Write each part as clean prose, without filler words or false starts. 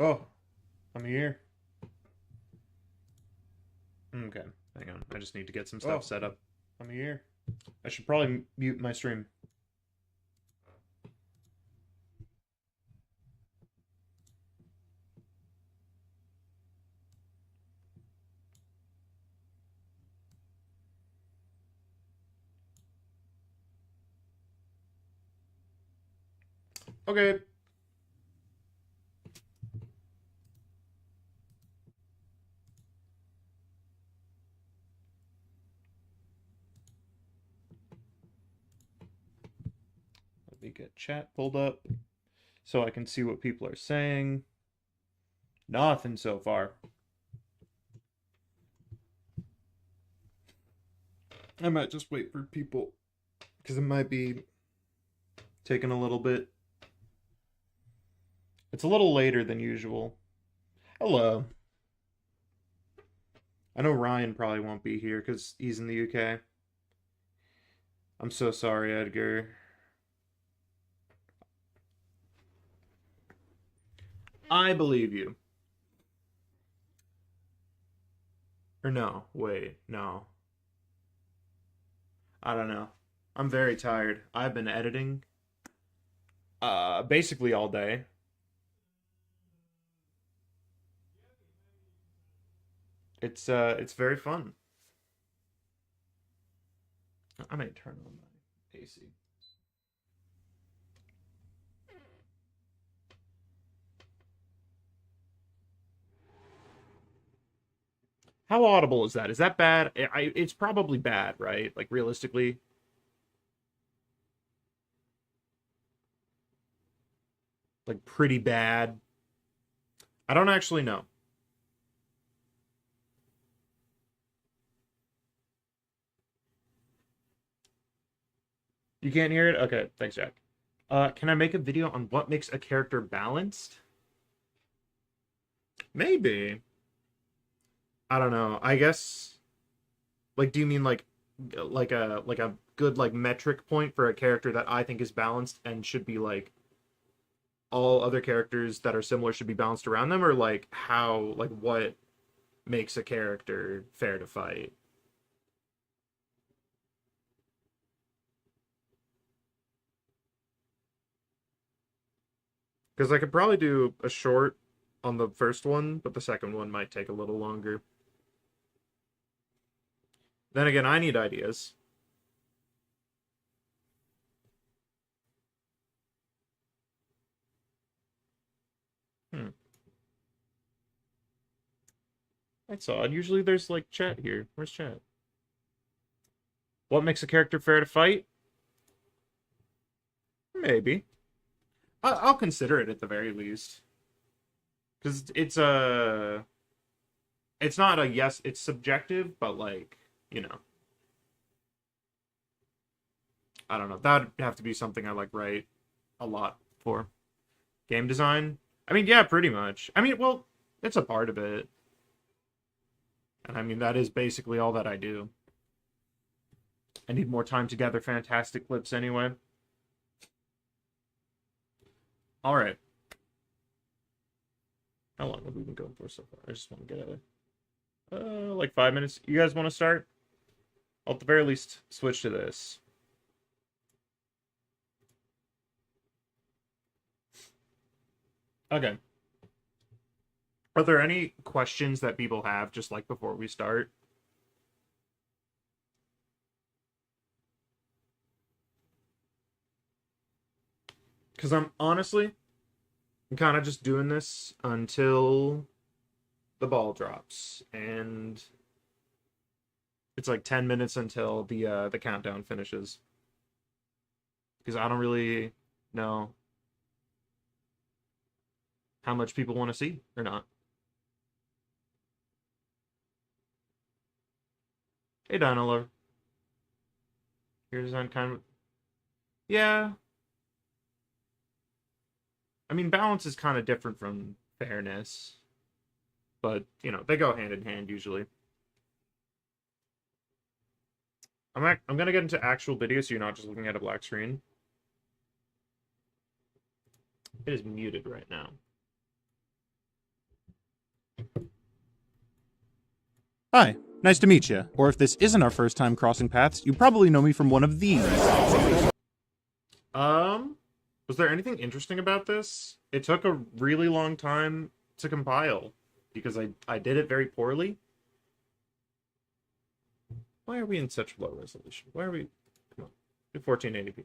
Oh, I'm here. Okay, hang on. I just need to get some stuff set up. I'm here. I should probably mute my stream. Okay. Let me get chat pulled up so I can see what people are saying. Nothing so far. I might just wait for people because it might be taking a little bit. It's a little later than usual. Hello. I know Ryan probably won't be here because he's in the UK. I'm so sorry, Edgar. I believe you. Or no, wait, no. I don't know. I'm very tired. I've been editing basically all day. It's very fun. I may turn on my AC. How audible is that? Is that bad? It's probably bad, right? Like realistically. Like pretty bad. I don't actually know. You can't hear it? Okay, thanks, Jack. Can I make a video on what makes a character balanced? Maybe. I don't know. I guess like do you mean like a good like metric point for a character that I think is balanced and should be like all other characters that are similar should be balanced around them, or like how like what makes a character fair to fight? Because I could probably do a short on the first one, but the second one might take a little longer. Then again, I need ideas. Hmm. That's odd. Usually there's like chat here. Where's chat? What makes a character fair to fight? Maybe. I'll consider it at the very least. Because it's not a yes, it's subjective, but like, you know, I don't know. That'd have to be something I like write a lot for. Game design? I mean, yeah, pretty much. I mean, well, it's a part of it. And I mean, that is basically all that I do. I need more time to gather fantastic clips anyway. All right. How long have we been going for so far? I just want to get like 5 minutes. You guys want to start? I'll at the very least switch to this. Okay. Are there any questions that people have just like before we start? Because I'm honestly, I'm kind of just doing this until the ball drops, and it's like 10 minutes until the countdown finishes. Because I don't really know how much people want to see or not. Hey, Donald. Here's on kind of yeah. I mean, balance is kind of different from fairness, but you know they go hand in hand usually. I'm gonna get into actual video so you're not just looking at a black screen. It is muted right now. Hi, nice to meet you. Or if this isn't our first time crossing paths, you probably know me from one of these. Was there anything interesting about this? It took a really long time to compile because I did it very poorly. Why are we in such low resolution? Why are we... Come on, do 1480p.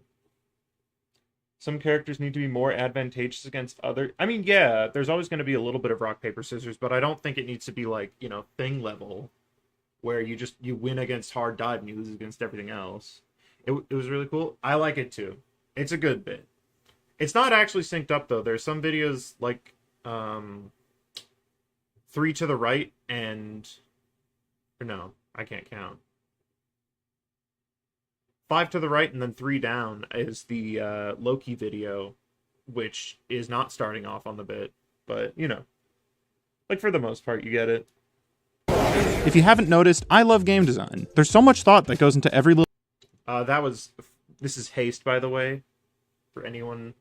Some characters need to be more advantageous against other... I mean, yeah, there's always going to be a little bit of rock, paper, scissors, but I don't think it needs to be like, you know, thing level, where you win against hard dive and you lose against everything else. It was really cool. I like it too. It's a good bit. It's not actually synced up though. There's some videos like 3 to the right and... Or no, I can't count. 5 to the right and then 3 down is the Loki video, which is not starting off on the bit, but you know, like for the most part, you get it. If you haven't noticed, I love game design. There's so much thought that goes into every little... This is Haste, by the way, for anyone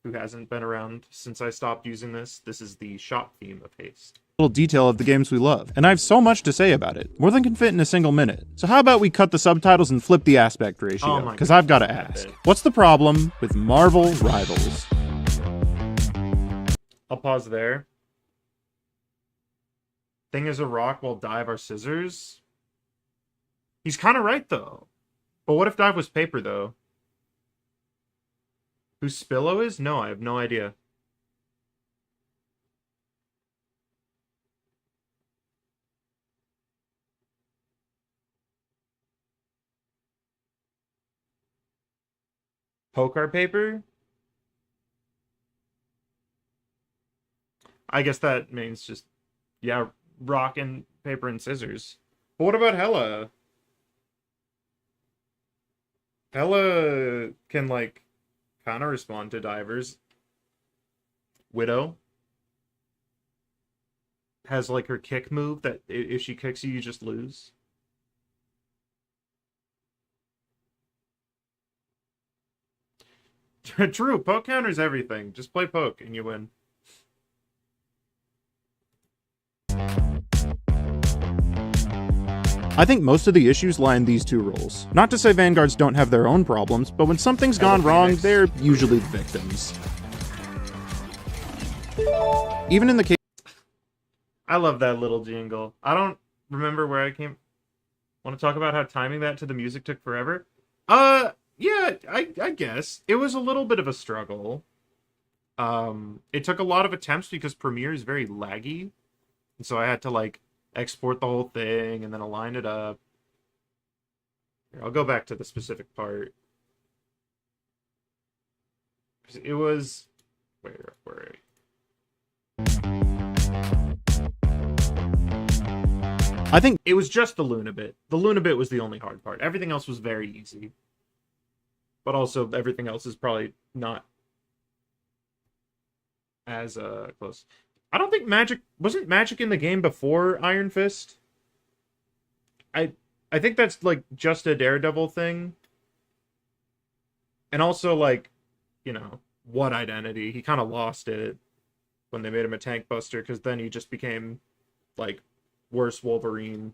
who hasn't been around since I stopped using this. This is the shop theme of Haste. Little detail of the games we love, and I have so much to say about it, more than can fit in a single minute. So how about we cut the subtitles and flip the aspect ratio? Because I've got to ask, what's the problem with Marvel Rivals? I'll pause there. Thing is a rock while dive are scissors. He's kind of right though. But what if dive was paper though? Who Spillo is? No, I have no idea. Poker paper? I guess that means just, yeah, rock and paper and scissors. But what about Hela? Hela can, like, kind of respond to divers. Widow has, like, her kick move that if she kicks you, you just lose. True, poke counters everything. Just play poke and you win. I think most of the issues lie in these two roles. Not to say Vanguards don't have their own problems, but when something's gone wrong, they're usually the victims. Even in the case... I love that little jingle. I don't remember where I came... Want to talk about how timing that to the music took forever? Yeah, I guess. It was a little bit of a struggle. It took a lot of attempts because Premiere is very laggy. And so I had to, like, export the whole thing and then align it up. Here, I'll go back to the specific part. It was... Where I think it was just the Luna bit. The Luna bit was the only hard part. Everything else was very easy. But also, everything else is probably not as close. I don't think Magic... Wasn't Magic in the game before Iron Fist? I think that's, like, just a Daredevil thing. And also, like, you know, what identity? He kind of lost it when they made him a tank buster, because then he just became, like, worse Wolverine.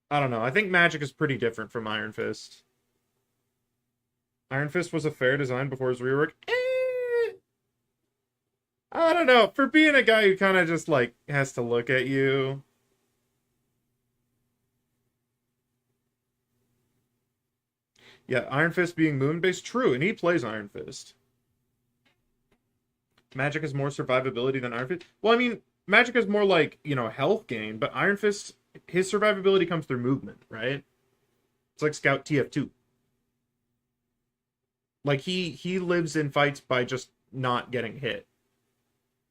I don't know. I think Magic is pretty different from Iron Fist. Iron Fist was a fair design before his rework. I don't know. For being a guy who kind of just, like, has to look at you. Yeah, Iron Fist being moon-based, true, and he plays Iron Fist. Magic has more survivability than Iron Fist. Well, I mean, Magic is more like, you know, health gain, but Iron Fist, his survivability comes through movement, right? It's like Scout TF2. Like, he lives in fights by just not getting hit.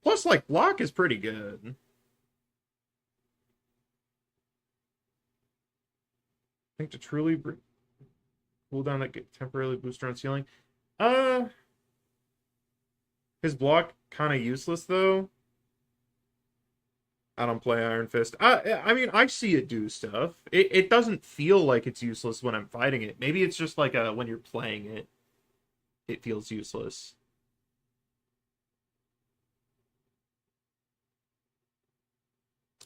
Plus, like, block is pretty good. I think to truly cooldown that get temporarily boost around ceiling. His block kind of useless, though. I don't play Iron Fist. I mean, I see it do stuff. It doesn't feel like it's useless when I'm fighting it. Maybe it's just like when you're playing it, it feels useless.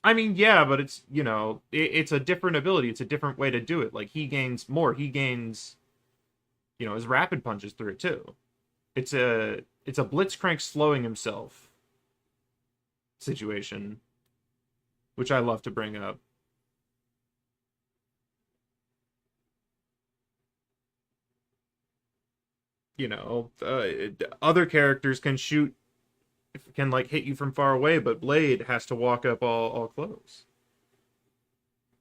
I mean, yeah, but it's, it's a different ability. It's a different way to do it. Like, he gains more. He gains, his rapid punches through it too. It's a Blitzcrank slowing himself situation, which I love to bring up. Other characters can like hit you from far away, but Blade has to walk up all close.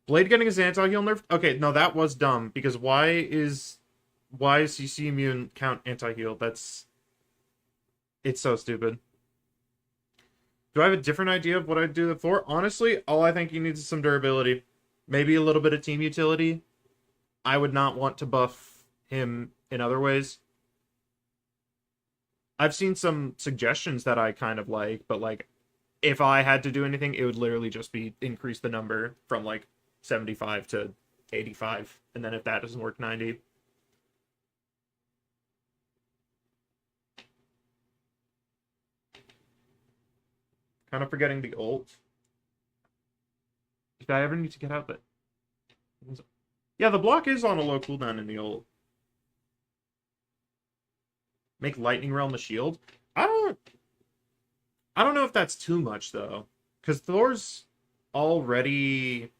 Blade getting his anti-heal nerfed? Okay, no, that was dumb, because why is CC immune count anti-heal? It's so stupid. Do I have a different idea of what I'd do it for? Honestly, all I think he needs is some durability. Maybe a little bit of team utility. I would not want to buff him in other ways. I've seen some suggestions that I kind of like, but like, if I had to do anything, it would literally just be increase the number from like 75 to 85, and then if that doesn't work, 90. Kind of forgetting the ult. Did I ever need to get out that? Yeah, the block is on a low cooldown in the ult. Make Lightning Realm a shield? I don't know if that's too much though. Because Thor's already.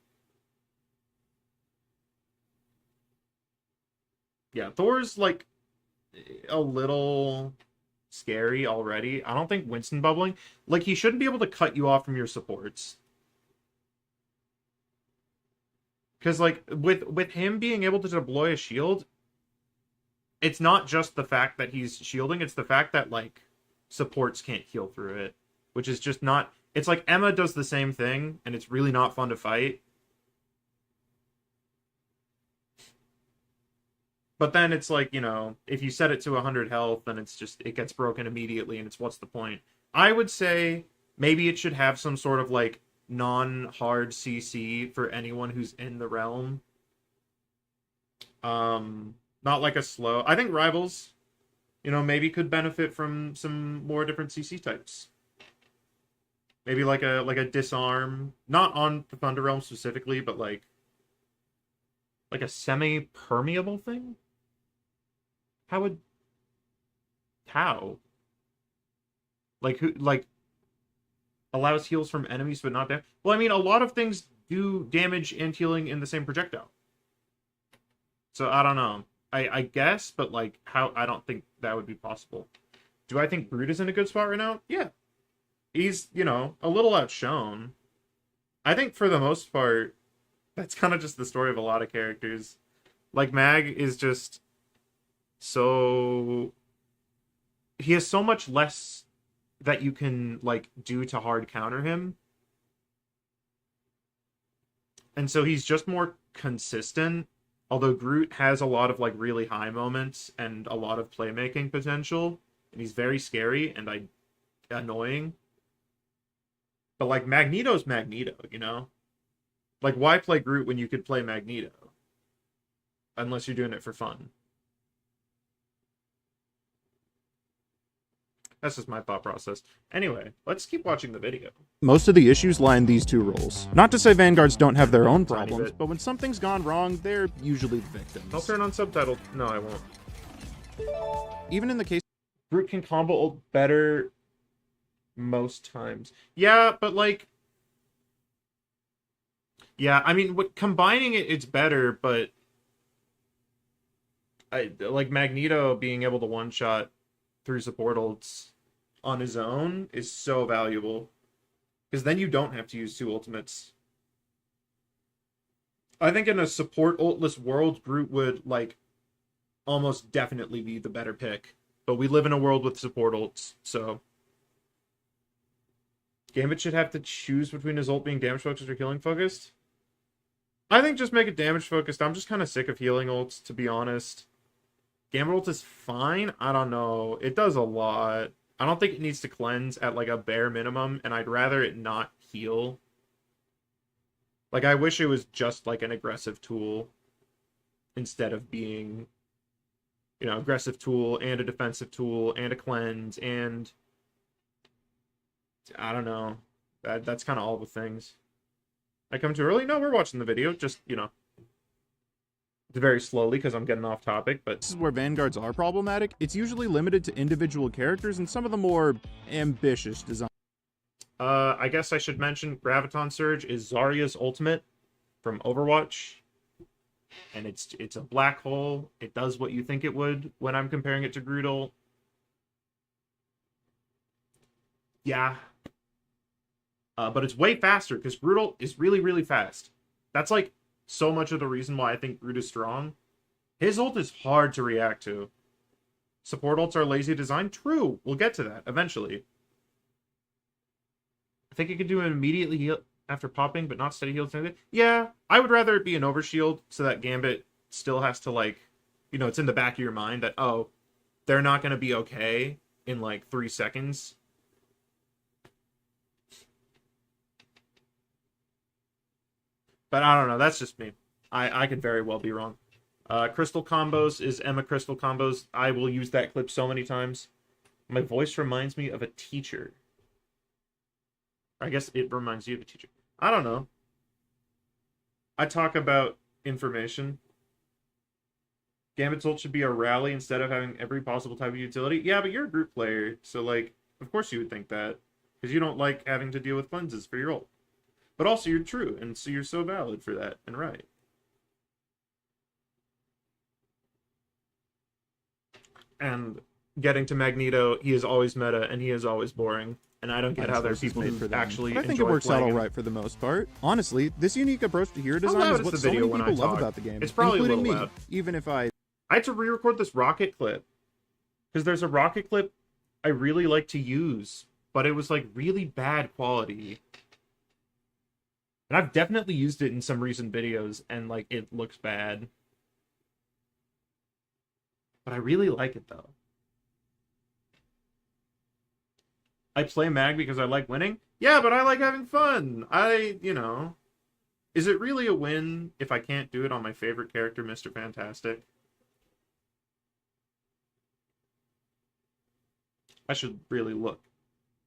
Yeah, Thor's like a little scary already. I don't think Winston bubbling. Like, he shouldn't be able to cut you off from your supports. Because like with him being able to deploy a shield, it's not just the fact that he's shielding, it's the fact that like supports can't heal through it, which is just not. It's like Emma does the same thing, and it's really not fun to fight. But then it's like, if you set it to 100 health, then it gets broken immediately, and it's what's the point? I would say maybe it should have some sort of like non-hard CC for anyone who's in the realm. Not like a slow. I think Rivals, maybe could benefit from some more different CC types. Maybe like a disarm, not on the Thunder Realm specifically, but like a semi-permeable thing? How? Like who allows heals from enemies but not damage? Well, I mean, a lot of things do damage and healing in the same projectile. So I don't know. I guess, but like how, I don't think that would be possible. Do I think Brute is in a good spot right now? Yeah. He's, a little outshone. I think for the most part, that's kind of just the story of a lot of characters. Like, Mag is just so. He has so much less that you can, like, do to hard counter him. And so he's just more consistent. Although Groot has a lot of, like, really high moments and a lot of playmaking potential. And he's very scary and annoying. But, like, Magneto's Magneto, Like, why play Groot when you could play Magneto? Unless you're doing it for fun. That's just my thought process. Anyway, let's keep watching the video. Most of the issues lie in these two roles. Not to say Vanguards don't have their own problems, but when something's gone wrong, they're usually the victims. I'll turn on subtitles. No, I won't. Even in the case... Groot can combo ult better most times. Yeah, but like... Yeah, I mean, combining it's better, but... like Magneto being able to one-shot through support ults on his own is so valuable. Because then you don't have to use two ultimates. I think in a support ultless world, Groot would, like, almost definitely be the better pick. But we live in a world with support ults, so... Gambit should have to choose between his ult being damage focused or healing focused. I think just make it damage focused. I'm just kind of sick of healing ults, to be honest. Gambit ult is fine. I don't know. It does a lot. I don't think it needs to cleanse at like a bare minimum, and I'd rather it not heal. Like, I wish it was just like an aggressive tool instead of being, aggressive tool and a defensive tool and a cleanse and I don't know. That's kind of all the things. I come too early? No, we're watching the video. Just, very slowly because I'm getting off topic, but this is where vanguards are problematic. It's usually limited to individual characters and some of the more ambitious designs. I guess I should mention Graviton Surge is Zarya's ultimate from Overwatch. And it's a black hole. It does what you think it would when I'm comparing it to Groodle. Yeah. But it's way faster because Groodle is really, really fast. That's like so much of the reason why I think Groot is strong. His ult is hard to react to. Support ults are lazy design? True. We'll get to that eventually. I think it can do an immediately heal after popping, but not steady heal. Yeah, I would rather it be an overshield so that Gambit still has to, like, it's in the back of your mind that, oh, they're not going to be okay in, like, 3 seconds. But I don't know. That's just me. I could very well be wrong. Crystal combos is Emma Crystal combos. I will use that clip so many times. My voice reminds me of a teacher. I guess it reminds you of a teacher. I don't know. I talk about information. Gambit's ult should be a rally instead of having every possible type of utility. Yeah, but you're a group player, so, like, of course you would think that. Because you don't like having to deal with cleanses for your ult. But also, you're true, and so you're so valid for that, and right. And getting to Magneto, he is always meta, and he is always boring. And I don't get how there are people who actually but I think it works out all right for the most part. Honestly, this unique approach to hero design is what so many people love about the game, it's probably including a little me, loud. Even if I had to re-record this rocket clip. Because there's a rocket clip I really like to use, but it was, like, really bad quality. And I've definitely used it in some recent videos, and, like, it looks bad. But I really like it, though. I play Mag because I like winning? Yeah, but I like having fun. Is it really a win if I can't do it on my favorite character, Mr. Fantastic? I should really look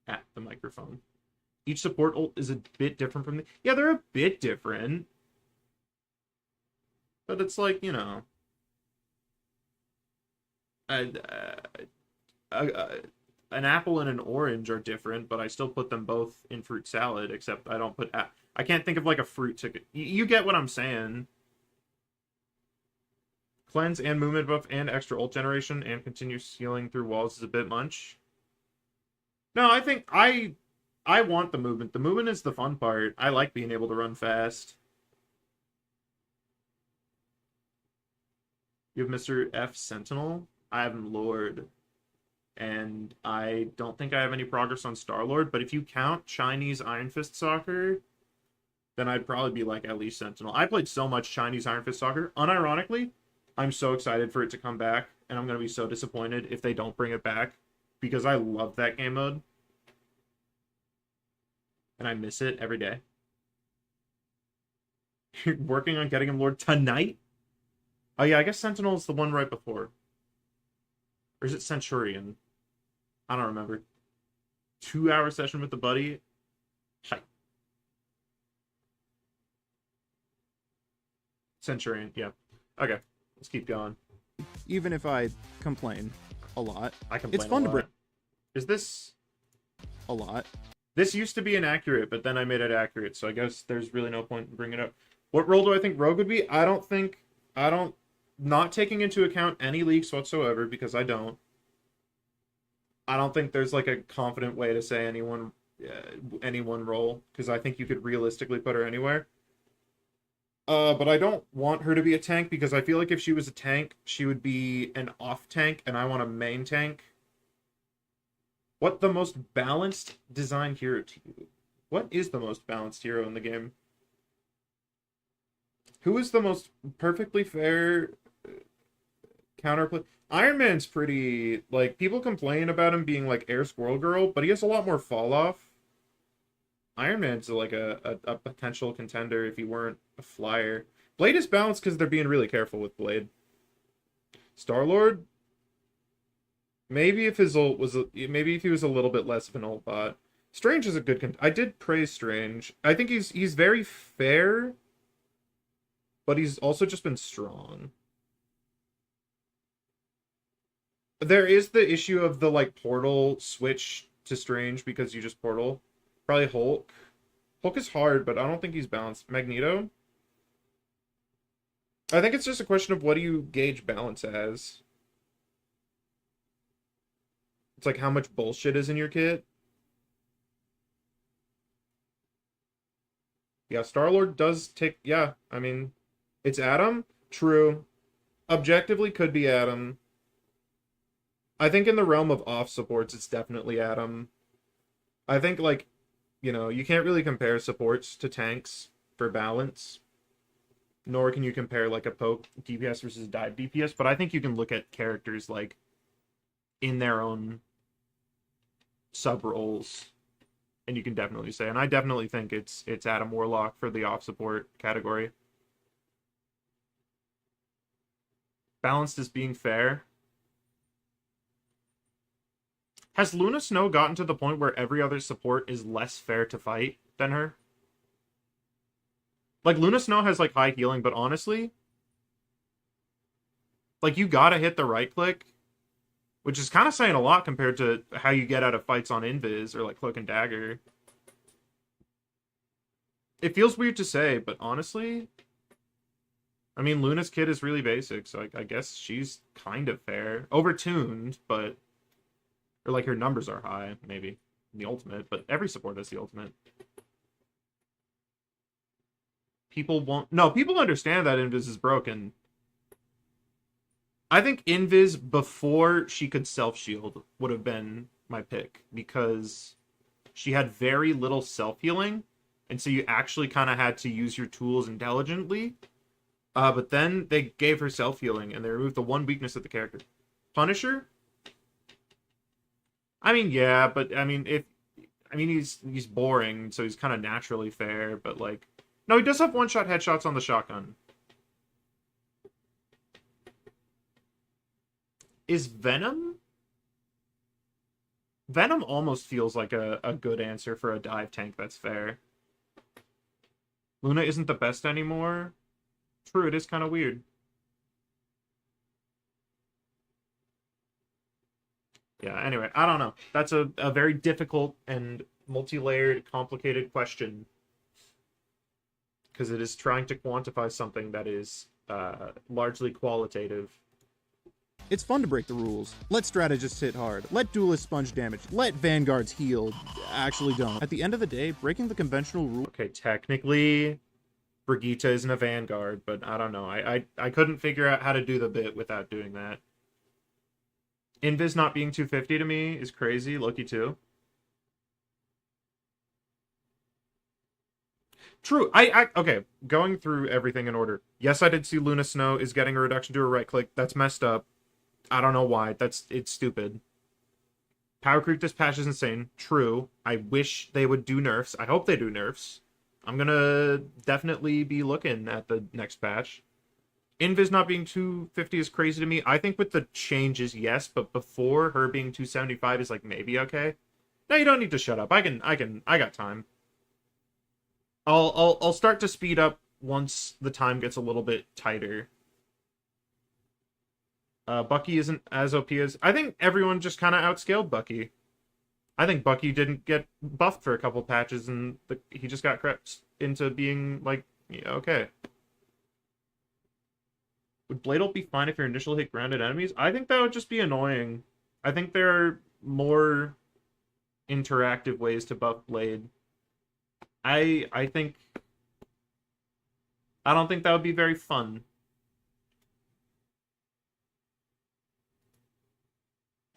at the microphone. Each support ult is a bit different from the... Yeah, they're a bit different. But it's like, an apple and an orange are different, but I still put them both in fruit salad, except I don't put... I can't think of, like, a fruit ticket. You get what I'm saying. Cleanse and movement buff and extra ult generation and continuous healing through walls is a bit much. No, I think I want the movement. The movement is the fun part. I like being able to run fast. You have Mr. F Sentinel. I have Lord. And I don't think I have any progress on Star-Lord, but if you count Chinese Iron Fist Soccer, then I'd probably be, like, at least Sentinel. I played so much Chinese Iron Fist Soccer. Unironically, I'm so excited for it to come back, and I'm going to be so disappointed if they don't bring it back, because I love that game mode. And I miss it every day. You're working on getting him Lord tonight? Oh yeah, I guess Sentinel is the one right before. Or is it Centurion? I don't remember. 2-hour session with the buddy? Hi. Centurion, yeah. Okay, let's keep going. Even if I complain a lot, I complain it's fun a to lot. Is this... a lot. This used to be inaccurate, but then I made it accurate, so I guess there's really no point in bringing it up. What role do I think Rogue would be? Not taking into account any leaks whatsoever, because I don't think there's, like, a confident way to say any one role, because I think you could realistically put her anywhere. But I don't want her to be a tank, because I feel like if she was a tank, she would be an off tank, and I want a main tank. What the most balanced design hero to you? What is the most balanced hero in the game? Who is the most perfectly fair counterplay? Iron Man's pretty... Like, people complain about him being, like, Air Squirrel Girl, but he has a lot more fall-off. Iron Man's, like, a potential contender if he weren't a flyer. Blade is balanced because they're being really careful with Blade. Star-Lord... Maybe if his ult was... Maybe if he was a little bit less of an ult bot. Strange is a good I did praise Strange. I think he's very fair, but he's also just been strong. There is the issue of the like portal switch to Strange because you just portal. Probably Hulk. Hulk is hard, but I don't think he's balanced. Magneto? I think it's just a question of what do you gauge balance as. It's like how much bullshit is in your kit. Yeah, Star-Lord does take... Yeah, I mean, it's Adam. True. Objectively could be Adam. I think in the realm of off supports, it's definitely Adam. I think, like, you know, you can't really compare supports to tanks for balance. Nor can you compare, like, a poke DPS versus dive DPS. But I think you can look at characters, like, in their own sub-roles. And you can definitely say, and I definitely think it's Adam Warlock for the off support category. Balanced as being fair. Has Luna Snow gotten to the point where every other support is less fair to fight than her? Like, Luna Snow has, like, high healing, but honestly, like, you gotta hit the right click, which is kind of saying a lot compared to how you get out of fights on Invis or, like, Cloak and Dagger. It feels weird to say, but honestly, I mean, Luna's kit is really basic, so I guess she's kind of fair. Overtuned, but... Or, like, her numbers are high, maybe. The ultimate, but every support has the ultimate. People won't... No, people understand that Invis is broken. I think Invis, before she could self-shield, would have been my pick. Because she had very little self-healing. And so you actually kind of had to use your tools intelligently. But then they gave her self-healing, and they removed the one weakness of the character. Punisher? I mean, yeah, but I mean, he's boring, so he's kind of naturally fair, but like, no, he does have one-shot headshots on the shotgun. Is Venom? Venom almost feels like a good answer for a dive tank that's fair. Luna isn't the best anymore. True, it is kind of weird. Yeah, anyway, I don't know. That's a very difficult and multi-layered, complicated question. Because it is trying to quantify something that is largely qualitative. It's fun to break the rules. Let strategists hit hard. Let duelists sponge damage. Let vanguards heal. Actually don't. At the end of the day, breaking the conventional rule... Okay, technically, Brigitte isn't a vanguard, but I don't know. I couldn't figure out how to do the bit without doing that. Invis not being 250 to me is crazy. Loki too. True. Okay, going through everything in order. Yes, I did see Luna Snow is getting a reduction to a right click. That's messed up. I don't know why. It's stupid. Power creep this patch is insane. True. I wish they would do nerfs. I hope they do nerfs. I'm gonna definitely be looking at the next patch. Invis not being 250 is crazy to me. I think with the changes, yes, but before her being 275 is like maybe okay. No, you don't need to shut up. I got time. I'll start to speed up once the time gets a little bit tighter. Bucky isn't as OP as... I think everyone just kind of outscaled Bucky. I think Bucky didn't get buffed for a couple patches, and he just got crept into being, like, yeah, okay. Would Blade ult be fine if your initial hit grounded enemies? I think that would just be annoying. I think there are more interactive ways to buff Blade. I don't think that would be very fun.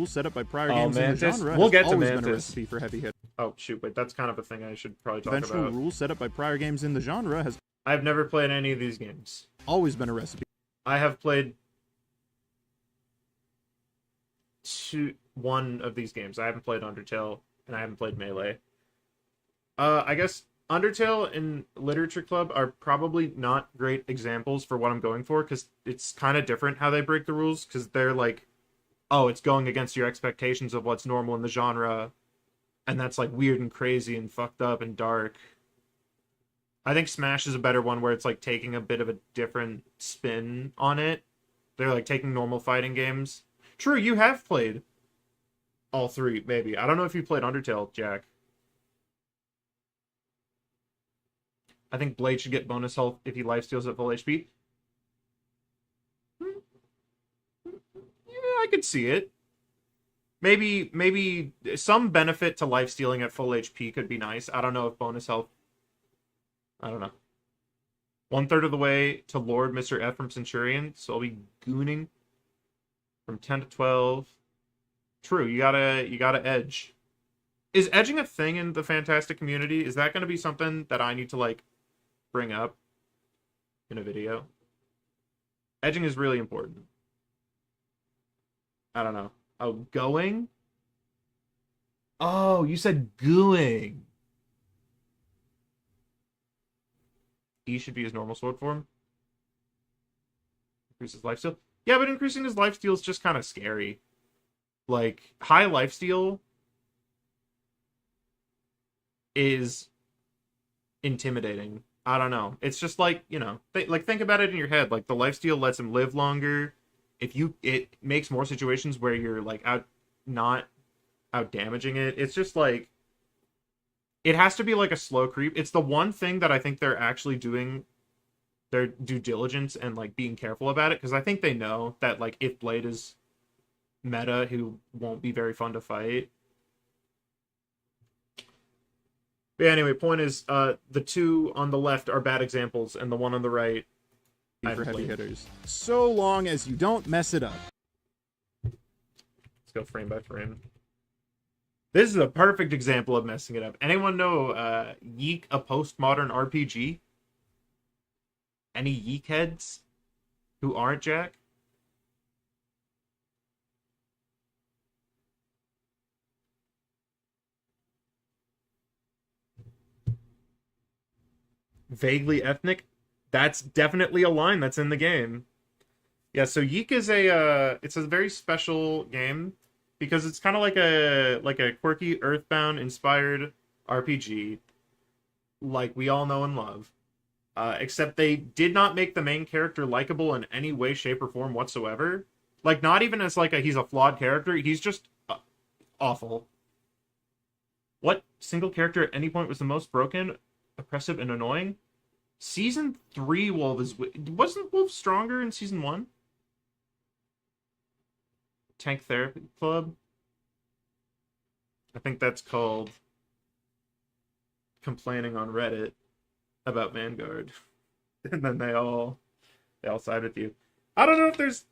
Set up by prior games in the genre we'll get to always Mantis. been a recipe for heavy hit. Oh shoot, wait, that's kind of a thing I should probably talk Conventional about. rules set up by prior games in the genre has I've never played any of these games. always been a recipe. I have played one of these games. I haven't played Undertale, and I haven't played Melee. I guess Undertale and Literature Club are probably not great examples for what I'm going for, because it's kind of different how they break the rules, because they're like, oh, it's going against your expectations of what's normal in the genre. and that's like weird and crazy and fucked up and dark. I think Smash is a better one where it's like taking a bit of a different spin on it. They're like taking normal fighting games. True, you have played all three, maybe. I don't know if you played Undertale, Jack. I think Blade should get bonus health if he lifesteals at full HP. Yeah, I could see it. Maybe some benefit to lifestealing at full HP could be nice. I don't know if bonus health. I don't know. 1/3 of the way to Lord Mr. F from Centurion, so I'll be gooning from 10 to 12. True, you gotta edge. Is edging a thing in the Fantastic community? Is that gonna be something that I need to like bring up in a video? Edging is really important. I don't know. Oh, going? Oh, you said gooing. E should be his normal sword form. Increases lifesteal. Yeah, but increasing his lifesteal is just kind of scary. Like, high lifesteal is intimidating. I don't know. It's just like, you know, think about it in your head. Like, the lifesteal lets him live longer. It makes more situations where you're like not out damaging it. It's just like, it has to be like a slow creep. It's the one thing that I think they're actually doing their due diligence and like being careful about it, because I think they know that like if Blade is meta, who won't be very fun to fight. But anyway, point is, the two on the left are bad examples, and the one on the right for heavy hitters. So long as you don't mess it up. Let's go frame by frame. This is a perfect example of messing it up. Anyone know Yeek, a postmodern RPG? Any Yeek heads who aren't Jack? Vaguely ethnic? That's definitely a line that's in the game. Yeah, so Yeek is it's a very special game because it's kind of like a quirky Earthbound inspired RPG like we all know and love. Except they did not make the main character likable in any way, shape, or form whatsoever. Like, not even as like he's a flawed character, he's just awful. What single character at any point was the most broken, oppressive, and annoying? Season 3 Wolf wasn't Wolf stronger in Season 1? Tank Therapy Club? I think that's called complaining on Reddit about Vanguard. And then they all side with you. I don't know if there's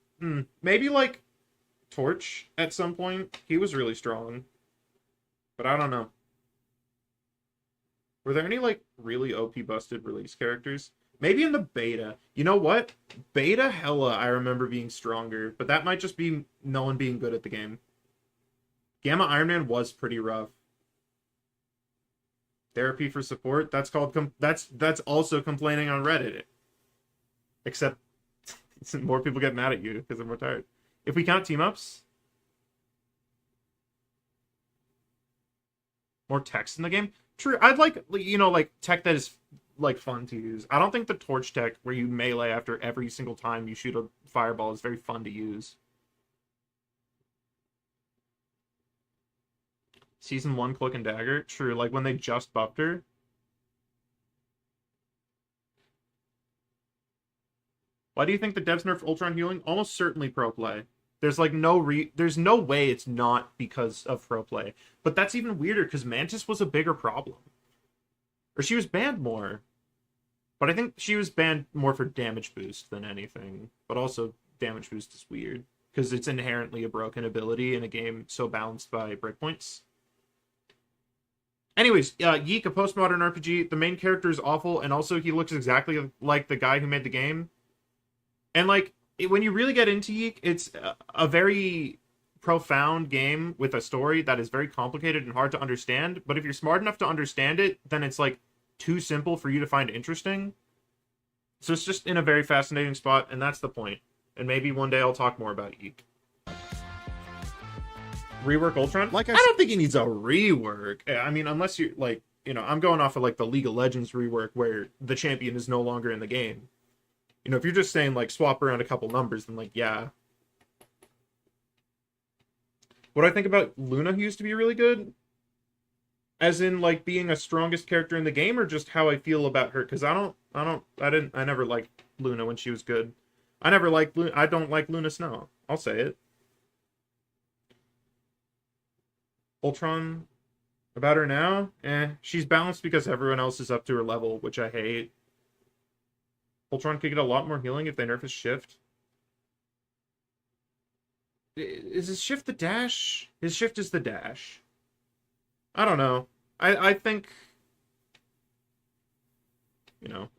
maybe like Torch at some point. He was really strong. But I don't know. Were there any, like, really OP busted release characters? Maybe in the beta. You know what? Beta Hella I remember being stronger, but that might just be no one being good at the game. Gamma Iron Man was pretty rough. Therapy for support? That's called that's also complaining on Reddit. Except more people get mad at you because they're more tired. If we count team-ups, more text in the game. True, I'd like, you know, like tech that is like fun to use. I don't think the torch tech where you melee after every single time you shoot a fireball is very fun to use. Season 1 Cloak and Dagger. True, like when they just buffed her. Why do you think the devs nerfed Ultron healing? Almost certainly pro play. There's like there's no way it's not because of pro play. But that's even weirder because Mantis was a bigger problem. Or she was banned more. But I think she was banned more for damage boost than anything. But also damage boost is weird because it's inherently a broken ability in a game so balanced by breakpoints. Anyways, Yeek, a postmodern RPG, the main character is awful, and also he looks exactly like the guy who made the game. And like, when you really get into Yeek, it's a very profound game with a story that is very complicated and hard to understand. But if you're smart enough to understand it, then it's like too simple for you to find interesting. So it's just in a very fascinating spot, and that's the point. And maybe one day I'll talk more about Yeek. Rework Ultron? Like I I don't think he needs a rework. I mean, unless you like, I'm going off of like the League of Legends rework where the champion is no longer in the game. If you're just saying like swap around a couple numbers, then like, yeah. What I think about Luna, who used to be really good, as in like being a strongest character in the game, or just how I feel about her? Because I never liked Luna when she was good. I don't like Luna Snow. I'll say it. Ultron, about her now? She's balanced because everyone else is up to her level, which I hate. Ultron could get a lot more healing if they nerf his shift. Is his shift the dash? His shift is the dash. I don't know. I think,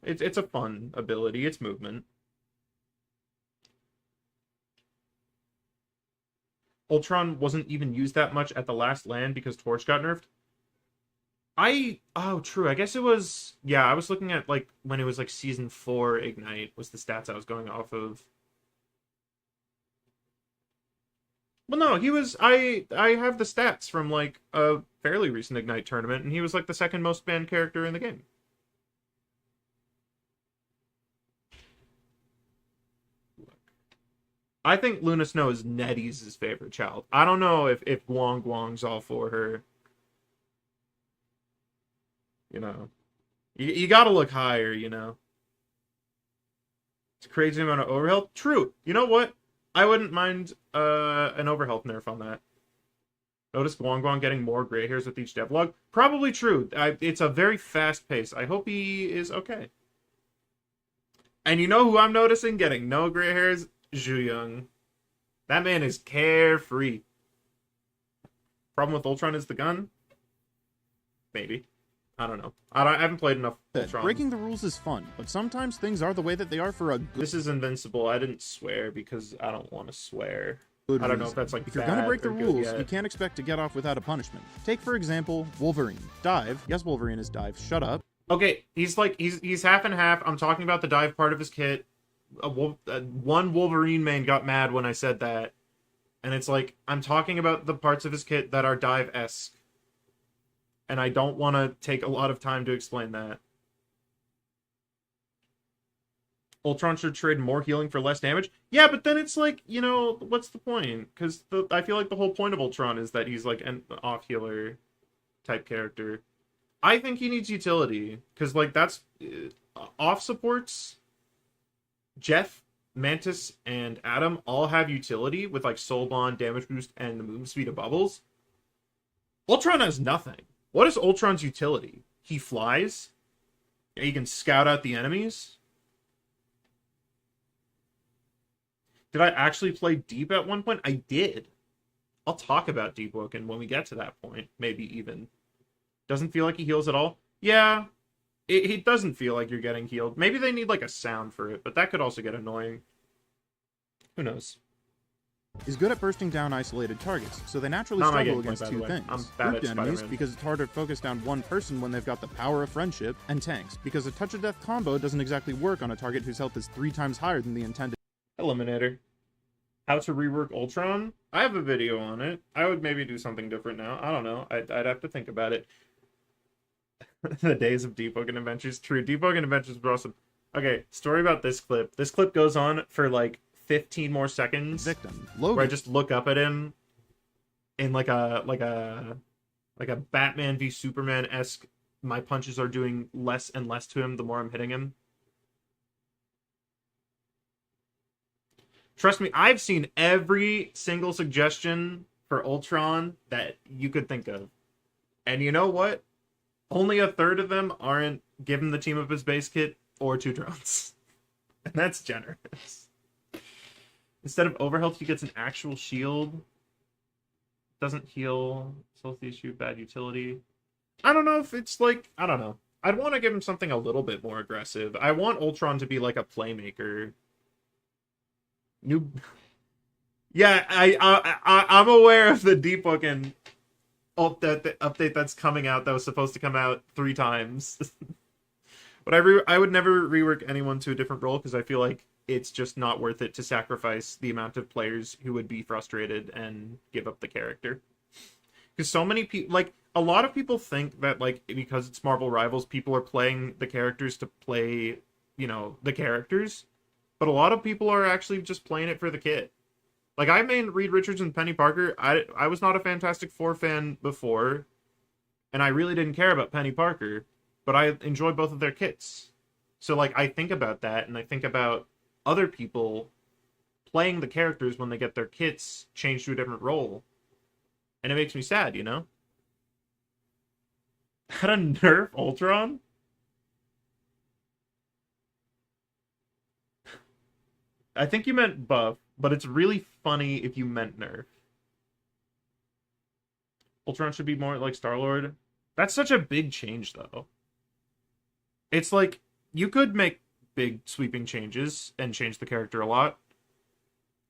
it's a fun ability. It's movement. Ultron wasn't even used that much at the last land because Torch got nerfed. Oh, true. I guess it was, yeah, I was looking at, like, when it was, like, Season 4 Ignite was the stats I was going off of. Well, no, I have the stats from, like, a fairly recent Ignite tournament, and he was, like, the second most banned character in the game. I think Luna Snow is NetEase's favorite child. I don't know if Guang Guang's all for her. You gotta look higher, It's a crazy amount of overhealth. True. You know what? I wouldn't mind an overhealth nerf on that. Notice Guang Guang getting more gray hairs with each devlog. Probably true. It's a very fast pace. I hope he is okay. And you know who I'm noticing getting no gray hairs? Zhu Young. That man is carefree. Problem with Ultron is the gun? Maybe. I don't know. I haven't played enough Ultron. Breaking the rules is fun, but sometimes things are the way that they are for a good This is invincible. I didn't swear because I don't want to swear. reason. I don't know if that's like If you're gonna break the rules, yet. you can't expect to get off without a punishment. Take, for example, Wolverine. Dive. Yes, Wolverine is dive. Shut up. Okay, he's half and half. I'm talking about the dive part of his kit. One Wolverine main got mad when I said that. And it's like, I'm talking about the parts of his kit that are dive-esque. And I don't want to take a lot of time to explain that. Ultron should trade more healing for less damage. Yeah, but then it's like, what's the point? Because I feel like the whole point of Ultron is that he's like an off-healer type character. I think he needs utility. Because, like, that's... off supports... Jeff, Mantis, and Adam all have utility with, like, Soul Bond, Damage Boost, and the movement speed of Bubbles. Ultron has nothing. What is Ultron's utility? He flies. He can scout out the enemies. Did I actually play Deep at one point? I did. I'll talk about Deep Woken when we get to that point. Maybe even. Doesn't feel like he heals at all? Yeah. It doesn't feel like you're getting healed. Maybe they need, like, a sound for it, but that could also get annoying. Who knows? Is good at bursting down isolated targets, so they naturally Not my struggle game point, against by the two way. things. I'm bad Grouped at enemies, Spider-Man. because it's harder to focus down one person when they've got the power of friendship, and tanks, because a touch of death combo doesn't exactly work on a target whose health is 3 times higher than the intended. Eliminator. How to rework Ultron? I have a video on it. I would maybe do something different now. I don't know. I'd have to think about it. The days of Deep Woken Adventures. True, Deep Woken Adventures were awesome. Okay, story about this clip. This clip goes on for like 15 more seconds. Victim. Logan. Where I just look up at him in like a Batman v Superman-esque, my punches are doing less and less to him the more I'm hitting him. Trust me, I've seen every single suggestion for Ultron that you could think of. And you know what? Only a third of them aren't give him the team of his base kit or 2 drones. And that's generous. Instead of overhealth, he gets an actual shield. Doesn't heal. Healthy issue, bad utility. I don't know if it's like... I don't know. I'd want to give him something a little bit more aggressive. I want Ultron to be like a playmaker. Yeah, I'm aware of the Deep Woken update that's coming out that was supposed to come out 3 times. But I would never rework anyone to a different role because I feel like it's just not worth it to sacrifice the amount of players who would be frustrated and give up the character. Because so many people, like, a lot of people think that, like, because it's Marvel Rivals, people are playing the characters to play, you know, the characters. But a lot of people are actually just playing it for the kit. Like, I main Reed Richards and Penny Parker. I was not a Fantastic Four fan before, and I really didn't care about Penny Parker, but I enjoy both of their kits. So, like, I think about that, and I think about other people playing the characters when they get their kits changed to a different role. And it makes me sad, you know? How to nerf Ultron? I think you meant buff, but it's really funny if you meant nerf. Ultron should be more like Star-Lord. That's such a big change, though. It's like, you could make big sweeping changes and change the character a lot.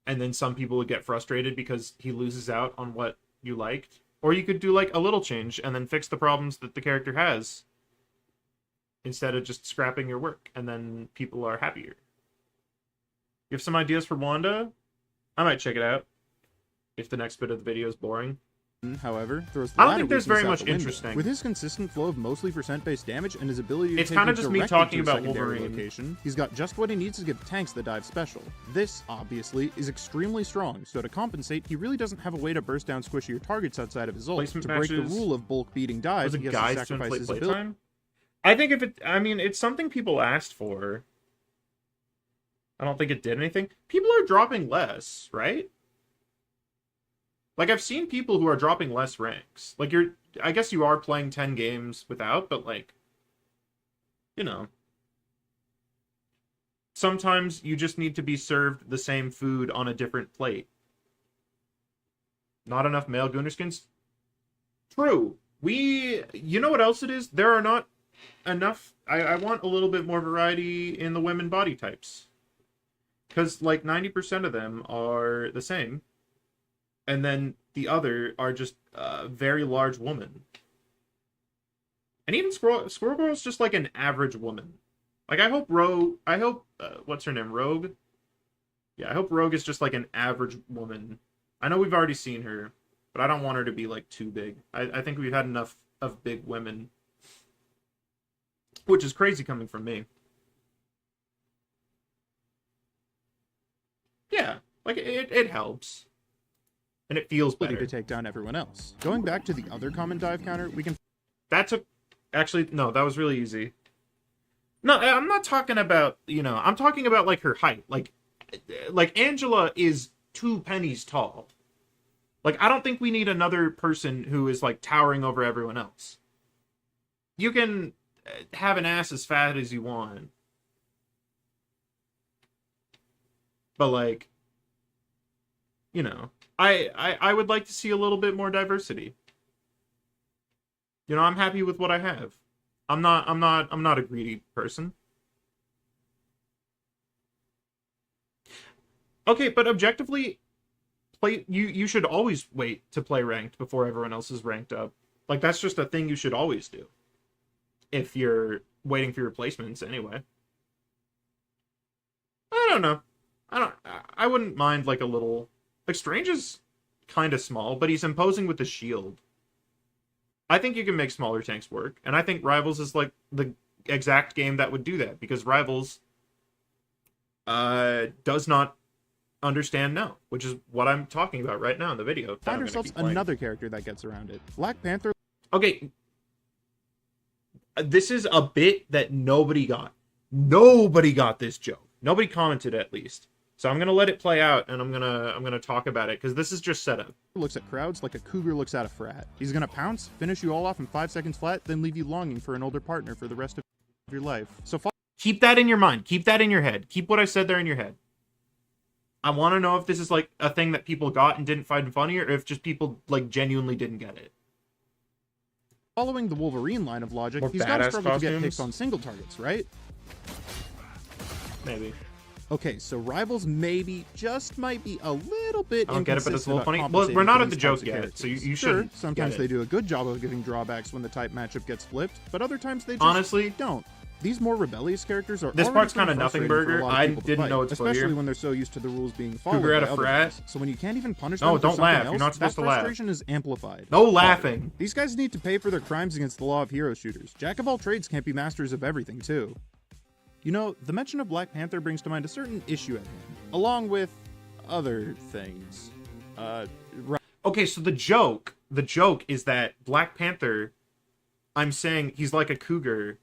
And then some people would get frustrated because he loses out on what you liked. Or you could do like a little change and then fix the problems that the character has. Instead of just scrapping your work. And then people are happier. You have some ideas for Wanda? I might check it out. If the next bit of the video is boring. However, throws I don't think there's very much interesting. With his consistent flow of mostly percent-based damage and his ability to it's take kind you of just me directly talking to a about secondary Wolverine. Location, he's got just what he needs to give tanks the dive special. This, obviously, is extremely strong, so to compensate, he really doesn't have a way to burst down squishier targets outside of his ult. Placement To break the matches rule of bulk beating dives, Was he it has to guys to sacrifice inflate his playtime? ability. I think if it... I mean, it's something people asked for. I don't think it did anything. People are dropping less, right? Like, I've seen people who are dropping less ranks. Like, I guess you are playing 10 games without, but, like, you know. Sometimes you just need to be served the same food on a different plate. Not enough male Gunnar skins? True. You know what else it is? There are not enough... I want a little bit more variety in the women body types. Because, like, 90% of them are the same. And then the other are just very large woman. And even Squirrel Girl's just like an average woman. Like, I hope what's her name? Rogue? Yeah, I hope Rogue is just like an average woman. I know we've already seen her, but I don't want her to be like too big. I think we've had enough of big women. Which is crazy coming from me. Yeah, like it helps. And it feels better. To take down everyone else. Going back to the other common dive counter, we can... That took... Actually, no, that was really easy. No, I'm not talking about, you know, I'm talking about, like, her height. Like Angela is 2 pennies tall. Like, I don't think we need another person who is, like, towering over everyone else. You can have an ass as fat as you want. But, like, you know... I would like to see a little bit more diversity. You know, I'm happy with what I have. I'm not a greedy person. Okay, but objectively, you should always wait to play ranked before everyone else is ranked up. Like, that's just a thing you should always do. If you're waiting for your placements anyway. I don't know. I wouldn't mind like a little... Like, Strange is kind of small, but he's imposing with the shield. I think you can make smaller tanks work, and I think Rivals is, like, the exact game that would do that, because Rivals does not understand no, which is what I'm talking about right now in the video. Find ourselves another character that gets around it. Black Panther... Okay. This is a bit that nobody got. Nobody got this joke. Nobody commented, at least. So I'm gonna let it play out, and I'm gonna talk about it, because this is just setup. Looks at crowds like a cougar looks at a frat. He's gonna pounce, finish you all off in 5 seconds flat, then leave you longing for an older partner for the rest of your life. So keep that in your mind. Keep that in your head. Keep what I said there in your head. I want to know if this is like a thing that people got and didn't find funny, or if just people like genuinely didn't get it. Following the Wolverine line of logic, he's got to struggle to get picks on single targets, right? Maybe. Okay, so Rivals maybe just might be a little bit I don't get it, but it's a little funny. Well, compensating we're not for at the these joke types of yet, characters. so you Sure, should sometimes get they it. do a good job of giving drawbacks when the type matchup gets flipped, but other times they just Honestly, don't. These more rebellious characters are This already part's pretty kind of nothing frustrating for a burger. lot of I people to didn't fight, know it's especially clear. when they're so used to the rules being followed Cougar by at a other frat. guys. So when you can't even punish No, them for don't something laugh. else, You're not supposed that to laugh. frustration is amplified. No laughing. These guys need to pay for their crimes against the law of hero shooters. Jack of all trades can't be masters of everything, too. You know, the mention of Black Panther brings to mind a certain issue at hand, along with other things. Okay, so the joke is that Black Panther, I'm saying he's like a cougar,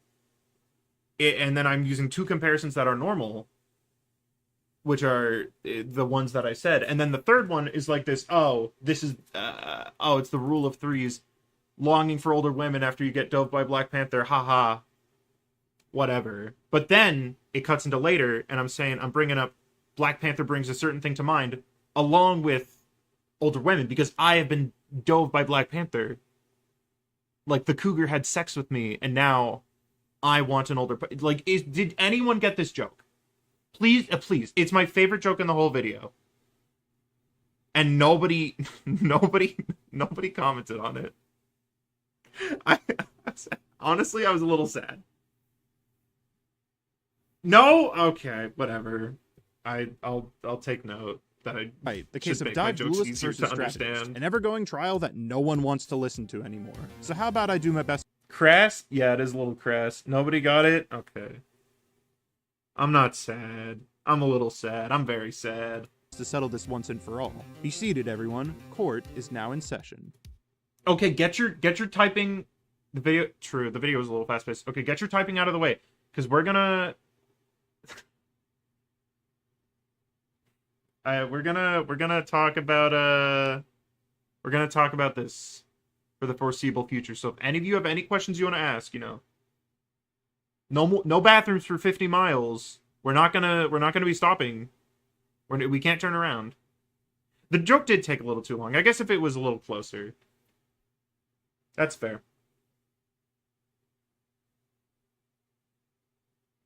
and then I'm using two comparisons that are normal, which are the ones that I said, and then the third one is like this, it's the rule of threes, longing for older women after you get dove by Black Panther, haha, whatever. But then it cuts into later, and I'm bringing up Black Panther brings a certain thing to mind, along with older women, because I have been dove by Black Panther. Like, the cougar had sex with me, and now I want an older... Like, did anyone get this joke? Please, please. It's my favorite joke in the whole video. And nobody commented on it. Honestly, I was a little sad. No? Okay, whatever. I'll take note. Right, the case of dive duelist versus strategist, an ever-going trial that no one wants to listen to anymore. So how about I do my best? Crass? Yeah, it is a little crass. Nobody got it? Okay. I'm not sad. I'm a little sad. I'm very sad. To settle this once and for all. Be seated, everyone. Court is now in session. Okay, get your typing. The video. True, the video is a little fast-paced. Okay, get your typing out of the way, because we're gonna. We're gonna talk about this for the foreseeable future. So if any of you have any questions you want to ask, no bathrooms for 50 miles. We're not gonna be stopping. We can't turn around. The joke did take a little too long. I guess if it was a little closer, that's fair.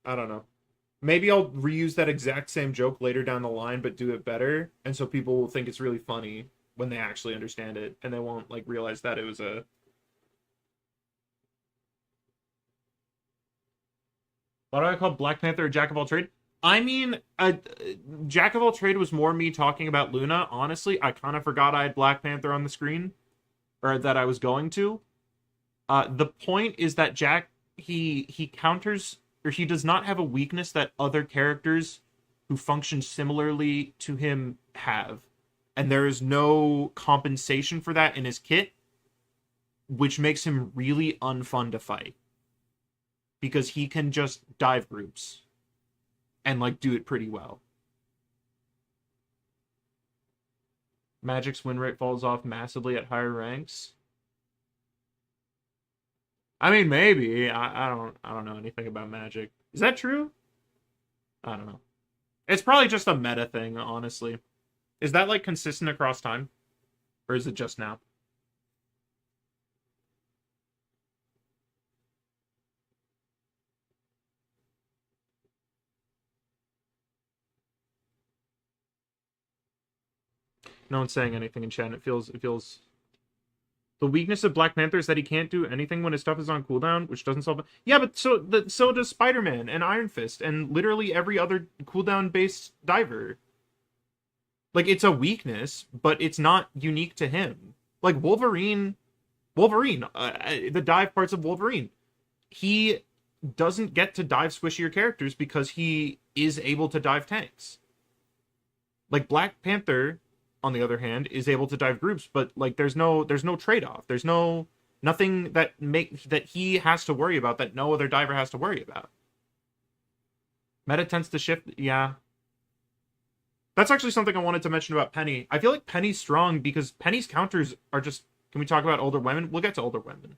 I don't know. Maybe I'll reuse that exact same joke later down the line, but do it better, and so people will think it's really funny when they actually understand it, and they won't realize that it was a. Why do I call Black Panther a jack of all trade? I mean, jack of all trade was more me talking about Luna. Honestly, I kind of forgot I had Black Panther on the screen, or that I was going to. The point is that Jack he counters. Or he does not have a weakness that other characters who function similarly to him have. And there is no compensation for that in his kit, which makes him really unfun to fight. Because he can just dive groups and do it pretty well. Magic's win rate falls off massively at higher ranks. I mean, maybe. I don't know anything about Magic. Is that true? I don't know. It's probably just a meta thing, honestly. Is that consistent across time? Or is it just now? No one's saying anything in chat. It feels The weakness of Black Panther is that he can't do anything when his stuff is on cooldown, which doesn't solve it. Yeah, but so does Spider-Man and Iron Fist and literally every other cooldown-based diver. It's a weakness, but it's not unique to him. Wolverine, the dive parts of Wolverine. He doesn't get to dive squishier characters because he is able to dive tanks. Black Panther, on the other hand, is able to dive groups, but there's no trade-off. There's nothing that he has to worry about that no other diver has to worry about. Meta tends to shift, yeah. That's actually something I wanted to mention about Penny. I feel like Penny's strong because Penny's counters are just... Can we talk about older women? We'll get to older women.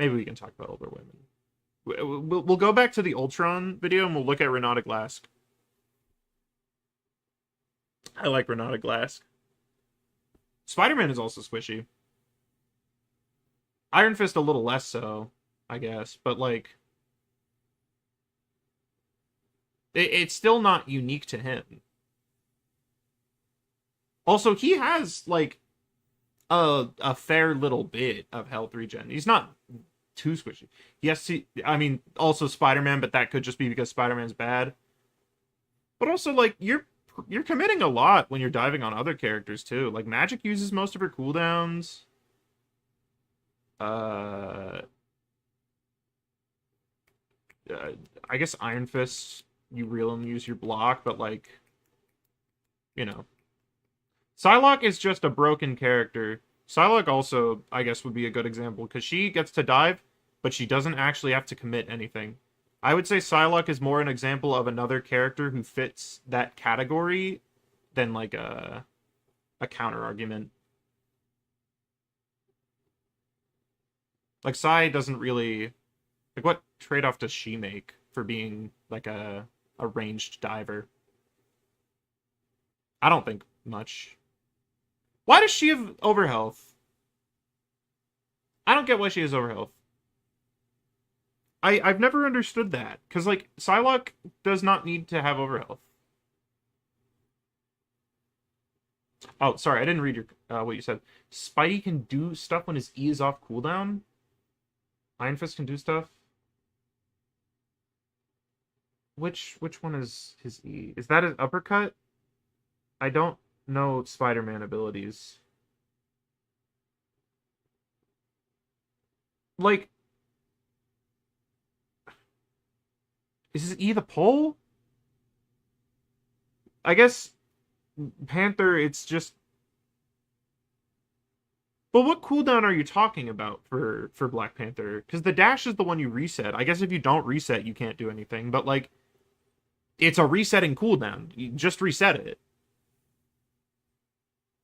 Maybe we can talk about older women. We'll go back to the Ultron video and we'll look at Renata Glask. I like Renata Glask. Spider-Man is also squishy. Iron Fist a little less so, I guess. But, it's still not unique to him. Also, he has, a fair little bit of health regen. He's not too squishy. Yes, I mean also Spider-Man, but that could just be because Spider-Man's bad. But also like you're committing a lot when you're diving on other characters too. Like Magic uses most of her cooldowns. Uh, uh I guess Iron Fist you reel and use your block, but like, you know. Psylocke is just a broken character. Psylocke also, I guess, would be a good example because she gets to dive, but she doesn't actually have to commit anything. I would say Psylocke is more an example of another character who fits that category than like a counter argument. Like Psy doesn't really like what trade-off does she make for being like a ranged diver? I don't think much. Why does she have overhealth? I don't get why she has overhealth. I've never understood that because like Psylocke does not need to have overhealth. Oh, sorry, I didn't read your what you said. Spidey can do stuff when his E is off cooldown. Iron Fist can do stuff. Which one is his E? Is that his uppercut? I don't know Spider-Man abilities. Like, is his E the pole? I guess Panther, it's just. But what cooldown are you talking about for Black Panther? Because the dash is the one you reset. I guess if you don't reset, you can't do anything. But like, it's a resetting cooldown. You just reset it.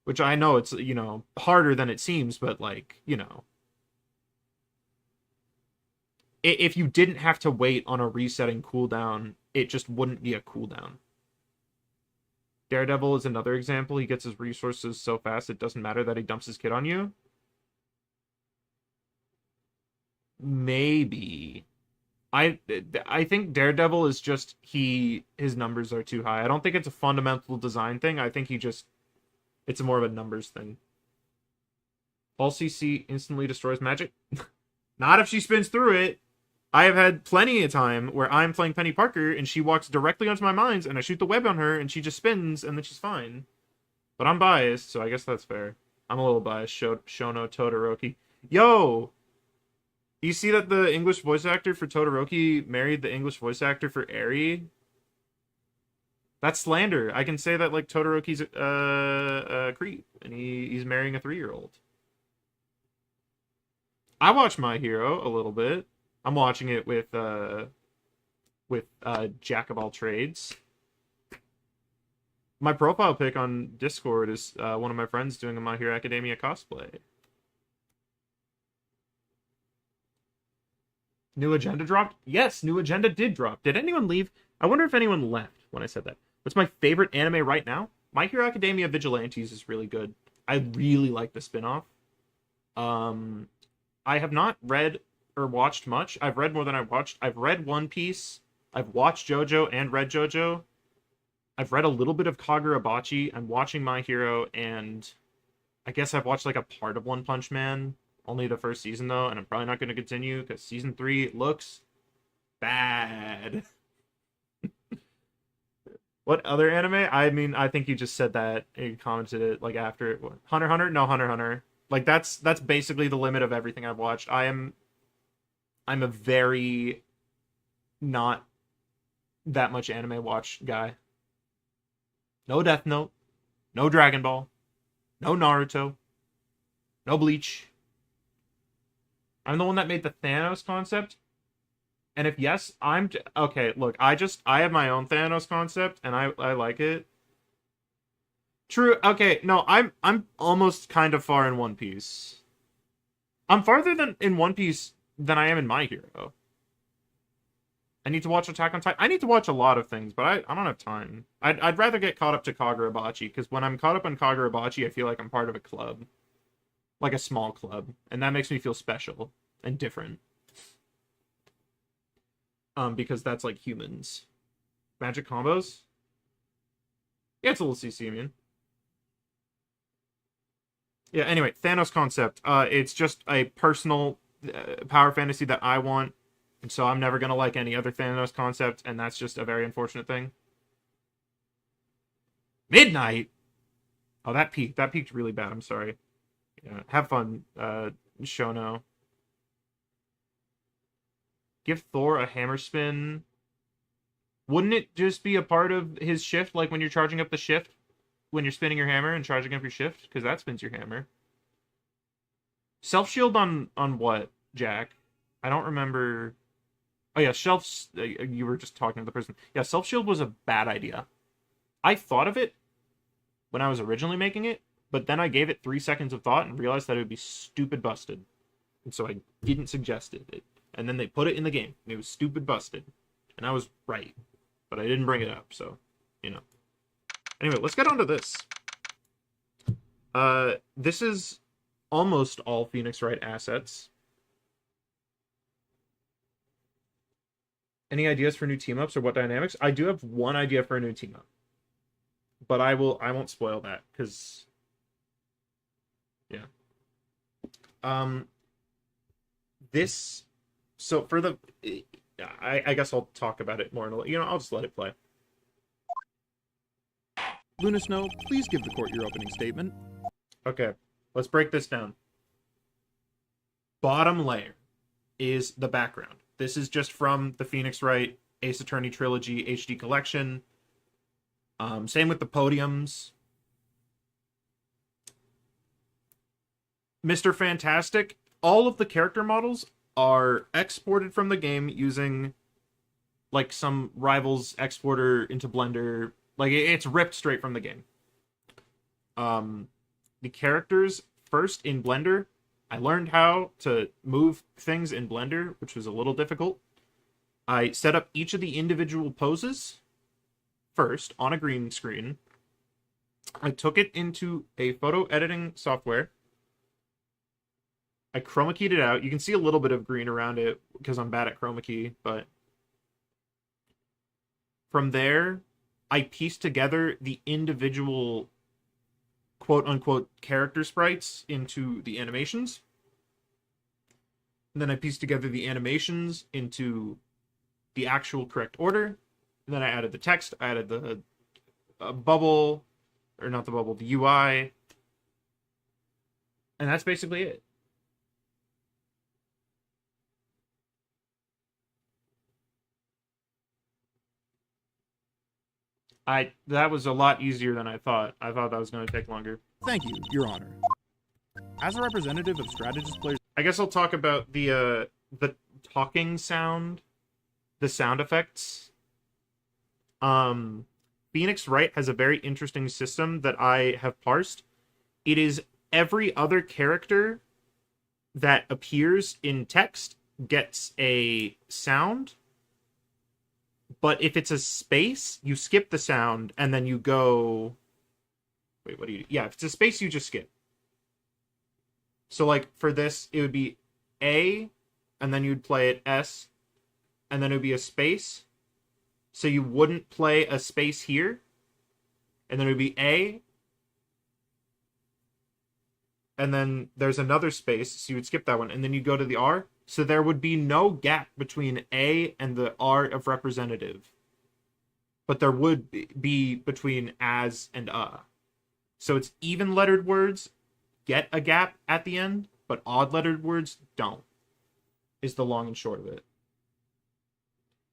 Which I know it's, harder than it seems, but like, if you didn't have to wait on a resetting cooldown, it just wouldn't be a cooldown. Daredevil is another example. He gets his resources so fast it doesn't matter that he dumps his kit on you. Maybe. I think Daredevil is just his numbers are too high. I don't think it's a fundamental design thing. I think it's more of a numbers thing. All CC instantly destroys magic. Not if she spins through it. I have had plenty of time where I'm playing Penny Parker and she walks directly onto my mines and I shoot the web on her and she just spins and then she's fine. But I'm biased, so I guess that's fair. I'm a little biased. Shono Todoroki. Yo! You see that the English voice actor for Todoroki married the English voice actor for Eri? That's slander. I can say that like Todoroki's a creep and he's marrying a 3-year-old. I watch My Hero a little bit. I'm watching it with Jack of all trades. My profile pic on Discord is one of my friends doing a My Hero Academia cosplay. New agenda dropped? Yes, new agenda did drop. Did anyone leave? I wonder if anyone left when I said that. What's my favorite anime right now? My Hero Academia Vigilantes is really good. I really like the spinoff. I have not read or watched much. I've read more than I've watched. I've read One Piece. I've watched JoJo and read JoJo. I've read a little bit of Kagurabachi. I'm watching My Hero, and I guess I've watched like a part of One Punch Man. Only the first season though, and I'm probably not going to continue because season 3 looks bad. What other anime? I mean, I think you just said that. You commented it like after it. Hunter x Hunter? No, Hunter x Hunter. Like that's basically the limit of everything I've watched. I'm a very not that much anime watch guy. No Death Note, no Dragon Ball, no Naruto, no Bleach. I'm the one that made the Thanos concept. And if yes, okay, look, I have my own Thanos concept and I like it. True. Okay, no, I'm almost kind of far in One Piece. I'm farther than in One Piece than I am in My Hero. I need to watch Attack on Titan. I need to watch a lot of things, but I don't have time. I'd rather get caught up to Kagurabachi because when I'm caught up on Kagurabachi, I feel like I'm part of a club, like a small club, and that makes me feel special and different. Because that's like humans. Magic combos. Yeah, it's a little CC immune. Yeah, anyway, Thanos concept. It's just a personal power fantasy that I want, and so I'm never gonna like any other Thanos concept, and that's just a very unfortunate thing. Midnight. Oh, that peaked. That peaked really bad. I'm sorry. Yeah, have fun, Shono. Give Thor a hammer spin. Wouldn't it just be a part of his shift, like when you're charging up the shift, when you're spinning your hammer and charging up your shift, because that spins your hammer. Self shield on what, Jack? I don't remember. Oh yeah, shelf. You were just talking to the person. Yeah, self shield was a bad idea. I thought of it when I was originally making it, but then I gave it 3 seconds of thought and realized that it would be stupid busted, and so I didn't suggest it. And then they put it in the game, and it was stupid busted, and I was right, but I didn't bring it up. So, you know. Anyway, let's get on to this. This is almost all Phoenix Wright assets. Any ideas for new team ups or what dynamics? I do have one idea for a new team up, but I won't spoil that because, yeah. This, so for the, I guess I'll talk about it more. I'll just let it play. Luna Snow, please give the court your opening statement. Okay, let's break this down. Bottom layer is the background. This is just from the Phoenix Wright Ace Attorney Trilogy HD Collection. Same with the podiums. Mr. Fantastic, all of the character models are exported from the game using like some Rivals exporter into Blender. Like it's ripped straight from the game. The characters first in Blender, I learned how to move things in Blender, which was a little difficult. I set up each of the individual poses first on a green screen. I took it into a photo editing software. I chroma keyed it out. You can see a little bit of green around it because I'm bad at chroma key, but from there, I pieced together the individual quote-unquote character sprites into the animations. And then I pieced together the animations into the actual correct order. And then I added the text, I added the bubble, or not the bubble, the UI. And that's basically it. That was a lot easier than I thought. I thought that was going to take longer. Thank you, Your Honor. As a representative of strategist players, I guess I'll talk about the talking sound, the sound effects. Phoenix Wright has a very interesting system that I have parsed. It is every other character that appears in text gets a sound. But if it's a space, you skip the sound and then you go. Wait, what do you do? Yeah, if it's a space, you just skip. So, like, for this, it would be A, and then you'd play it S, and then it would be a space. So you wouldn't play a space here, and then it would be A, and then there's another space, so you would skip that one, and then you go to the R. So there would be no gap between A and the R of representative. But there would be between as and So it's even lettered words get a gap at the end, but odd lettered words don't, is the long and short of it.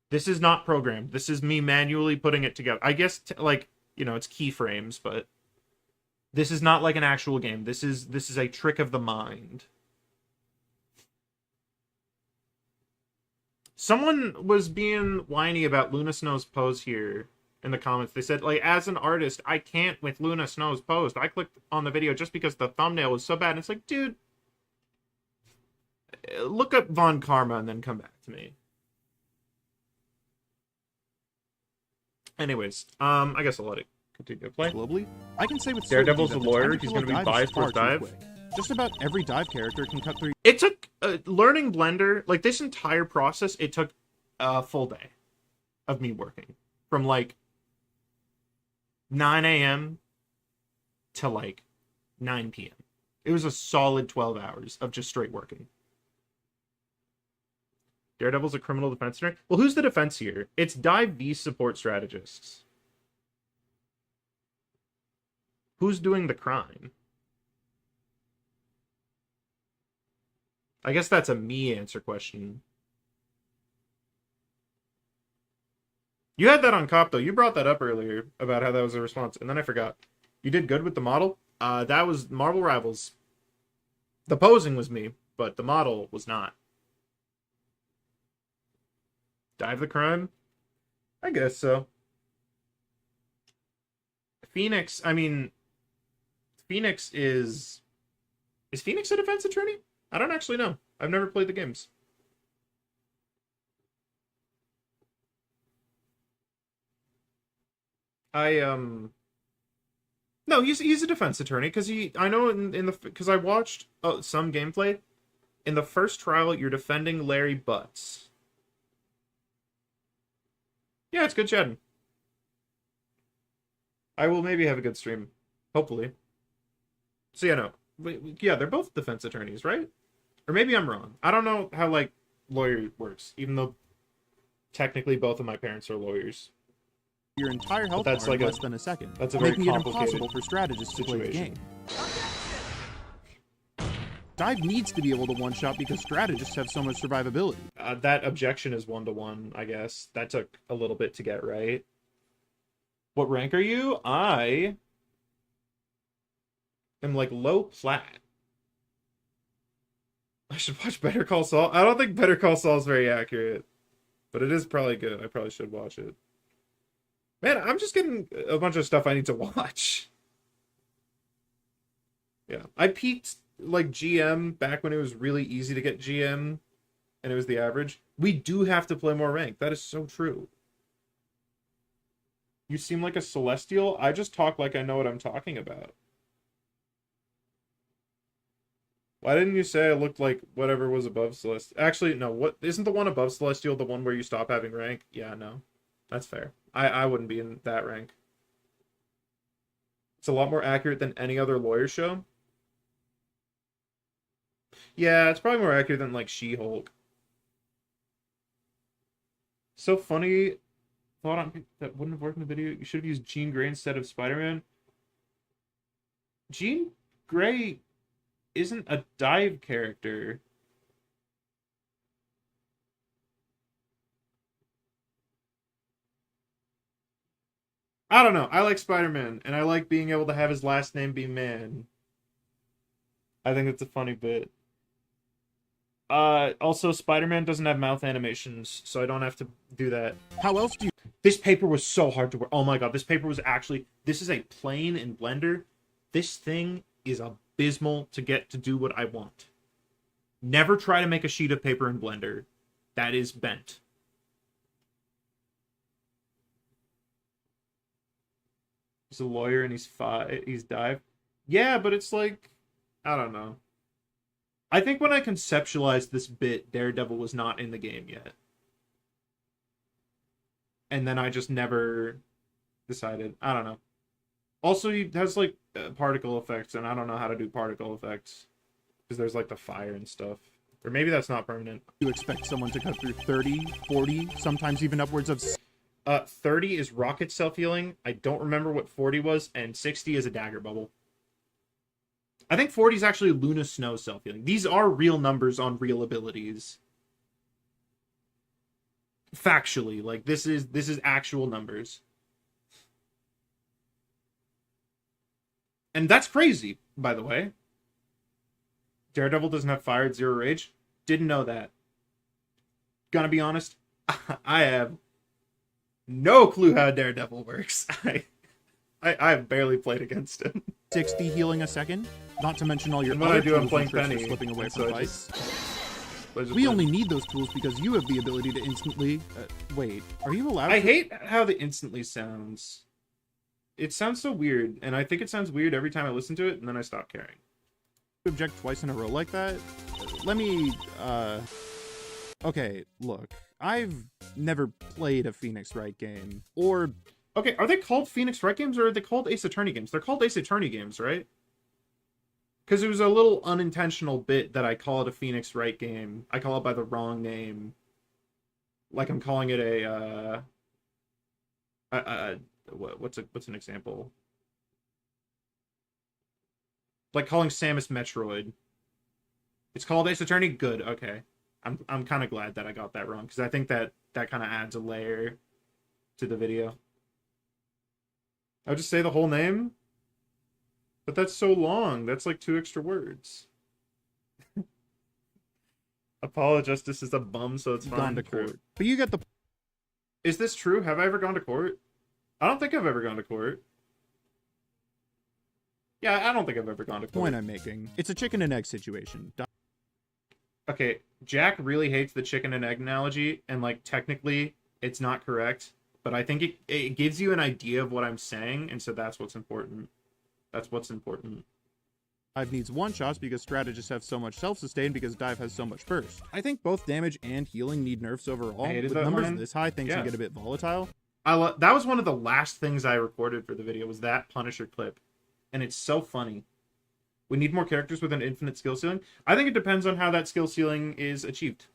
This is not programmed. This is me manually putting it together. I guess, it's keyframes, but this is not like an actual game. This is a trick of the mind. Someone was being whiny about Luna Snow's pose here in the comments. They said, like, as an artist, I can't with Luna Snow's pose. I clicked on the video just because the thumbnail was so bad. And it's like, dude, look up Von Karma and then come back to me. Anyways, I guess I'll let it continue to play. globally, I can say with Daredevil's certainty a that the lawyer. time He's to going to kill be a dive is biased towards far too dive. quick. Just about every dive character can cut through. It took learning Blender, like this entire process, it took a full day of me working from like 9 a.m. to like 9 p.m. It was a solid 12 hours of just straight working. Daredevil's a criminal defense attorney. Well, who's the defense here? It's Dive V support strategists. Who's doing the crime? I guess that's a me answer question. You had that on cop, though. You brought that up earlier about how that was a response, and then I forgot. You did good with the model? That was Marvel Rivals. The posing was me, but the model was not. Dive the crime? I guess so. Phoenix, I mean... Phoenix is... Is Phoenix a defense attorney? I don't actually know. I've never played the games. No, he's a defense attorney because I know in the because I watched some gameplay. In the first trial, you're defending Larry Butts. Yeah, it's good chatting. I will maybe have a good stream, hopefully. So yeah, no, yeah, they're both defense attorneys, right? Or maybe I'm wrong. I don't know how like lawyer works, even though technically both of my parents are lawyers. Your entire health that's bar in like less than a second, that's a very making it complicated impossible for strategists to play the situation. game. Dive needs to be able to one-shot because strategists have so much survivability. That objection is 1-to-1, I guess. That took a little bit to get right. What rank are you? I am like low plat. I should watch Better Call Saul. I don't think Better Call Saul is very accurate, but it is probably good. I probably should watch it. Man, I'm just getting a bunch of stuff I need to watch. Yeah, I peaked like GM back when it was really easy to get GM and it was the average. We do have to play more rank. That is so true. You seem like a celestial. I just talk like I know what I'm talking about. Why didn't you say I looked like whatever was above Celestial? Actually, no. What isn't the one above Celestial the one where you stop having rank? Yeah, no. That's fair. I wouldn't be in that rank. It's a lot more accurate than any other lawyer show. Yeah, it's probably more accurate than like She-Hulk. So funny. Thought on that wouldn't have worked in the video. You should have used Jean Grey instead of Spider-Man. Jean Grey isn't a dive character. I don't know. I like Spider-Man, and I like being able to have his last name be Man. I think it's a funny bit. Also, Spider-Man doesn't have mouth animations, so I don't have to do that. How else do you... This paper was so hard to work. Oh my god, this paper was actually... This is a plane in Blender. This thing is abysmal to get to do what I want. Never try to make a sheet of paper in Blender. That is bent. He's a lawyer and he's dive. Yeah, but it's like... I don't know. I think when I conceptualized this bit, Daredevil was not in the game yet. And then I just never decided. I don't know. Also, he has, like, particle effects, and I don't know how to do particle effects. Because there's, like, the fire and stuff. Or maybe that's not permanent. You expect someone to cut through 30, 40, sometimes even upwards of... 30 is rocket self-healing. I don't remember what 40 was, and 60 is a dagger bubble. I think 40 is actually Luna Snow self-healing. These are real numbers on real abilities. Factually, like this is actual numbers. And that's crazy, by the way. Daredevil doesn't have fire at 0 rage. Didn't know that. Gonna be honest, I have no clue how Daredevil works. I have barely played against him. 60 healing a second, not to mention all your when other I do, I'm tools playing and tricks for Penny, slipping away so from I fights. just We only need those tools because you have the ability to instantly... wait, are you allowed I to... hate how the instantly sounds. It sounds so weird, and I think it sounds weird every time I listen to it, and then I stop caring. object twice in a row like that? Let me, Okay, look. I've never played a Phoenix Wright game, or... Okay, are they called Phoenix Wright games, or are they called Ace Attorney games? They're called Ace Attorney games, right? Because it was a little unintentional bit that I call it a Phoenix Wright game. I call it by the wrong name. like I'm calling it a what's an example? Like calling Samus Metroid. It's called Ace Attorney. Good. Okay. I'm kind of glad that I got that wrong because I think that that kind of adds a layer to the video. I'll just say the whole name, but that's so long. That's like 2 extra words. Apollo Justice is a bum, so it's fine. Gone to court. But you get the... Is this true? Have I ever gone to court? I don't think I've ever gone to court. Yeah, I don't think I've ever gone to court. point I'm making. It's a chicken and egg situation. Okay, Jack really hates the chicken and egg analogy, and like technically it's not correct, but I think it gives you an idea of what I'm saying, and so that's what's important. That's what's important. Dive needs one-shots because strategists have so much self-sustain because Dive has so much burst. I think both damage and healing need nerfs overall. With numbers line. This high, things Yeah. can get a bit volatile. That was one of the last things I recorded for the video, was that Punisher clip, and it's so funny. We need more characters with an infinite skill ceiling. I think it depends on how that skill ceiling is achieved.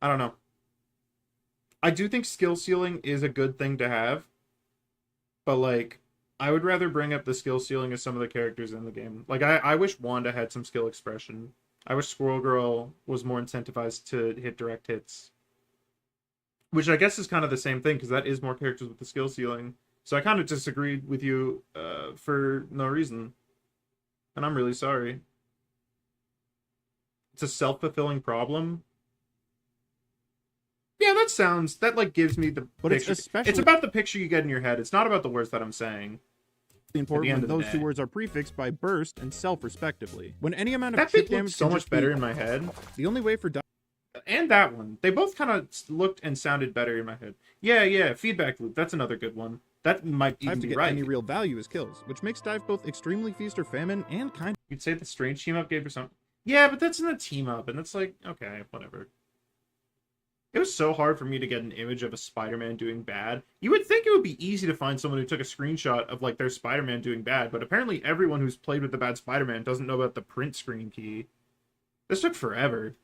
I don't know. I do think skill ceiling is a good thing to have, but like, I would rather bring up the skill ceiling of some of the characters in the game. Like, I wish Wanda had some skill expression. I wish Squirrel Girl was more incentivized to hit direct hits. Which I guess is kind of the same thing, because that is more characters with the skill ceiling. So I kind of disagreed with you for no reason. And I'm really sorry. It's a self-fulfilling problem. Yeah, that like gives me the But picture. it's especially It's about the picture you get in your head. It's not about the words that I'm saying. important end when of the those day. two words are prefixed by burst and self respectively. When any amount of That chip bit looked damage so can much just be- better in my head. The only way for Dive And that one. They both kind of looked and sounded better in my head. Yeah, feedback loop. That's another good one. That might even to be get right. any real value is kills, which makes Dive both extremely feast or famine and kind You'd say the Strange team up gave her something. Yeah, but that's in a team up, and it's like, okay, whatever. It was so hard for me to get an image of a Spider-Man doing bad. You would think it would be easy to find someone who took a screenshot of like their Spider-Man doing bad, but apparently everyone who's played with the bad Spider-Man doesn't know about the print screen key. This took forever.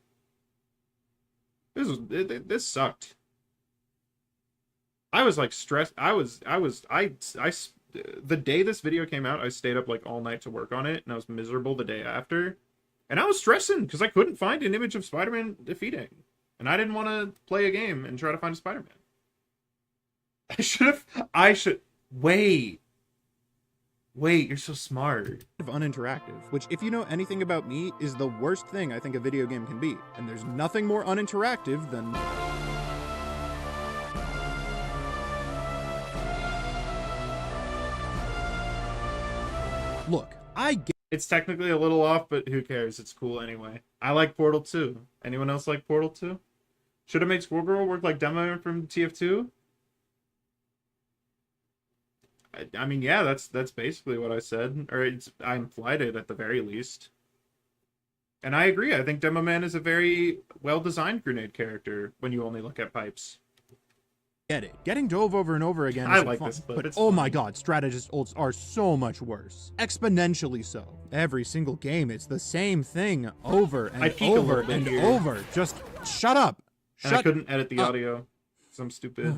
This sucked. I was like stressed. The day this video came out, I stayed up like all night to work on it, and I was miserable the day after. And I was stressing because I couldn't find an image of Spider-Man defeating. And I didn't want to play a game and try to find a Spider-Man. Wait, you're so smart. of uninteractive, which, if you know anything about me, is the worst thing I think a video game can be. And there's nothing more uninteractive than... Look, I get It's technically a little off, but who cares? It's cool anyway. I like Portal 2. Anyone else like Portal 2? Should have made Squirrel Girl work like Demo from TF2? I mean, yeah, that's basically what I said. Or I implied it at the very least. And I agree. I think Demo Man is a very well-designed grenade character when you only look at pipes. it. Getting dove over and over again I isn't like fun, this clip. but It's oh my funny. god, strategist ults are so much worse. Exponentially so. Every single game, it's the same thing over and I peek a over little bit and here. over. Just shut up. And I Shut couldn't edit the up. audio. So I'm stupid.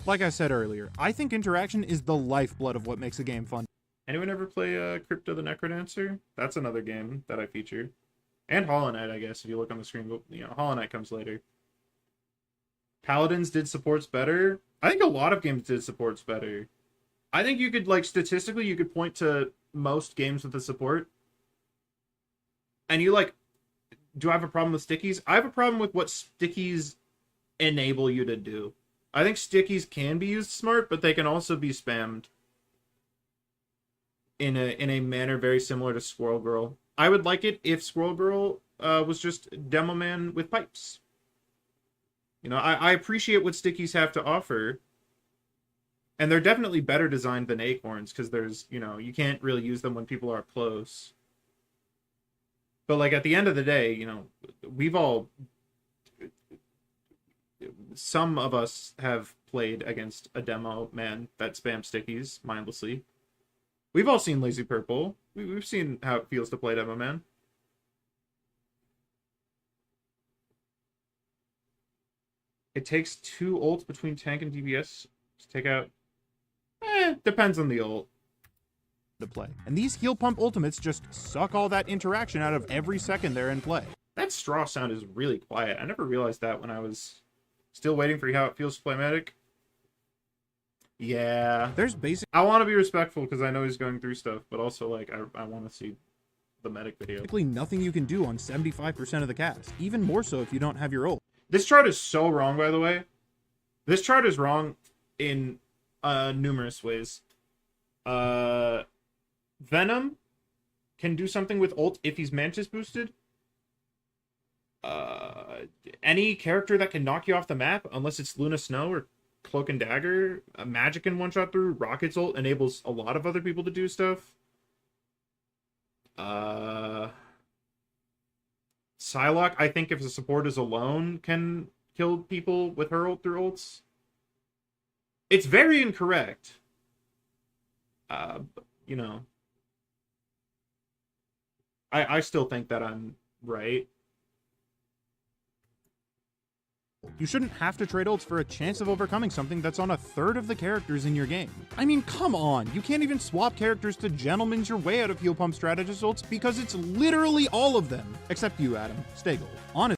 Like I said earlier, I think interaction is the lifeblood of what makes a game fun. Anyone ever play Crypto the Necrodancer? That's another game that I feature. And Hollow Knight, I guess, if you look on the screen. But, you know, Hollow Knight comes later. Paladins did supports better. I think a lot of games did supports better. I think you could, like, statistically, you could point to most games with the support. And you, like, do I have a problem with stickies? I have a problem with what stickies enable you to do. I think stickies can be used smart, but they can also be spammed in a manner very similar to Squirrel Girl. I would like it if Squirrel Girl was just Demo Man with pipes. You know, I appreciate what stickies have to offer. And they're definitely better designed than acorns, because there's, you know, you can't really use them when people are close. But, like, at the end of the day, you know, we've all... Some of us have played against a Demo Man that spams stickies mindlessly. We've all seen Lazy Purple. We've seen how it feels to play Demo Man. It takes 2 ults between tank and DPS to take out. Depends on the ult. To play. And these heal pump ultimates just suck all that interaction out of every second they're in play. That straw sound is really quiet. I never realized that when I was still waiting for how it feels to play medic. Yeah. There's basic I want to be respectful because I know he's going through stuff, but also, like, I want to see the medic video. basically nothing you can do on 75% of the cast, even more so if you don't have your ult. This chart is so wrong, by the way. This chart is wrong in numerous ways. Venom can do something with ult if he's Mantis boosted. Any character that can knock you off the map, unless it's Luna Snow or Cloak and Dagger, Magic can one-shot through. Rocket's ult enables a lot of other people to do stuff. Psylocke, I think if the support is alone, can kill people with her ult through ults. It's very incorrect. You know. I still think that I'm right. You shouldn't have to trade ults for a chance of overcoming something that's on a third of the characters in your game. I mean, come on, you can't even swap characters to Gentleman's your way out of heal pump strategist ults because it's literally all of them. Except you, Adam. Stay gold. Honestly.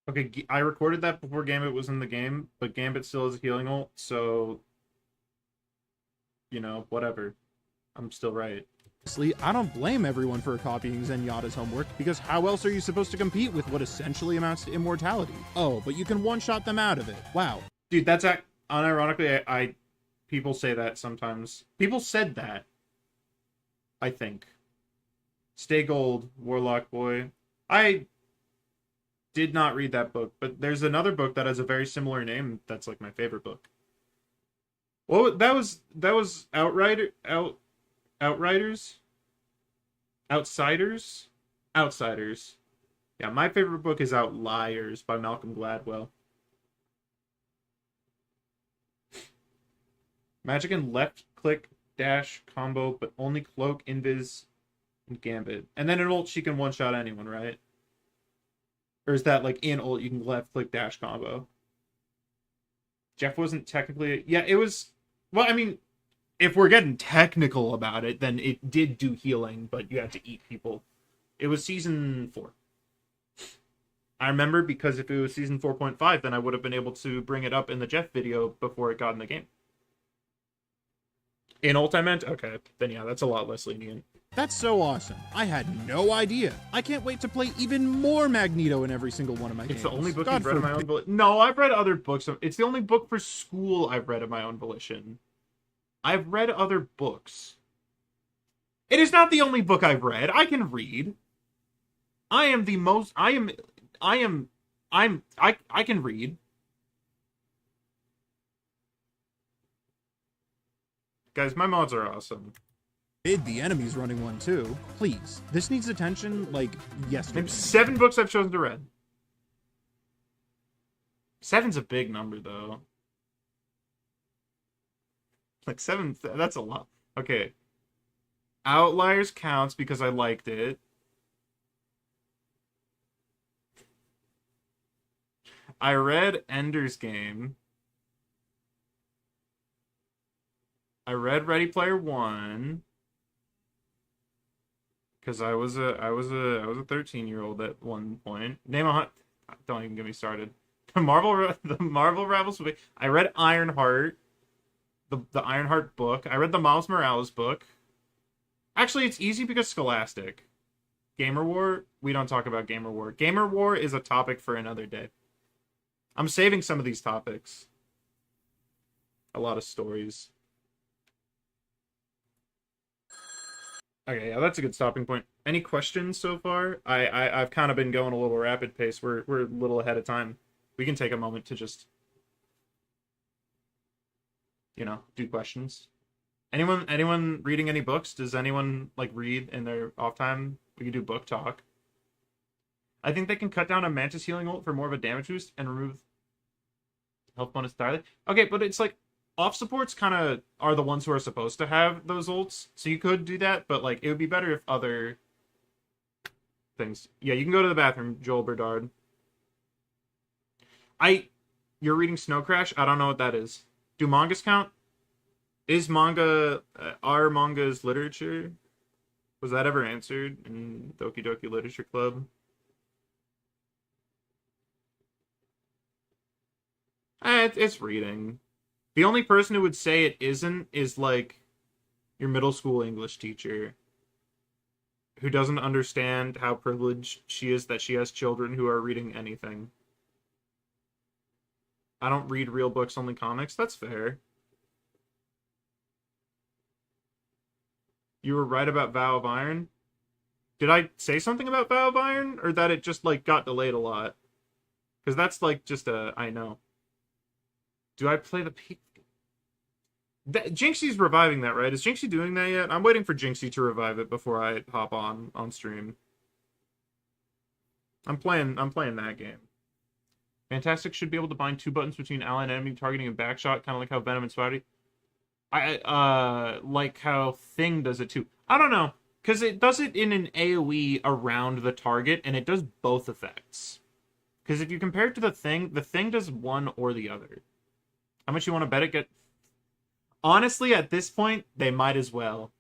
Okay, I recorded that before Gambit was in the game, but Gambit still has a healing ult, so... You know, whatever. I'm still right. I don't blame everyone for copying Zenyatta's homework, because how else are you supposed to compete with what essentially amounts to immortality? Oh, but you can one-shot them out of it. Wow. Dude, that's unironically, people say that sometimes. People said that, I think. Stay Gold, Warlock Boy. I did not read that book, but there's another book that has a very similar name that's like my favorite book. Well, that was Outriders? Outsiders? Outsiders. Yeah, my favorite book is Outliers by Malcolm Gladwell. Magic and left click dash combo, but only cloak, invis, and gambit. And then in ult she can one shot anyone, right? Or is that like in ult you can left click dash combo? Jeff wasn't technically it was well, I mean, if we're getting technical about it, then it did do healing, but you had to eat people. It was season 4. I remember because if it was season 4.5, then I would have been able to bring it up in the Jeff video before it got in the game. In ult I meant? Okay, then yeah, that's a lot less lenient. That's so awesome. I had no idea. I can't wait to play even more Magneto in every single one of my games. It's the only book I've read of my own volition. No, I've read other books. It's the only book for school I've read of my own volition. I've read other books. It is not the only book I've read. I can read. I can read. Guys, my mods are awesome. The enemy's running one too. Please, this needs attention like yesterday. Maybe 7 books I've chosen to read. 7's a big number though. Like 7, that's a lot. Okay. Outliers counts because I liked it. I read Ender's Game. I read Ready Player One. Because I was a 13-year-old at one point. Don't even get me started. The Marvel Rebels. I read Ironheart. The Ironheart book. I read the Miles Morales book. Actually, it's easy because Scholastic. Gamer War, we don't talk about Gamer War. Gamer War is a topic for another day. I'm saving some of these topics. A lot of stories. Okay, yeah, that's a good stopping point. Any questions so far? I've kind of been going a little rapid pace. We're a little ahead of time. We can take a moment to just, do questions. Anyone reading any books? Does anyone read in their off time? We can do book talk. I think they can cut down a Mantis healing ult for more of a damage boost and remove health bonus entirely. Okay, but it's off supports kind of are the ones who are supposed to have those ults, so you could do that, but it would be better if other things. Yeah, you can go to the bathroom, Joel Berdard. You're reading Snow Crash? I don't know what that is. Do mangas count? Is manga are mangas literature? Was that ever answered in Doki Doki Literature Club? It's reading. The only person who would say it isn't is like your middle school English teacher who doesn't understand how privileged she is that she has children who are reading anything. I don't read real books, only comics. That's fair. You were right about Vow of Iron. Did I say something about Vow of Iron, or that it just like got delayed a lot? Because that's like just a I know. Do I play the peak? Jinxie's reviving that, right? Is Jinxie doing that yet? I'm waiting for Jinxie to revive it before I hop on stream. I'm playing that game. Fantastic should be able to bind two buttons between ally and enemy targeting and backshot, kind of like how Venom and Spouty. I like how Thing does it too. I don't know, because it does it in an AoE around the target, and it does both effects. Because if you compare it to the Thing does one or the other. How much you want to bet it get? Honestly, at this point, they might as well.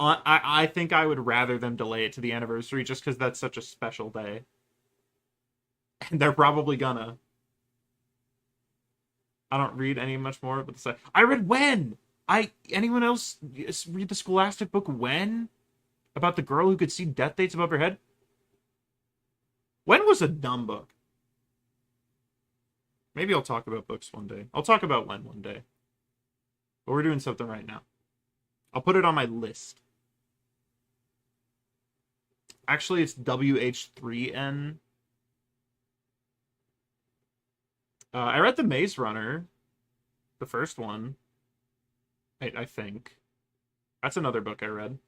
I think I would rather them delay it to the anniversary just because that's such a special day. And they're probably gonna. I don't read any much more, but I read When. Anyone else read the Scholastic book When? About the girl who could see death dates above her head? When was a dumb book. Maybe I'll talk about books one day. I'll talk about When one day. But we're doing something right now. I'll put it on my list. Actually, it's WH3N. I read The Maze Runner. The first one. I think. That's another book I read.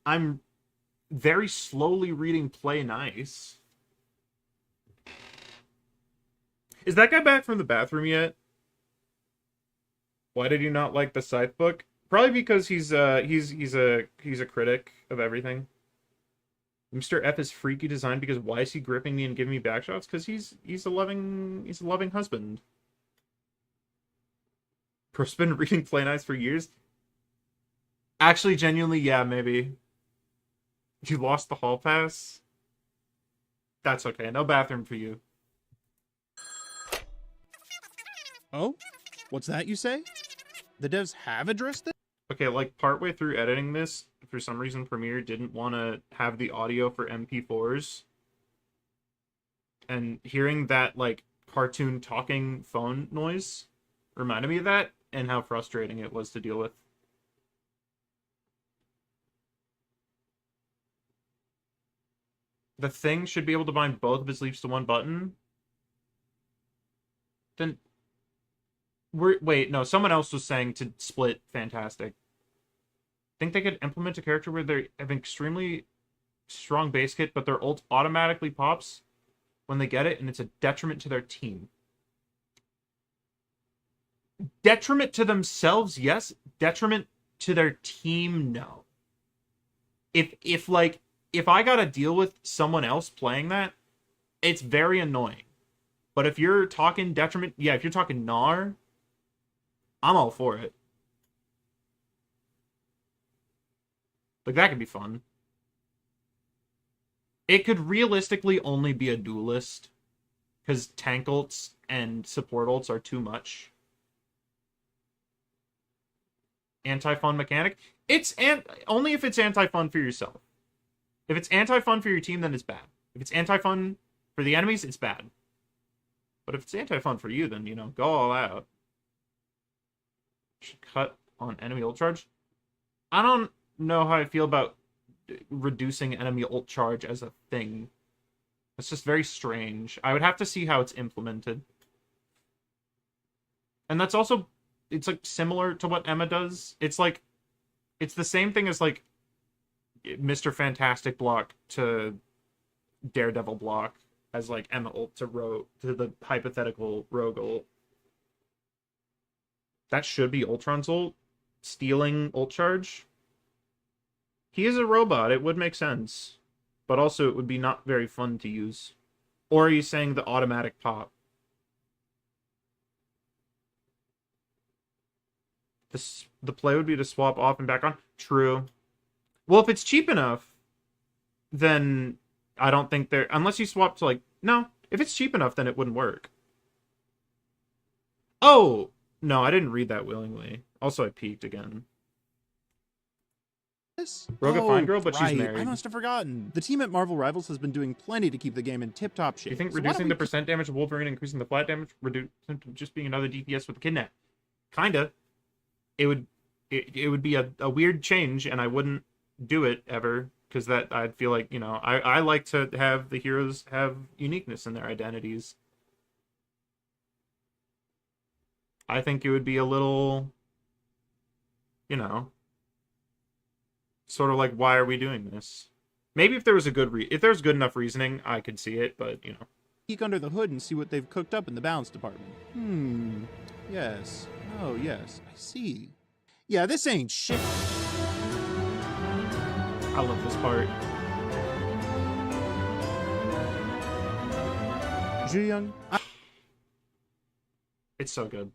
I'm very slowly reading Play Nice. Is that guy back from the bathroom yet? Why did you not like the Scythe book? Probably because he's a critic of everything. Mr. F is freaky design because why is he gripping me and giving me backshots? Because he's a loving husband. Bro's been reading Play Nice for years. Actually, genuinely, yeah, maybe. You lost the hall pass? That's okay. No bathroom for you. Oh? What's that you say? The devs have addressed it? Okay, like partway through editing this, for some reason Premiere didn't want to have the audio for MP4s. And hearing that, like, cartoon talking phone noise reminded me of that and how frustrating it was to deal with. The Thing should be able to bind both of his leaps to one button. Then wait, no, someone else was saying to split Fantastic. Think they could implement a character where they have an extremely strong base kit, but their ult automatically pops when they get it, and it's a detriment to their team. Detriment to themselves, yes. Detriment to their team, no. If I gotta deal with someone else playing that, it's very annoying. But if you're talking detriment, yeah, if you're talking Gnar, I'm all for it. Like, that could be fun. It could realistically only be a duelist, because tank ults and support ults are too much. Anti-fun mechanic? It's only if it's anti-fun for yourself. If it's anti-fun for your team, then it's bad. If it's anti-fun for the enemies, it's bad. But if it's anti-fun for you, then, go all out. Should cut on enemy ult charge. I don't know how I feel about reducing enemy ult charge as a thing. It's just very strange. I would have to see how it's implemented. And that's also, it's like similar to what Emma does. It's like, it's the same thing as like Mr. Fantastic block to Daredevil block as like Emma ult to the hypothetical Rogue ult. That should be Ultron's ult. Stealing ult charge. He is a robot. It would make sense. but also it would be not very fun to use. Or are you saying the automatic pop? The play would be to swap off and back on? True. Well, if it's cheap enough, then I don't think there... Unless you swap to, like... No, if it's cheap enough, then it wouldn't work. Oh! No, I didn't read that willingly. Also, I peeked again. Rogue a fine girl, but she's married. I must have forgotten. The team at Marvel Rivals has been doing plenty to keep the game in tip-top shape. Do you think So reducing the percent damage of Wolverine and increasing the flat damage reduce just being another DPS with the QnA? Kinda. It would be a weird change, and I wouldn't do it ever, because that I'd feel like, you know, I like to have the heroes have uniqueness in their identities. I think it would be a little, you know, sort of like, why are we doing this? Maybe if there was a if there's good enough reasoning, I could see it, but, you know. Peek under the hood and see what they've cooked up in the balance department. Yes. Oh, yes. I see. Yeah, this ain't shit. I love this part. Zhu Young, It's so good.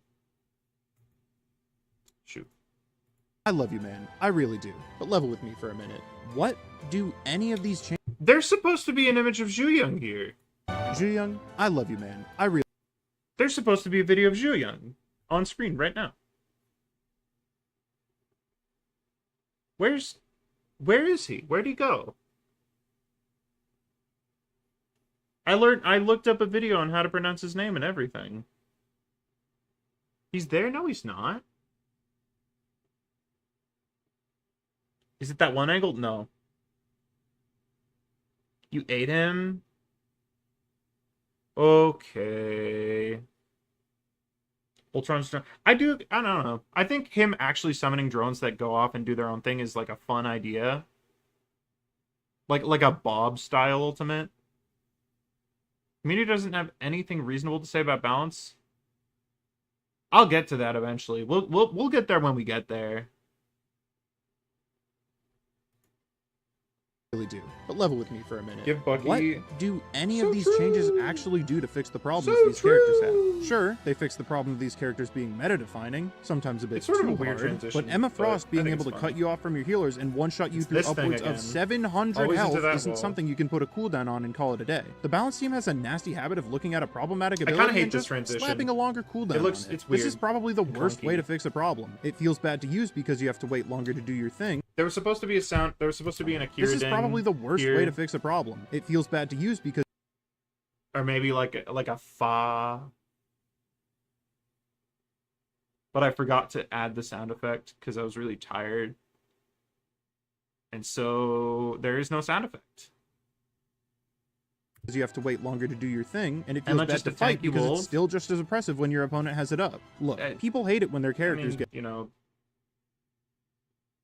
Shoot. I love you, man. I really do. But level with me for a minute. What do any of these change? There's supposed to be an image of Zhu Young here. Zhu Young, I love you, man. I really. There's supposed to be a video of Zhu Young on screen right now. Where is he? Where'd he go? I looked up a video on how to pronounce his name and everything. He's there? No, he's not. Is it that one angle? No. You ate him? Okay. Ultron's drone. I don't know. I think him actually summoning drones that go off and do their own thing is like a fun idea. Like a Bob style ultimate. Community doesn't have anything reasonable to say about balance. I'll get to that eventually. We'll get there when we get there. Really do. But level with me for a minute. Give Bucky... What do any of these changes actually do to fix the problems these true. characters have? Sure, they fix the problem of these characters being meta-defining, sometimes a bit It's sort too of a weird hard, transition, but Emma but Frost I being think able to it's cut fine. you off from your healers and one-shot you It's through this thing upwards again. of 700 Always into health that isn't wall. something you can put a cooldown on and call it a day. The balance team has a nasty habit of looking at a problematic kinda ability hate and this just transition. slapping a longer cooldown It's on it. weird. This is probably the worst clunky. way to fix a problem. It feels bad to use because you have to wait longer to do your thing. There was supposed to be an Akira This is probably the worst here. way to fix a problem. It feels bad to use because Or maybe like a fa. But I forgot to add the sound effect because I was really tired. And so there is no sound effect. you have to wait longer to do your thing, and it feels Emma bad just to a fight tanky because wolf. it's still just as oppressive when your opponent has it up. Look, people hate it when their characters get... You know,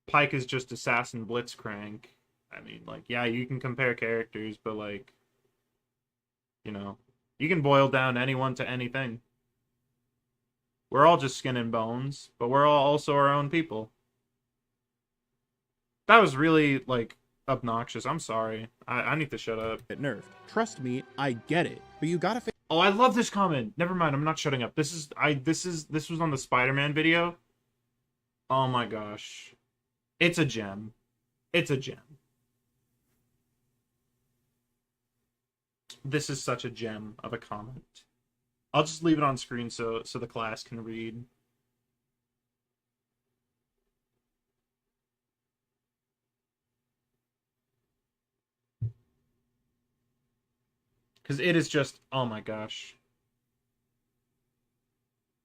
Pike is just Assassin Blitzcrank. I mean, like, yeah, you can compare characters, but, like, you know, you can boil down anyone to anything. We're all just skin and bones, but we're all also our own people. That was really, like, obnoxious. I'm sorry. I need to shut up. get nerfed. Trust me, I get it. But you gotta fix... Oh, I love this comment. Never mind, I'm not shutting up. This was on the Spider-Man video. Oh my gosh. It's a gem. It's a gem. This is such a gem of a comment. I'll just leave it on screen so the class can read. Because it is just, oh my gosh.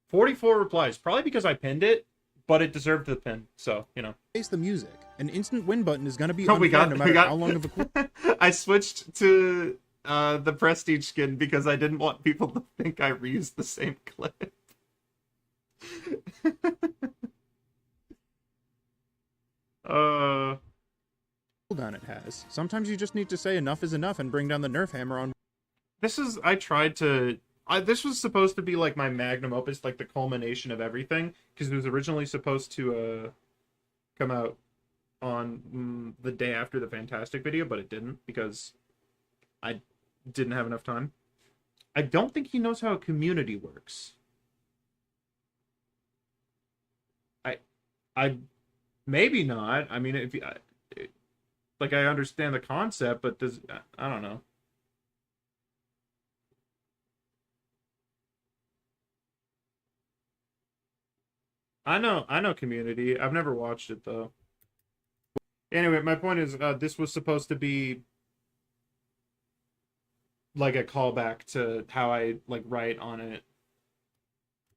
44 replies. Probably because I pinned it, but it deserved the pin. So, you know. Face the music. An instant win button is gonna be Oh, unfair no matter how long of a cool... I switched to the Prestige skin because I didn't want people to think I reused the same clip. cooldown it has. Sometimes you just need to say enough is enough and bring down the nerf hammer on... This is, this was supposed to be like my magnum opus, like the culmination of everything, because it was originally supposed to come out on the day after the Fantastic video, but it didn't because I didn't have enough time. I don't think he knows how a community works. I, I maybe not. I mean, if you, like I understand the concept, but does I don't know. I know Community. I've never watched it though. Anyway, my point is, this was supposed to be like a callback to how I like write on it.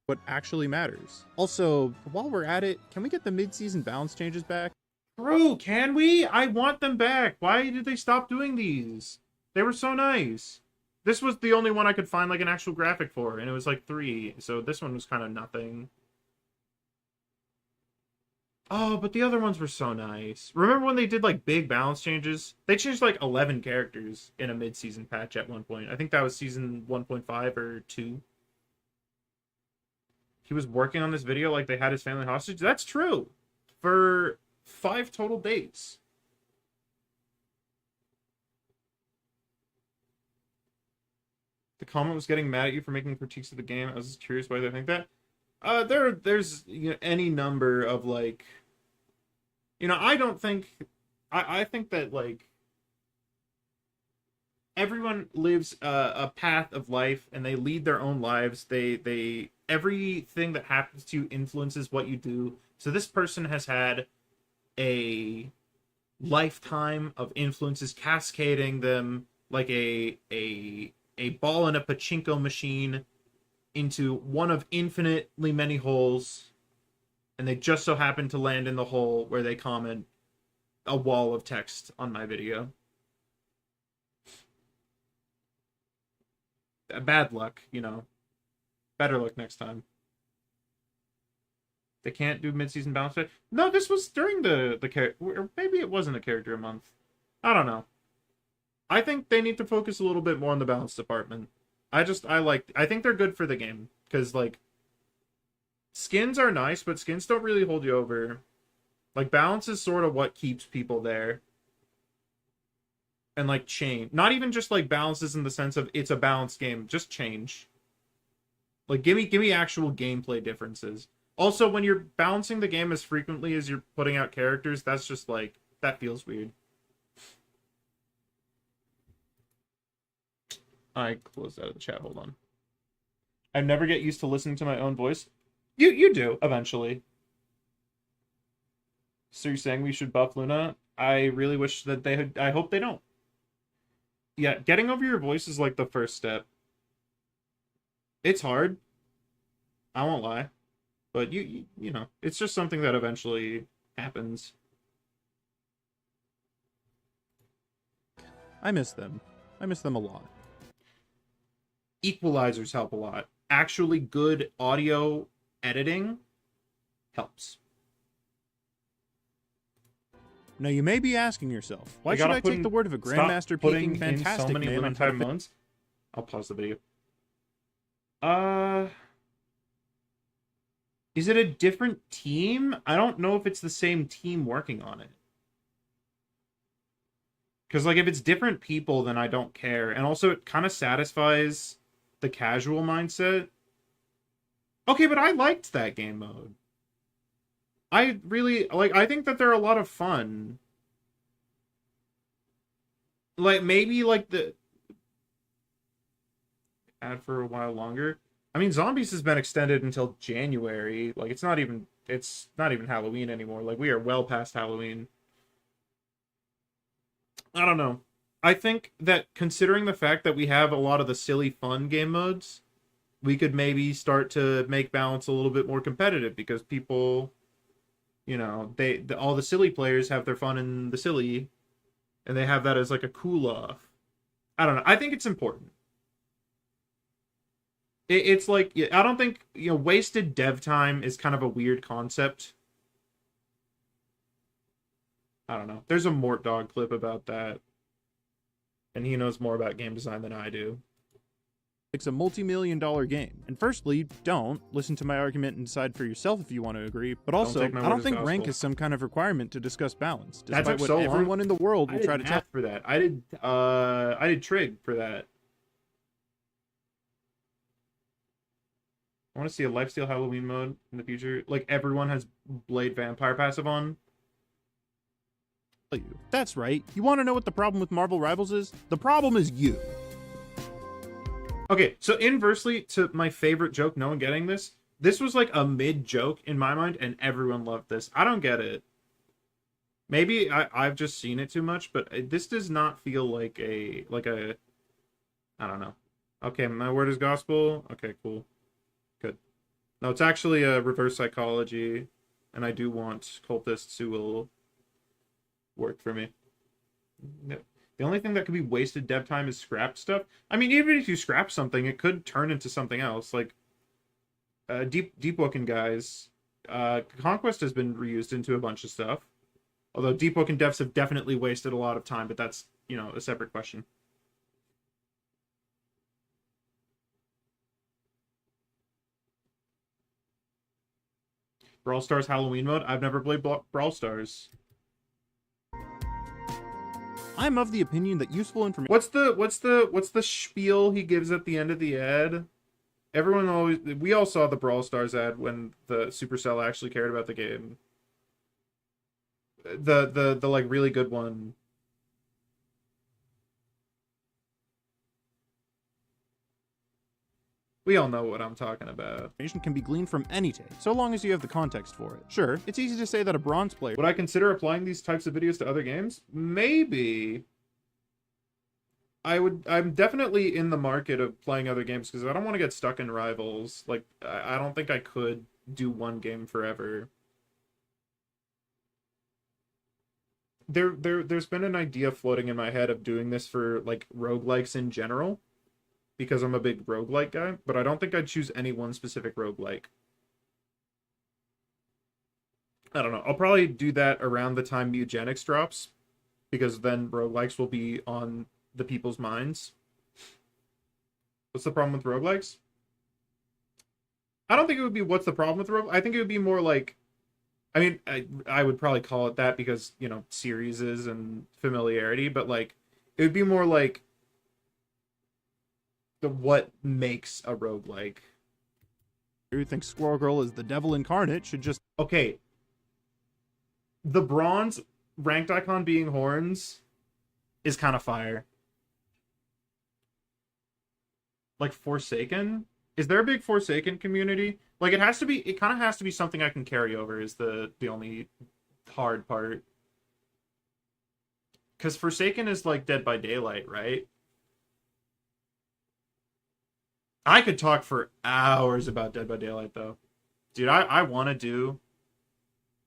What actually matters. Also, while we're at it, can we get the mid-season balance changes back? True, can we? I want them back. Why did they stop doing these? They were so nice. This was the only one I could find like an actual graphic for, and it was like 3. So this one was kind of nothing. Oh, but the other ones were so nice. Remember when they did like big balance changes? They changed like 11 characters in a mid-season patch at one point. I think that was season 1.5 or 2. He was working on this video like they had his family hostage. That's true. For 5 total days. The comment was getting mad at you for making critiques of the game. I was just curious why they think that. There's any number of like, I don't think, I think that like everyone lives a path of life and they lead their own lives. They everything that happens to you influences what you do. So this person has had a lifetime of influences cascading them like a ball in a pachinko machine into one of infinitely many holes, and they just so happen to land in the hole where they comment a wall of text on my video. Bad luck, Better luck next time. They can't do mid-season balance. No, this was during the character, or maybe it wasn't a character a month. I don't know. I think they need to focus a little bit more on the balance department. I think they're good for the game because like skins are nice, but skins don't really hold you over. Like balance is sort of what keeps people there. And like change, not even just like balances in the sense of it's a balanced game, just change. Like give me actual gameplay differences. Also, when you're balancing the game as frequently as you're putting out characters, that's just like that feels weird. I closed out of the chat. Hold on. I never get used to listening to my own voice. You do eventually. So you're saying we should buff Luna? I really wish that they had. I hope they don't. Yeah, getting over your voice is like the first step. It's hard. I won't lie, but it's just something that eventually happens. I miss them. I miss them a lot. Equalizers help a lot. Actually good audio editing helps. Now you may be asking yourself, why should I take the word of a grandmaster peaking fantastic so many man on time modes? I'll pause the video. Is it a different team? I don't know if it's the same team working on it. Because like if it's different people, then I don't care. And also it kind of satisfies the casual mindset. Okay, but I liked that game mode. I really I think that they're a lot of fun. Like maybe like the add for a while longer. I mean, Zombies has been extended until January. Like it's not even Halloween anymore. Like we are well past Halloween. I don't know. I think that considering the fact that we have a lot of the silly fun game modes, we could maybe start to make balance a little bit more competitive because people, all the silly players have their fun in the silly, and they have that as like a cool off. I don't know. I think it's important. It's like I don't think wasted dev time is kind of a weird concept. I don't know. There's a Mort Dog clip about that, and he knows more about game design than I do. It's a multi-million-dollar game. And firstly, don't listen to my argument and decide for yourself if you want to agree. But also, take my I word don't as think gospel. rank is some kind of requirement to discuss balance, That despite took what so long. everyone in the world I will try to did tell. math for that. I did trig for that. I want to see a lifesteal Halloween mode in the future. Like everyone has Blade Vampire passive on. You. That's right. You want to know what the problem with Marvel Rivals is? The problem is you. Okay, so inversely to my favorite joke, no one getting this. This was like a mid joke in my mind, and everyone loved this. I don't get it. Maybe I've just seen it too much, but this does not feel like a. I don't know. Okay, my word is gospel. Okay, cool, good. No, it's actually a reverse psychology, and I do want cultists who will work for me. No. The only thing that could be wasted dev time is scrapped stuff. I mean, even if you scrap something, it could turn into something else. Like Deep Woken guys, Conquest has been reused into a bunch of stuff. Although Deep Woken devs have definitely wasted a lot of time, but that's, a separate question. Brawl Stars Halloween mode? I've never played Brawl Stars. I'm of the opinion that useful information. What's the spiel he gives at the end of the ad? We all saw the Brawl Stars ad when the Supercell actually cared about the game. The like really good one. We all know what I'm talking about. Can be gleaned from any take, so long as you have the context for it. Sure, it's easy to say that a bronze player. Would I consider applying these types of videos to other games? Maybe. I'm definitely in the market of playing other games because I don't want to get stuck in Rivals. Like, I don't think I could do one game forever. There's been an idea floating in my head of doing this for, like, roguelikes in general, because I'm a big roguelike guy, but I don't think I'd choose any one specific roguelike. I don't know. I'll probably do that around the time Mutagenics drops, because then roguelikes will be on the people's minds. What's the problem with roguelikes? I don't think it would be what's the problem with roguelikes. I think it would be more like, I mean, I would probably call it that because, series and familiarity, but like, it would be more like what makes a roguelike. Who thinks Squirrel Girl is the devil incarnate should just. Okay. The bronze ranked icon being horns is kind of fire. Like Forsaken? Is there a big Forsaken community? Like it kind of has to be something I can carry over is the only hard part. Cuz Forsaken is like Dead by Daylight, right? I could talk for hours about Dead by Daylight though. Dude, I want to do.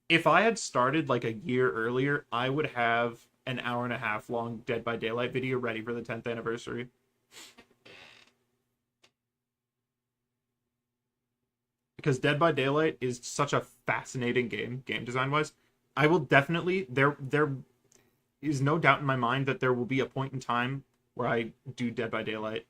If I had started like a year earlier, I would have an hour and a half long Dead by Daylight video ready for the 10th anniversary. Because Dead by Daylight is such a fascinating game design wise. I will definitely there is no doubt in my mind that there will be a point in time where I do Dead by Daylight.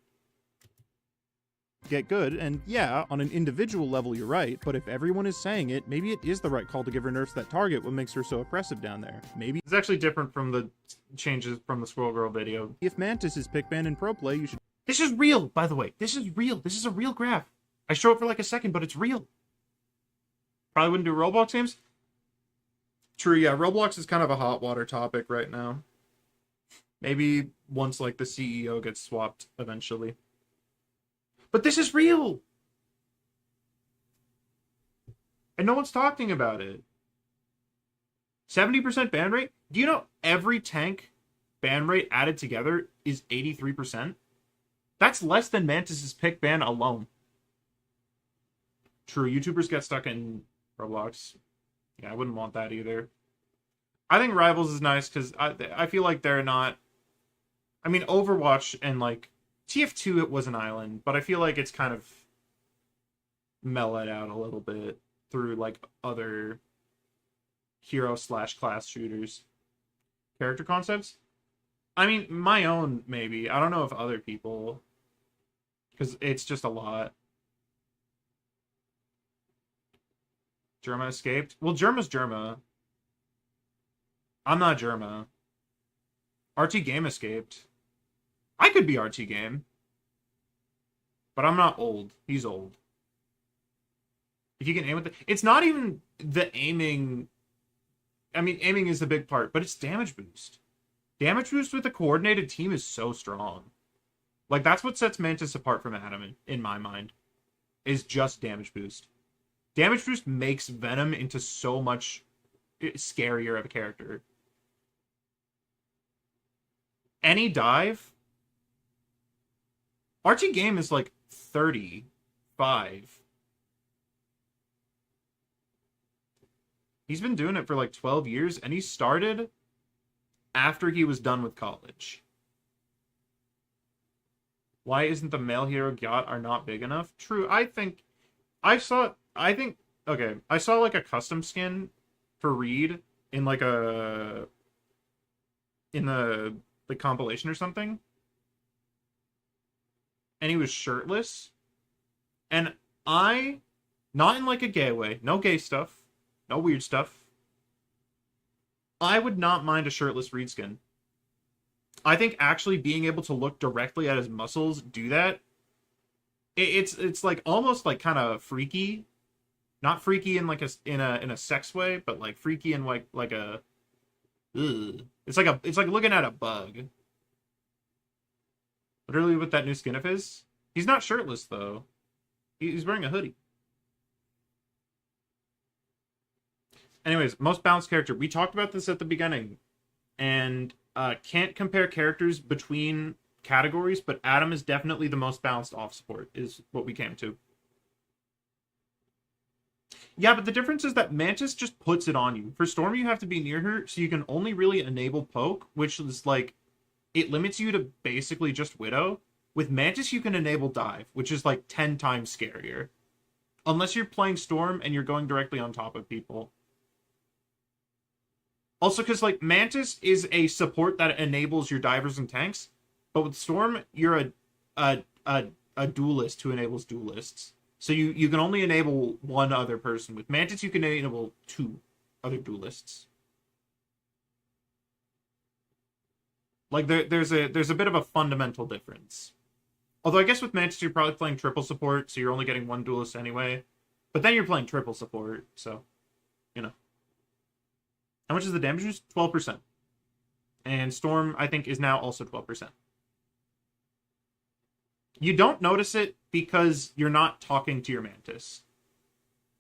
Get good, and yeah, on an individual level you're right, but if everyone is saying it, maybe it is the right call to give her nerfs that target what makes her so oppressive down there. Maybe it's actually different from the changes from the Squirrel Girl video. If Mantis is pick banned in pro play, you should. This is real, by the way. This is real. This is a real graph. I show it for like a second, but it's real. Probably wouldn't do Roblox games. True, yeah. Roblox is kind of a hot water topic right now. Maybe once like the CEO gets swapped eventually. But this is real. And no one's talking about it. 70% ban rate? Do you know every tank ban rate added together is 83%? That's less than Mantis's pick ban alone. True, YouTubers get stuck in Roblox. Yeah, I wouldn't want that either. I think Rivals is nice because I feel like they're not. I mean, Overwatch and like TF2, it was an island, but I feel like it's kind of mellowed out a little bit through like other hero/class shooters. Character concepts? I mean, my own maybe. I don't know if other people. Because it's just a lot. Germa escaped. Well, Germa's Germa. I'm not Germa. RT Game escaped. I could be RT Game. But I'm not old. He's old. If you can aim with it. It's not even the aiming. I mean, aiming is the big part, but it's damage boost. Damage boost with a coordinated team is so strong. Like, that's what sets Mantis apart from Adam, in my mind. Is just damage boost. Damage boost makes Venom into so much scarier of a character. Any dive? RT Game is like 35. He's been doing it for like 12 years, and he started after he was done with college. Why isn't the male hero yacht are not big enough? True, I think I saw okay, I saw like a custom skin for Reed in like a in the compilation or something. And he was shirtless. And I, not in like a gay way, no gay stuff, no weird stuff. I would not mind a shirtless Reed skin. I think actually being able to look directly at his muscles do that. It's like almost like kind of freaky, not freaky in like a sex way, but like freaky in like a. Ugh. It's like looking at a bug. Literally with that new skin of his, he's not shirtless though. He's wearing a hoodie. Anyways, most balanced character. We talked about this at the beginning, and can't compare characters between categories, but Adam is definitely the most balanced off support, is what we came to. Yeah, but the difference is that Mantis just puts it on you. For Storm, you have to be near her, so you can only really enable poke, which is like, it limits you to basically just Widow. With Mantis, you can enable dive, which is like 10 times scarier. Unless you're playing Storm and you're going directly on top of people. Also, because like Mantis is a support that enables your divers and tanks, but with Storm, you're a duelist who enables duelists. So you can only enable one other person. With Mantis, you can enable 2 other duelists. Like there's a bit of a fundamental difference. Although I guess with Mantis, you're probably playing triple support, so you're only getting 1 duelist anyway. But then you're playing triple support, so you know. How much is the damage boost? 12%. And Storm, I think, is now also 12%. You don't notice it because you're not talking to your Mantis.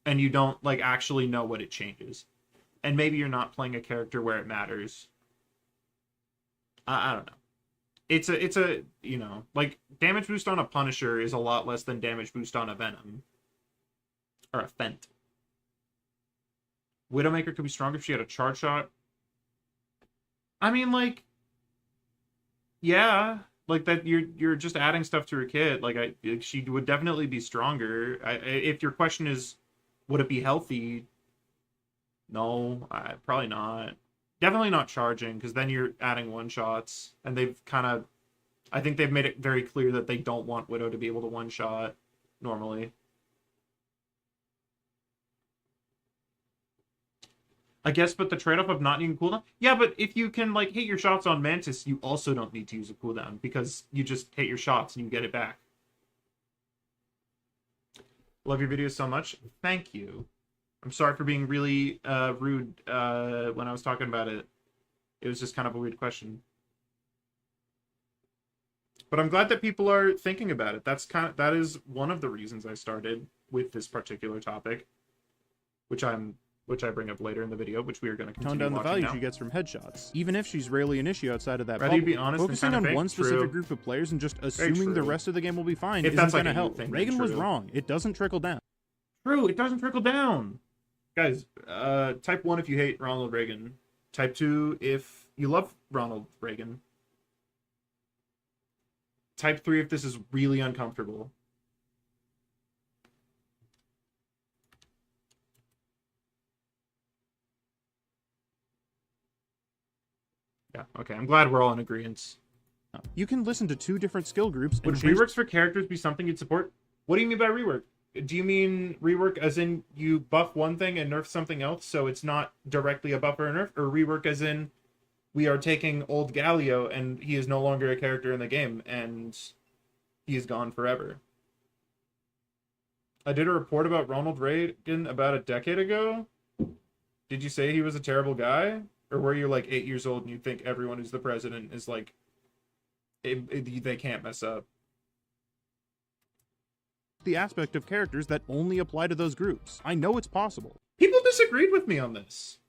And you don't, like, actually know what it changes. And maybe you're not playing a character where it matters. I don't know. It's a, you know, like, damage boost on a Punisher is a lot less than damage boost on a Venom. Or a Fent. Widowmaker could be stronger if she had a charge shot. I mean, like, yeah, like that. You're just adding stuff to her kit. Like, she would definitely be stronger. If your question is, would it be healthy? No, probably not. Definitely not charging, because then you're adding one shots, and they've kind of, I think they've made it very clear that they don't want Widow to be able to one shot normally. I guess, but the trade-off of not needing cooldown? Yeah, but if you can, like, hit your shots on Mantis, you also don't need to use a cooldown, because you just hit your shots and you get it back. Love your videos so much. Thank you. I'm sorry for being really rude when I was talking about it. It was just kind of a weird question. But I'm glad that people are thinking about it. That is one of the reasons I started with this particular topic, which I bring up later in the video, which we are going to continue Tone down the watching value now. she gets from headshots, even if she's rarely an issue outside of that Rather you bubble. be honest Focusing than kind of on fake? one specific True. group of players and just assuming the true. rest of the game will be fine If isn't that's like going to a you help. thing, then Reagan was true. wrong. It doesn't trickle down. True, it doesn't trickle down. Guys, type 1 if you hate Ronald Reagan. Type 2 if you love Ronald Reagan. Type 3 if this is really uncomfortable. Yeah, okay. I'm glad we're all in agreement. You can listen to 2 different skill groups and Would change reworks for characters be something you'd support? What do you mean by rework? Do you mean rework as in you buff one thing and nerf something else, so it's not directly a buff or a nerf? Or rework as in we are taking old Galio and he is no longer a character in the game and he is gone forever? I did a report about Ronald Reagan about a decade ago. Did you say he was a terrible guy? Or were you like 8 years old and you think everyone who's the president is like, they can't mess up? the aspect of characters that only apply to those groups. I know it's possible. People disagreed with me on this.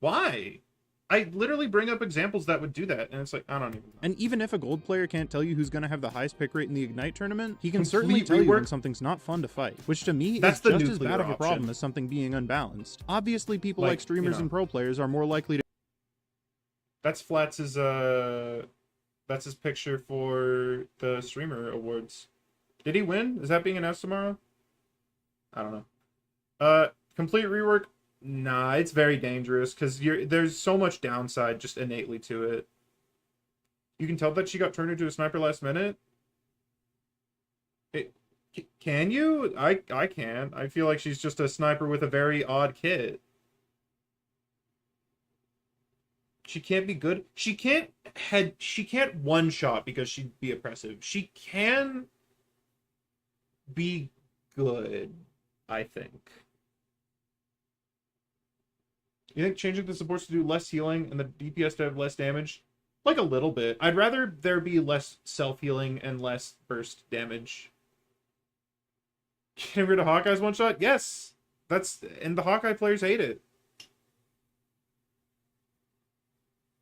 Why? I literally bring up examples that would do that, and it's like, I don't even know. And even if a gold player can't tell you who's going to have the highest pick rate in the Ignite tournament, he can Complete certainly tell you rework? when something's not fun to fight, which to me That's is the just as nuclear bad of a problem option. as something being unbalanced. Obviously, people like streamers you know. and pro players are more likely to That's Flats' that's his picture for the streamer awards. Did he win? Is that being announced tomorrow? I don't know. Complete rework? Nah, it's very dangerous because there's so much downside just innately to it. You can tell that she got turned into a sniper last minute. Can you? I can't. I feel like she's just a sniper with a very odd kit. She can't be good. She can't one shot because she'd be oppressive. She can be good, I think. You think changing the supports to do less healing and the DPS to have less damage? Like a little bit. I'd rather there be less self-healing and less burst damage. Getting rid of Hawkeye's one shot? Yes. And the Hawkeye players hate it.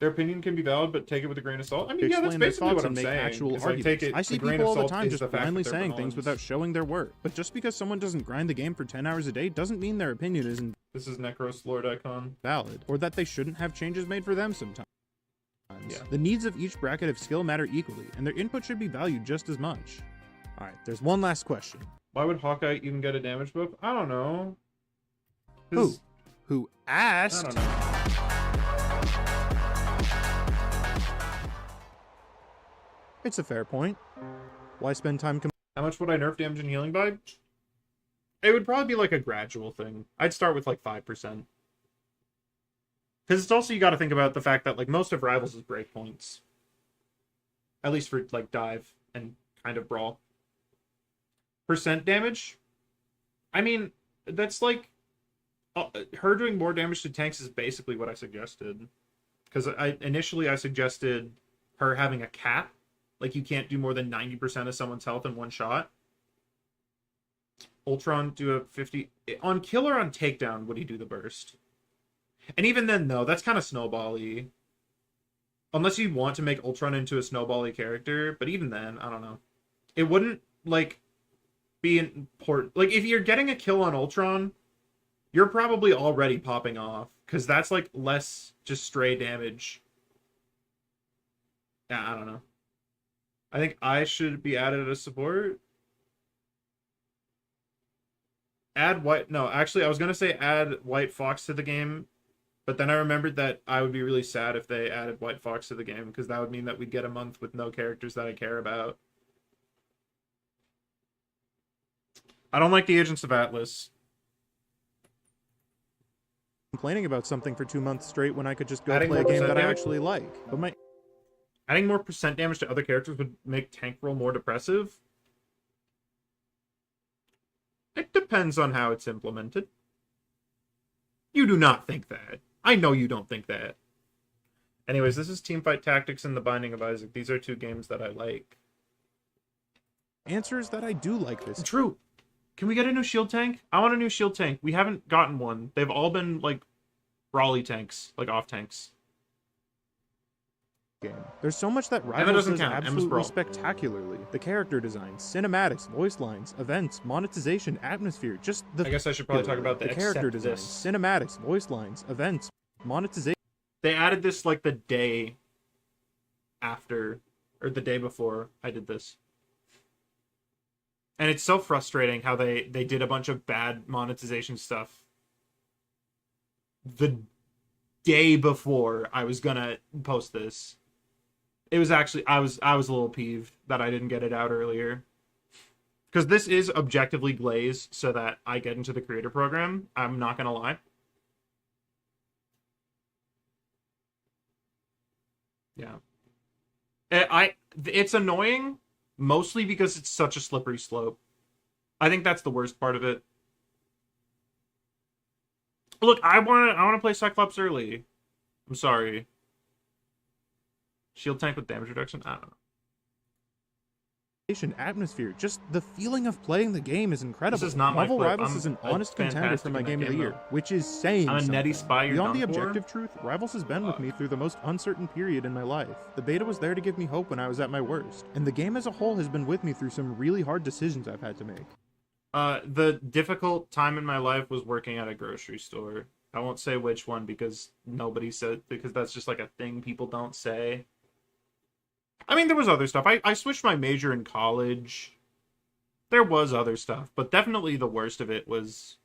Their opinion can be valid, but take it with a grain of salt. I mean, yeah, that's explain their basically thoughts what and I'm make saying. actual It's like, arguments. take it, I see the grain people of all the salt time is just the fact blindly that they're saying things villains. without showing their work. But just because someone doesn't grind the game for 10 hours a day doesn't mean their opinion isn't This is Necros Lord Icon. valid, or that they shouldn't have changes made for them sometimes. Yeah. The needs of each bracket of skill matter equally, and their input should be valued just as much. Alright, there's one last question. Why would Hawkeye even get a damage buff? I don't know. Who? Who I asked? don't know. It's a fair point. Why spend time How much would I nerf damage and healing by? It would probably be like a gradual thing. I'd start with like 5%. Because it's also, you got to think about the fact that like most of Rivals is breakpoints. At least for like dive and kind of brawl. Percent damage? I mean, that's like... her doing more damage to tanks is basically what I suggested. Because initially I suggested her having a cap. Like, you can't do more than 90% of someone's health in one shot. Ultron do a 50... On kill or on takedown would he do the burst? And even then, though, that's kind of snowball-y. Unless you want to make Ultron into a snowball-y character. But even then, I don't know. It wouldn't, like, be important. Like, if you're getting a kill on Ultron, you're probably already popping off. Because that's, like, less just stray damage. Yeah, I don't know. I think I should be added as support. Add White... No, actually, I was going to say add White Fox to the game. But then I remembered that I would be really sad if they added White Fox to the game. Because that would mean that we'd get a month with no characters that I care about. I don't like the Agents of Atlas. complaining about something for 2 months straight when I could just go Adding play a more game that I damage? actually like? But Adding more percent damage to other characters would make tank roll more depressive. It depends on how it's implemented. You do not think that. I know you don't think that. Anyways, this is Teamfight Tactics and The Binding of Isaac. These are 2 games that I like. answer is that I do like this True. Can we get a new shield tank? I want a new shield tank. We haven't gotten one. They've all been, like, brawly tanks. Like, off tanks. game. There's so much that Emma Rivals doesn't does count. Emma's absolutely Brawl. spectacularly. The character design, cinematics, voice lines, events, monetization, atmosphere, just the I guess I should probably talk about the character except design, this. cinematics, voice lines, events, monetization. They added this, like, the day after, or the day before I did this. And it's so frustrating how they did a bunch of bad monetization stuff the day before I was gonna post this. It was actually I was a little peeved that I didn't get it out earlier. Because this is objectively glazed so that I get into the creator program. I'm not gonna lie. Yeah. It's annoying mostly because it's such a slippery slope. I think that's the worst part of it. Look, I want to play Cyclops early. I'm sorry. Shield tank with damage reduction? I don't know. Atmosphere, just the feeling of playing the game is incredible. This is not my Marvel clip. Rivals is an honest contender for my game of the year, which is saying I'm a something. Netty Spy you're Beyond done the for? objective truth, Rivals has been with me through the most uncertain period in my life. The beta was there to give me hope when I was at my worst, and the game as a whole has been with me through some really hard decisions I've had to make. The difficult time in my life was working at a grocery store. I won't say which one because nobody said, because that's just like a thing people don't say. I mean, there was other stuff. I switched my major in college. There was other stuff, but definitely the worst of it was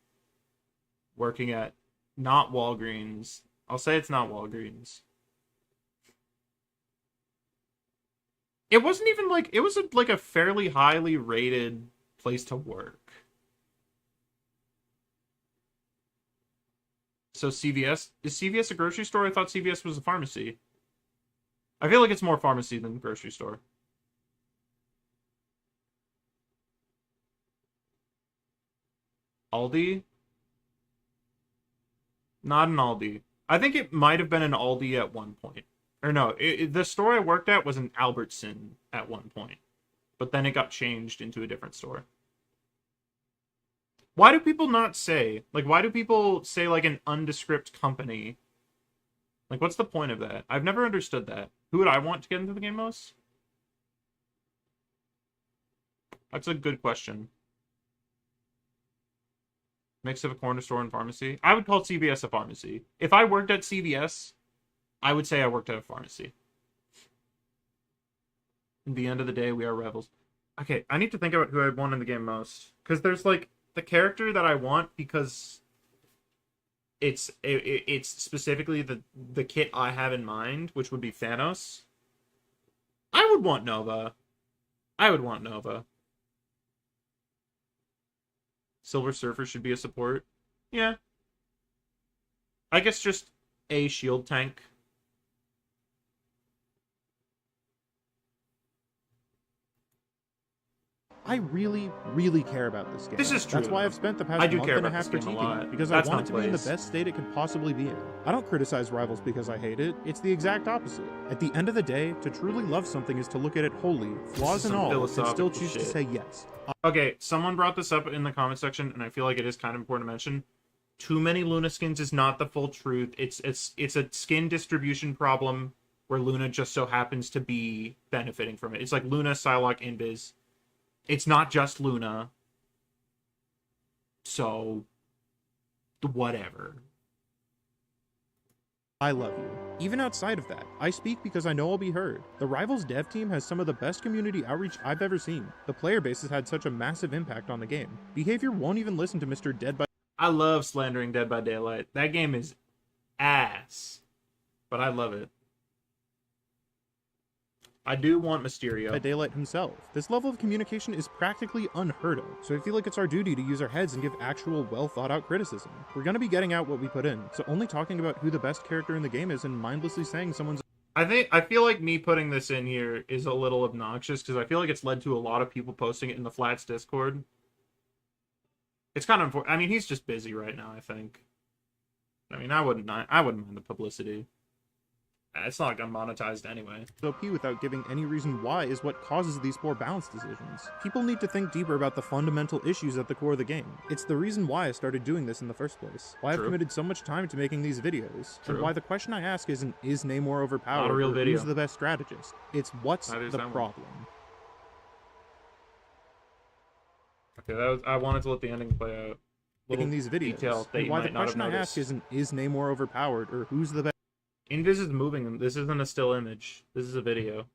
working at not Walgreens. I'll say it's not Walgreens. It wasn't even like it was like a fairly highly rated place to work. So CVS, is CVS a grocery store? I thought CVS was a pharmacy. I feel like it's more pharmacy than grocery store. Aldi? Not an Aldi. I think it might have been an Aldi at one point. Or no, the store I worked at was an Albertson at one point. But then it got changed into a different store. Why do people not say? Like, why do people say, like, an undescript company? Like, what's the point of that? I've never understood that. Who would I want to get into the game most? That's a good question. Mix of a corner store and pharmacy. I would call CVS a pharmacy. If I worked at CVS, I would say I worked at a pharmacy. At the end of the day, we are rebels. Okay, I need to think about who I want in the game most. Because there's, like, the character that I want because it's specifically the kit I have in mind, which would be Thanos. I would want Nova. I would want Nova. Silver Surfer should be a support. Yeah. I guess just a shield tank. I really, really care about this game. This is true. That's why I've spent the past I do month care and a about half this game a critiquing lot. it, because That's I want not it to be in the place. best state it could possibly be in. I don't criticize Rivals because I hate it. It's the exact opposite. At the end of the day, to truly love something is to look at it wholly, flaws and some all, and still philosophical choose to shit. say yes. Okay, someone brought this up in the comment section, and I feel like it is kind of important to mention. Too many Luna skins is not the full truth. It's a skin distribution problem where Luna just so happens to be benefiting from it. It's like Luna, Psylocke, Invis. It's not just Luna. So, whatever. I love you. Even outside of that, I speak because I know I'll be heard. The Rivals dev team has some of the best community outreach I've ever seen. The player base has had such a massive impact on the game. Behavior won't even listen to Mr. Dead by I love slandering Dead by Daylight. That game is ass. But I love it. I do want Mysterio. Daylight himself. This level of communication is practically unheard of, so I feel like it's our duty to use our heads and give actual, well-thought-out criticism. We're gonna be getting out what we put in, so only talking about who the best character in the game is and mindlessly saying someone's I feel like me putting this in here is a little obnoxious because I feel like it's led to a lot of people posting it in the Flats Discord. It's kind of important. I mean, he's just busy right now, I think. I mean, I wouldn't mind the publicity. It's not gonna monetized anyway. OP without giving any reason why is what causes these poor balance decisions. People need to think deeper about the fundamental issues at the core of the game. It's the reason why I started doing this in the first place. Why I've committed so much time to making these videos. And why the question I ask isn't, is Namor overpowered? Not a real or video. who's the best strategist? It's what's the problem? Okay, I wanted to let the ending play out. Making these videos. And why the question I ask isn't, is Namor overpowered? Or who's the best? Invis is moving. This isn't a still image. This is a video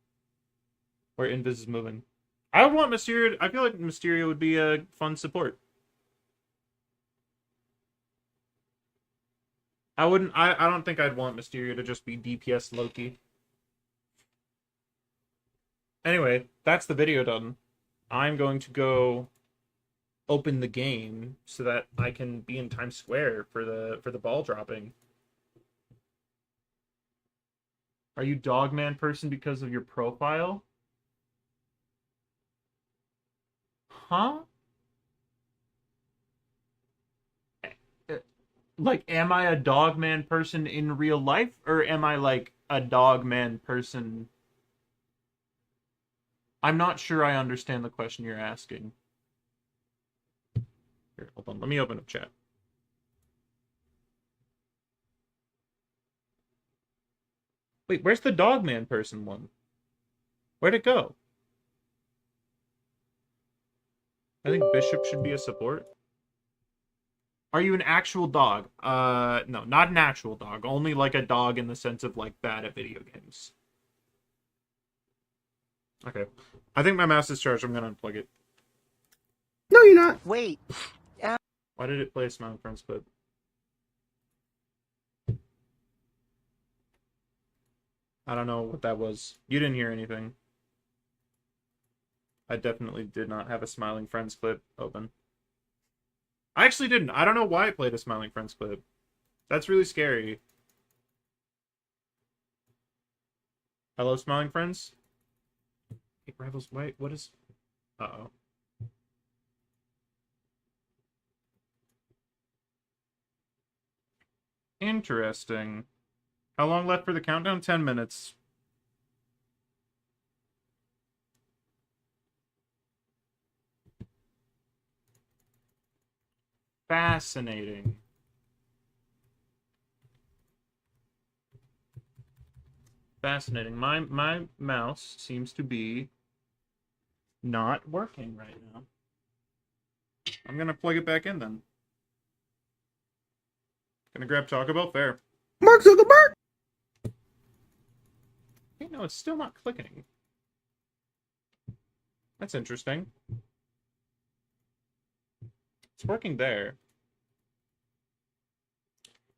where Invis is moving. I would want Mysterio. I feel like Mysterio would be a fun support. I wouldn't. I don't think I'd want Mysterio to just be DPS Loki. Anyway, that's the video done. I'm going to go open the game so that I can be in Times Square for the ball dropping. Are you Dogman person because of your profile? Huh? Like, am I a Dogman person in real life, or am I like a Dogman person? I'm not sure I understand the question you're asking. Here, hold on. Let me open up chat. Wait, where's the Dogman person one? Where'd it go? I think Bishop should be a support. Are you an actual dog? No, not an actual dog. Only like a dog in the sense of like bad at video games. Okay. I think my mouse is charged. I'm gonna unplug it. No, you're not. Wait. Why did it play a Smiling Friends clip? I don't know what that was. You didn't hear anything. I definitely did not have a Smiling Friends clip open. I actually didn't. I don't know why it played a Smiling Friends clip. That's really scary. Hello, Smiling Friends? Hey, Rivals, wait, what is... Uh-oh. Interesting. How long left for the countdown? 10 minutes. Fascinating. Fascinating. My mouse seems to be not working right now. I'm gonna plug it back in then. Gonna grab Taco Bell fare. Mark Zuckerberg. Hey, no, it's still not clicking. That's interesting. It's working there.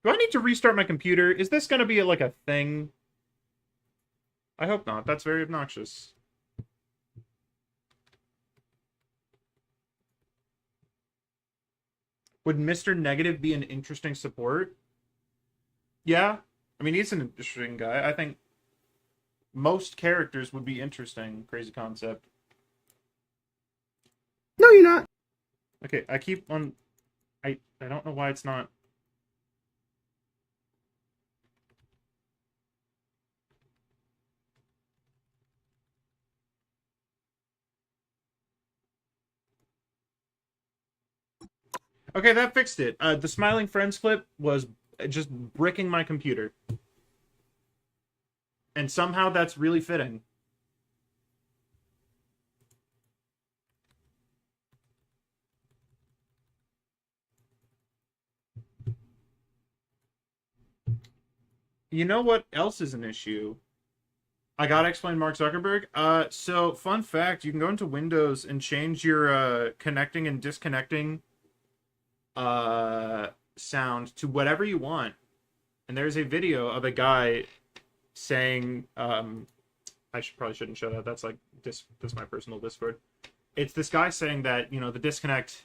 Do I need to restart my computer? Is this gonna be like a thing? I hope not. That's very obnoxious. Would Mr. Negative be an interesting support? Yeah. I mean, he's an interesting guy. I think most characters would be interesting. Crazy concept. No, you're not. Okay, I keep on... I don't know why it's not... Okay, that fixed it. The Smiling Friends clip was just bricking my computer. And somehow that's really fitting. You know what else is an issue? I gotta explain Mark Zuckerberg. So fun fact, you can go into Windows and change your connecting and disconnecting sound to whatever you want. And there's a video of a guy saying, probably shouldn't show that. That's like this my personal Discord. It's this guy saying that, you know, the disconnect.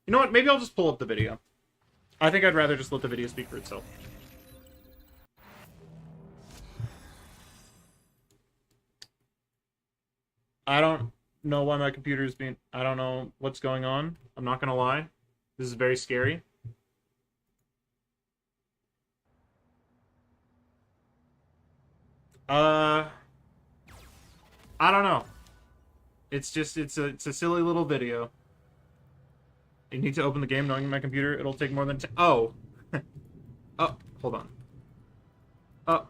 You know what? Maybe I'll just pull up the video. I think I'd rather just let the video speak for itself. I don't know why my computer is being... I don't know what's going on. I'm not gonna lie. This is very scary. I don't know. It's just, it's a silly little video. You need to open the game knowing my computer. It'll take more than... Oh. Oh, hold on. Oh.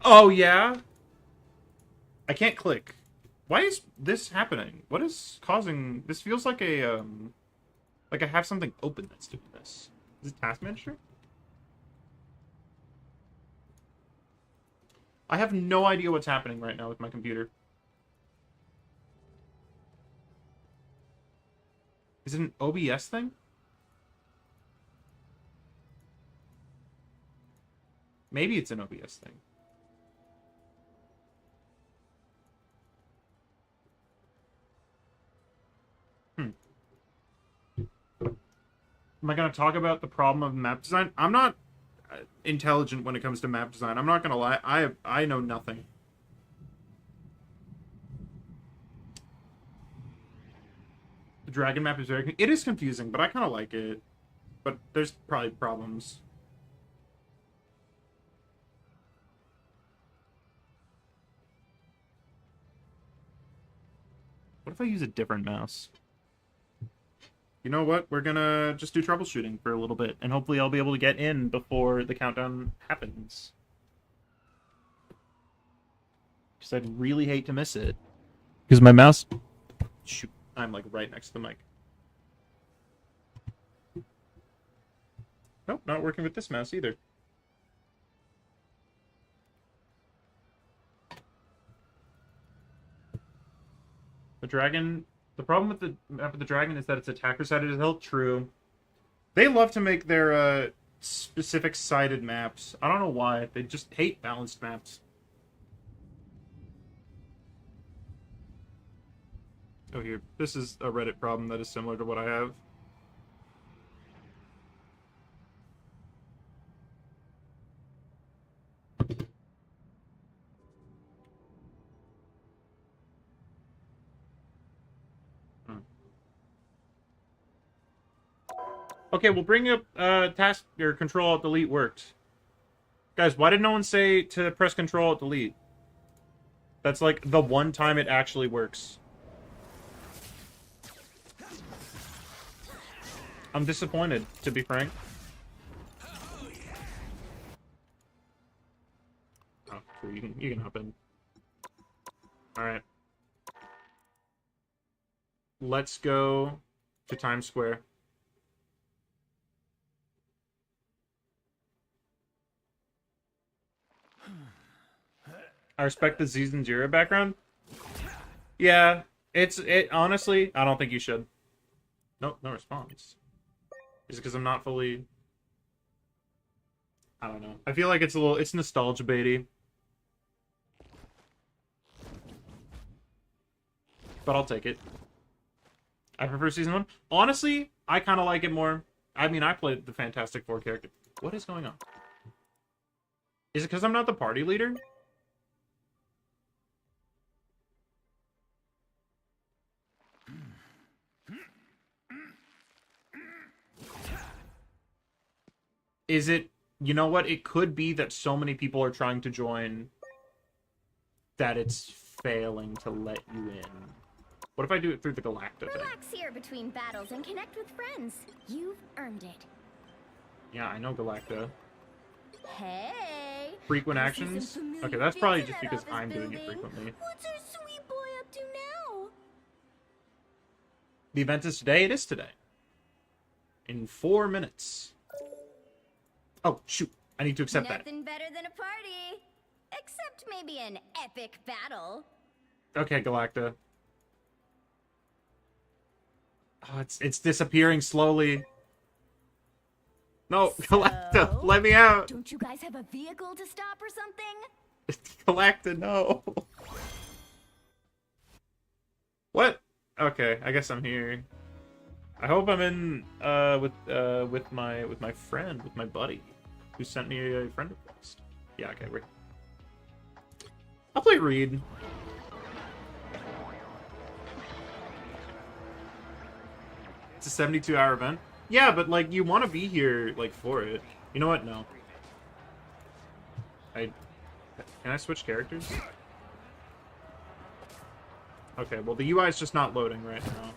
Oh, yeah? I can't click. Why is this happening? What is causing... This feels like a, like I have something open that's doing this. Is it Task Manager? I have no idea what's happening right now with my computer. Is it an OBS thing? Maybe it's an OBS thing. Am I going to talk about the problem of map design? I'm not intelligent when it comes to map design. I'm not going to lie. I know nothing. The dragon map is very... It is confusing, but I kind of like it. But there's probably problems. What if I use a different mouse? You know what? We're gonna just do troubleshooting for a little bit, and hopefully I'll be able to get in before the countdown happens. Because I'd really hate to miss it. Because my mouse... Shoot, I'm like right next to the mic. Nope, not working with this mouse either. The dragon... The problem with the map of the dragon is that it's attacker-sided as hell. True. They love to make their specific-sided maps. I don't know why. They just hate balanced maps. Oh, here. This is a Reddit problem that is similar to what I have. Okay, we'll bring up task or control alt delete worked. Guys, why did no one say to press control alt delete? That's like the one time it actually works. I'm disappointed, to be frank. Oh, cool. You can hop in. Alright. Let's go to Times Square. I respect the Season 0 background. Yeah, it honestly, I don't think you should. Nope, no response. Is it because I'm not fully... I don't know. I feel like it's nostalgia baity. But I'll take it. I prefer Season 1. Honestly, I kind of like it more. I mean, I played the Fantastic Four character. What is going on? Is it because I'm not the party leader? Is it... You know what? It could be that so many people are trying to join that it's failing to let you in. What if I do it through the Galacta thing? Relax here between battles and connect with friends. You've earned it. Yeah, I know Galacta. Hey! Frequent I see actions? some familiar Okay, that's faces probably in just that because office I'm doing it building. frequently. What's our sweet boy up to now? The event is today? It is today. In 4 minutes. Oh, shoot. I need to accept that. Nothing better than a party. Except maybe an epic battle. Okay, Galacta. Oh, it's disappearing slowly. No, Galacta, let me out. Don't you guys have a vehicle to stop or something? Galacta, no. What? Okay, I guess I'm here. I hope I'm in with my friend, with my buddy, who sent me a friend request. Yeah, okay, I'll play Reed. It's a 72-hour event. Yeah, but like you want to be here like for it. You know what? No. Can I switch characters? Okay, well the UI is just not loading right now.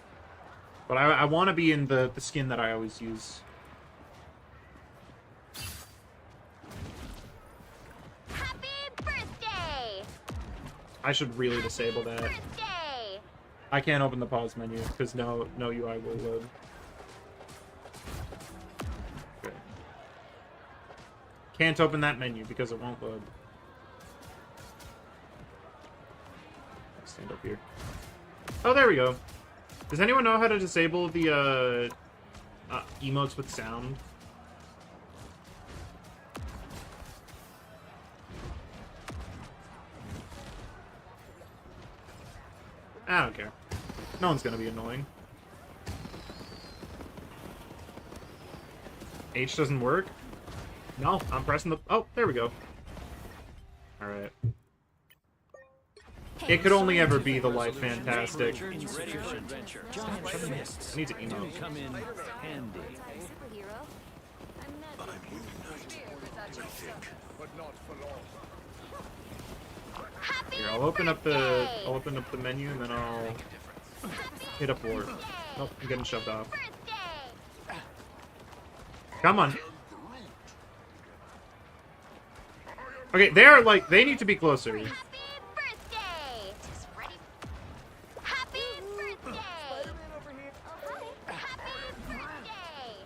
But I want to be in the skin that I always use. Happy birthday! I should really disable that. Birthday! I can't open the pause menu because no UI will load. Okay. Can't open that menu because it won't load. Stand up here. Oh, there we go. Does anyone know how to disable the emotes with sound? I don't care. No one's gonna be annoying. H doesn't work? No, I'm pressing the... Oh, there we go. Alright. It could only ever be the Life Fantastic. I need to emote. Come in handy. Here, I'll open up the menu and then I'll hit up warp. Nope, I'm getting shoved off. Come on. Okay, they're like, they need to be closer. Happy birthday! Happy birthday!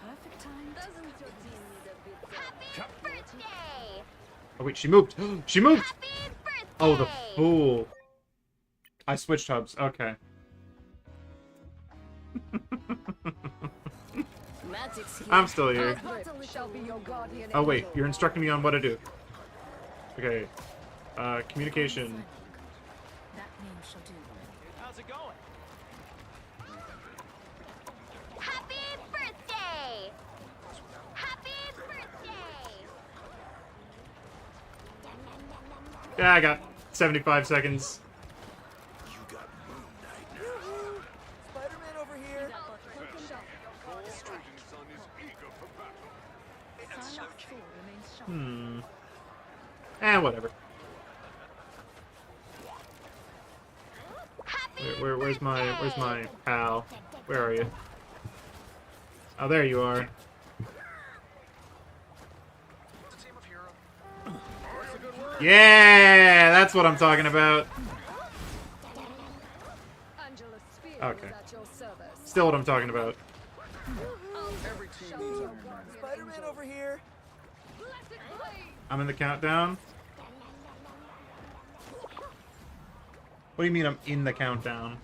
Perfect time. Doesn't your team need a bit? Happy birthday! Oh wait, she moved. She moved! Happy birthday! Oh, the fool. I switched hubs. Okay. Magic's here. I'm still here. Shall be your guardian Oh wait, angel. you're instructing me on what to do. Okay. Communication. That name shall do. How's it going? Happy birthday! Happy birthday! Yeah, I got 75 seconds. Spider-Man over here. Whatever. Where's my pal? Where are you? Oh, there you are. Yeah, that's what I'm talking about. Angela's spear Okay. is at your service. Still what I'm talking about. Every team needs Iron Man. Spider-Man over here. I'm in the countdown. What do you mean I'm in the countdown?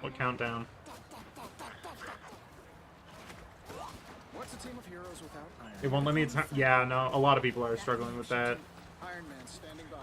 What countdown? What's a team of heroes without Iron It won't let me. Yeah, no. A lot of people are struggling with that. Iron Man standing by.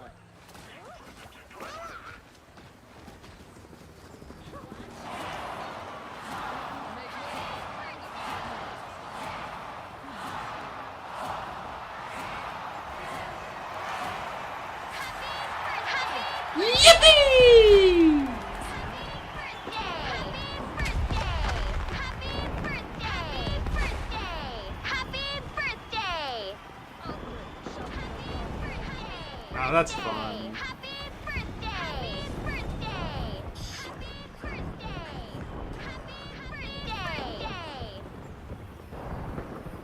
Oh, that's fun.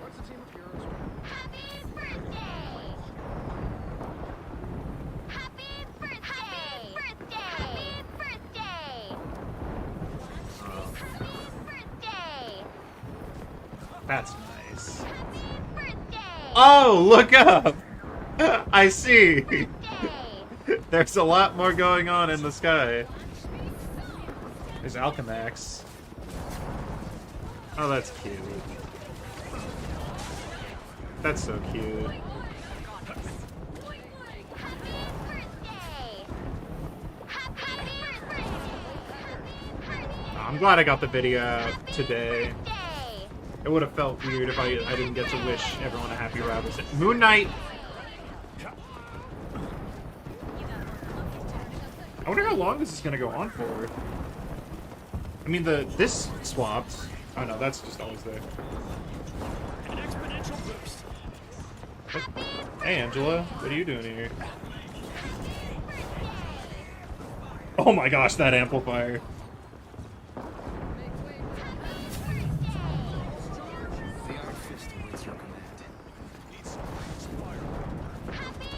What's a team of heroes without? That's nice. Oh, look up! I see! There's a lot more going on in the sky. There's Alchemax. Oh, that's cute. That's so cute. I'm glad I got the video out today. It would have felt weird if I didn't get to wish everyone a happy Rabbit. Moon Knight! I wonder how long this is gonna go on for. I mean, this swapped. Oh no, that's just always there. An exponential boost. Hey Angela, what are you doing here? Oh my gosh, that amplifier.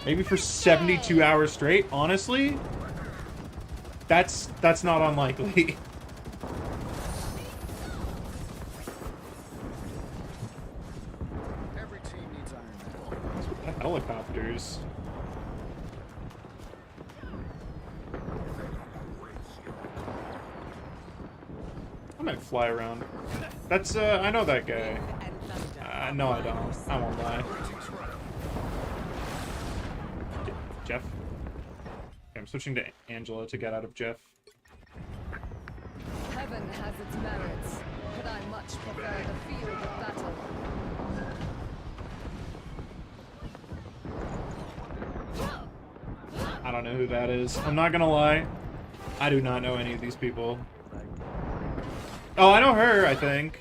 Maybe for 72 hours straight, honestly? That's not unlikely. Every team needs Iron Man. Helicopters. I might fly around. That's, I know that guy. No, I don't. I won't lie. Jeff? Okay, I'm switching to Angela to get out of Jeff. Everything has its merits, but I much prefer the field of battle. I don't know who that is. I'm not gonna lie. I do not know any of these people. Oh, I know her, I think.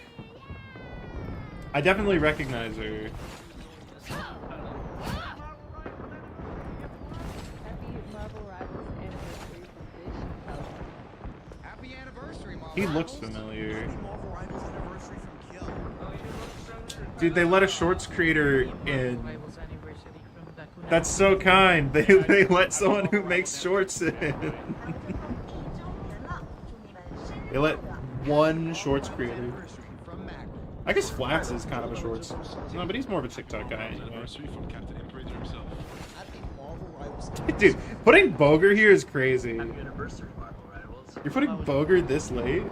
I definitely recognize her. Happy anniversary, Marvel He looks Rivals. familiar. Marvel Rivals anniversary from Kill. Dude, they let a shorts creator in. That's so kind. They let someone who makes shorts in. They let one shorts creator. Anniversary from Mac. I guess Flats is kind of a shorts. No, but he's more of a TikTok guy anyway. Anniversary from Captain Imperator himself. Happy Marvel Rivals. Dude, putting Boger here is crazy. Happy anniversary, Marvel Rivals. You're putting Boger this late?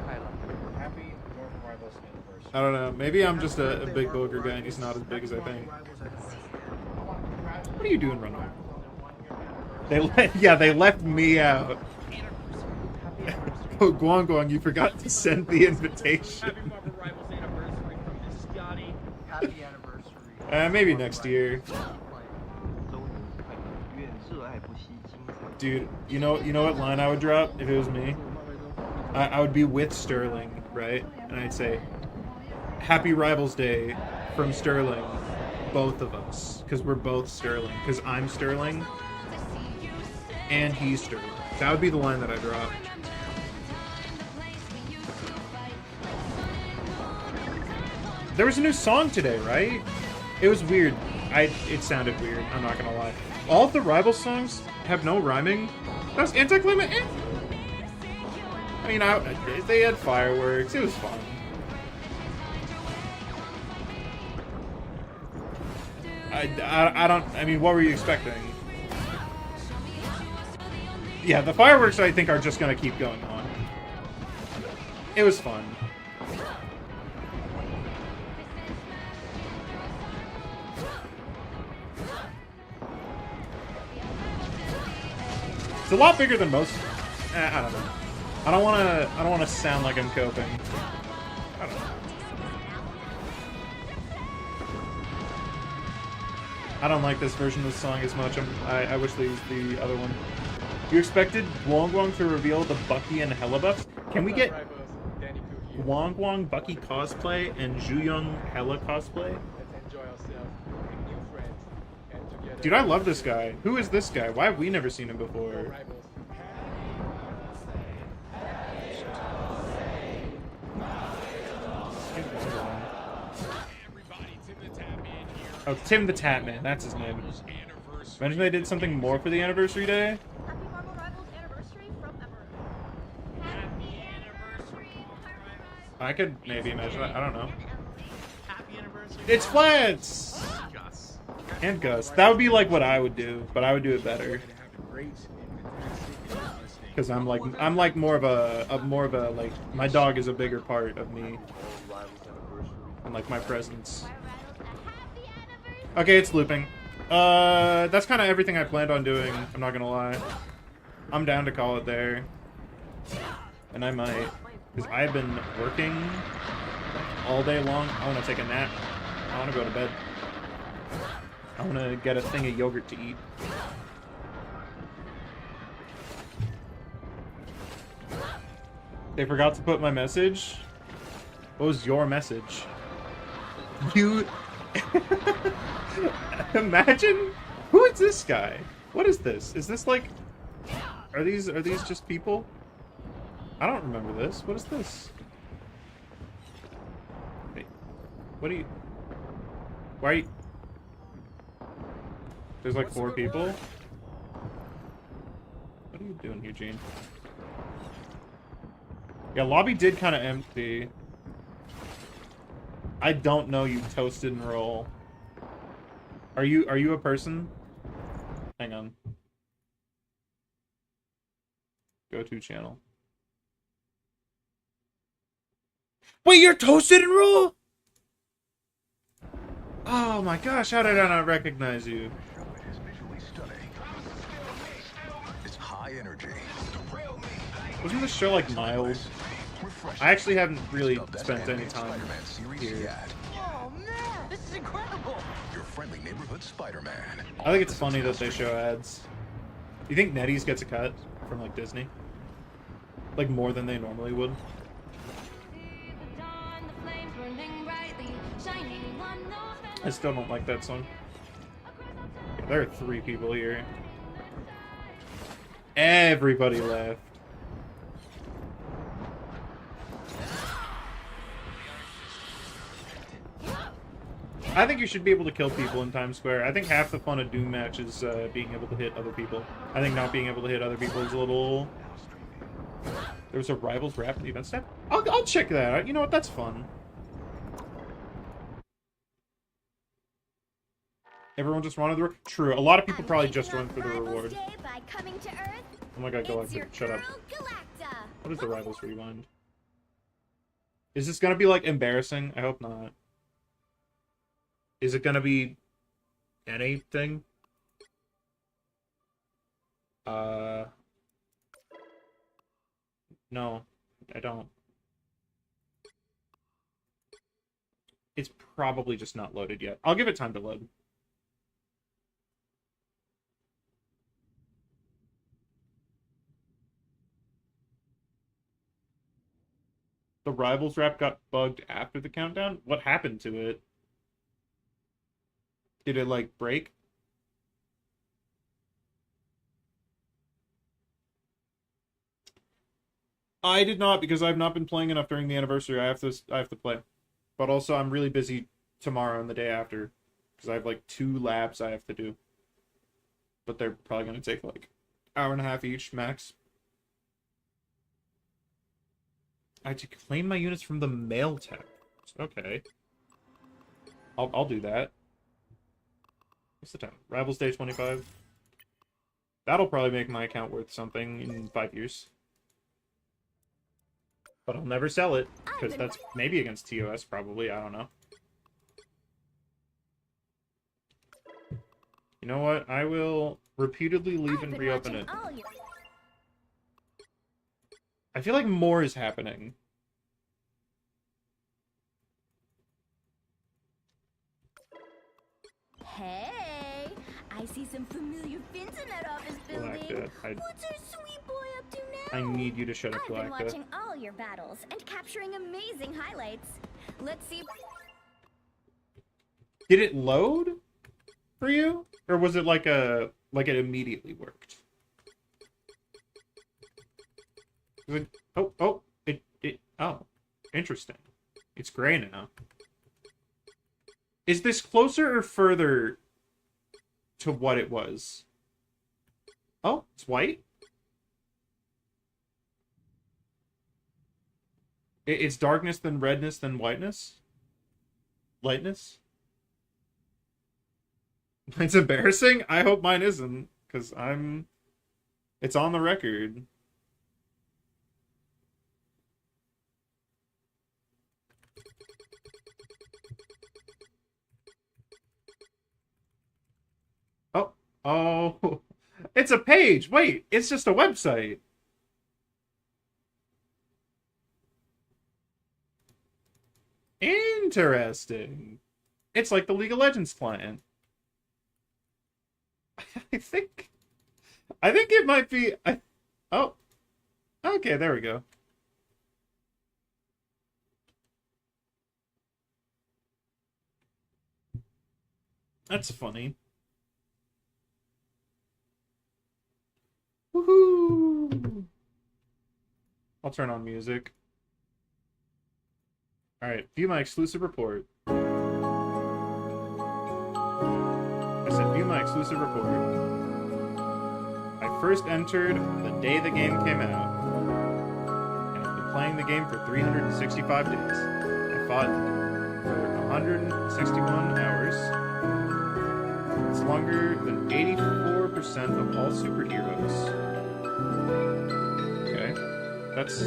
Happy Marvel Rivals anniversary. I don't know. Maybe I'm just a big Boger guy and he's not as big as I think. What are you doing, Runaway? They left me out. Oh, Guang Guang, you forgot to send the invitation. Happy Marvel Rivals anniversary from Miss Scotty. Happy anniversary. Maybe next year. Dude, you know what line I would drop if it was me? I would be with Sterling, right? And I'd say, Happy Rivals Day from Sterling, both of us. Because we're both Sterling. Because I'm Sterling, and he's Sterling. That would be the line that I drop. There was a new song today, right? It was weird. It sounded weird, I'm not gonna lie. All of the Rival songs have no rhyming. That was Anticlimate. I mean, they had fireworks. It was fun. I mean, what were you expecting? Yeah, the fireworks, I think, are just gonna keep going on. It was fun. It's a lot bigger than most. I don't know. I don't want to sound like I'm coping. I don't know. I don't like this version of the song as much. I wish they used the other one. You expected Wong Wong to reveal the Bucky and Hella buffs? Can we get Wong Wong Bucky cosplay and Zhu Young Hella cosplay? Dude, I love this guy. Who is this guy? Why have we never seen him before? Oh, Tim the Tatman. That's his name. Imagine they did something more for the anniversary day. Happy Marvel Rivals anniversary from Emerald. Happy anniversary, I could maybe imagine that. I don't know. Happy anniversary. It's Flats! And Gus. That would be like what I would do, but I would do it better. Because I'm like more of a like, my dog is a bigger part of me. And like my presence. Okay, it's looping. That's kind of everything I planned on doing, I'm not gonna lie. I'm down to call it there. And I might. Because I've been working all day long. I want to take a nap. I want to go to bed. I want to get a thing of yogurt to eat. They forgot to put my message? What was your message? You... Imagine? Who is this guy? What is this? Is this like... Are these just people? I don't remember this. What is this? Wait. What are you... Why are you... There's like 4 people? What are you doing, Eugene? Yeah, lobby did kind of empty. I don't know you, Toasted and Roll. Are you a person? Hang on. Go to channel. Wait, you're Toasted and Roll? Oh my gosh, how did I not recognize you? Is visually stunning. It's high energy. Wasn't this show like mild? Refreshing. I actually haven't really Still best spent any animated time Spider-Man series here. yet. Oh man, this is incredible. Your friendly neighborhood Spider-Man. I think it's funny that they show ads. You think NetEase gets a cut from like Disney? Like more than they normally would? I still don't like that song. There are 3 people here. Everybody left. I think you should be able to kill people in Times Square. I think half the fun of Doom match is being able to hit other people. I think not being able to hit other people is a little... There was a Rivals rap in the event step? I'll check that out. You know what? That's fun. Everyone just wanted the... True. A lot of people probably just run for the reward. Oh my god, Galactic. Shut up. What is the Rivals Rewind? Is this gonna be, like, embarrassing? I hope not. Is it gonna be anything? No, I don't. It's probably just not loaded yet. I'll give it time to load. The Rivals rap got bugged after the countdown? What happened to it? Did it, like, break? I did not, because I've not been playing enough during the anniversary. I have to play. But also, I'm really busy tomorrow and the day after, because I have, like, 2 labs I have to do. But they're probably going to take, like, hour and a half each, max. I had to claim my units from the mail tech. Okay. I'll do that. What's the time? Rivals Day 25. That'll probably make my account worth something in 5 years. But I'll never sell it, because that's maybe against TOS, probably. I don't know. You know what? I will repeatedly leave and reopen it. I feel like more is happening. Hey, I see some familiar fins in that office building. What's our sweet boy up to now? I need you to shut up, I've been Galacta. watching all your battles and capturing amazing highlights. Let's see. Did it load for you? Or was it like it immediately worked? Oh, interesting. It's gray now. Is this closer or further to what it was? Oh, it's white? It's darkness, then redness, then whiteness? Lightness? It's embarrassing? I hope mine isn't, because it's on the record. Oh, it's a page. Wait, it's just a website. Interesting. It's like the League of Legends client. I think it might be. Oh, okay, there we go. That's funny. Woohoo! I'll turn on music. Alright, view my exclusive report. I said view my exclusive report. I first entered the day the game came out. And I've been playing the game for 365 days. I fought for 161 hours. It's longer than 84% of all superheroes. Okay. That's,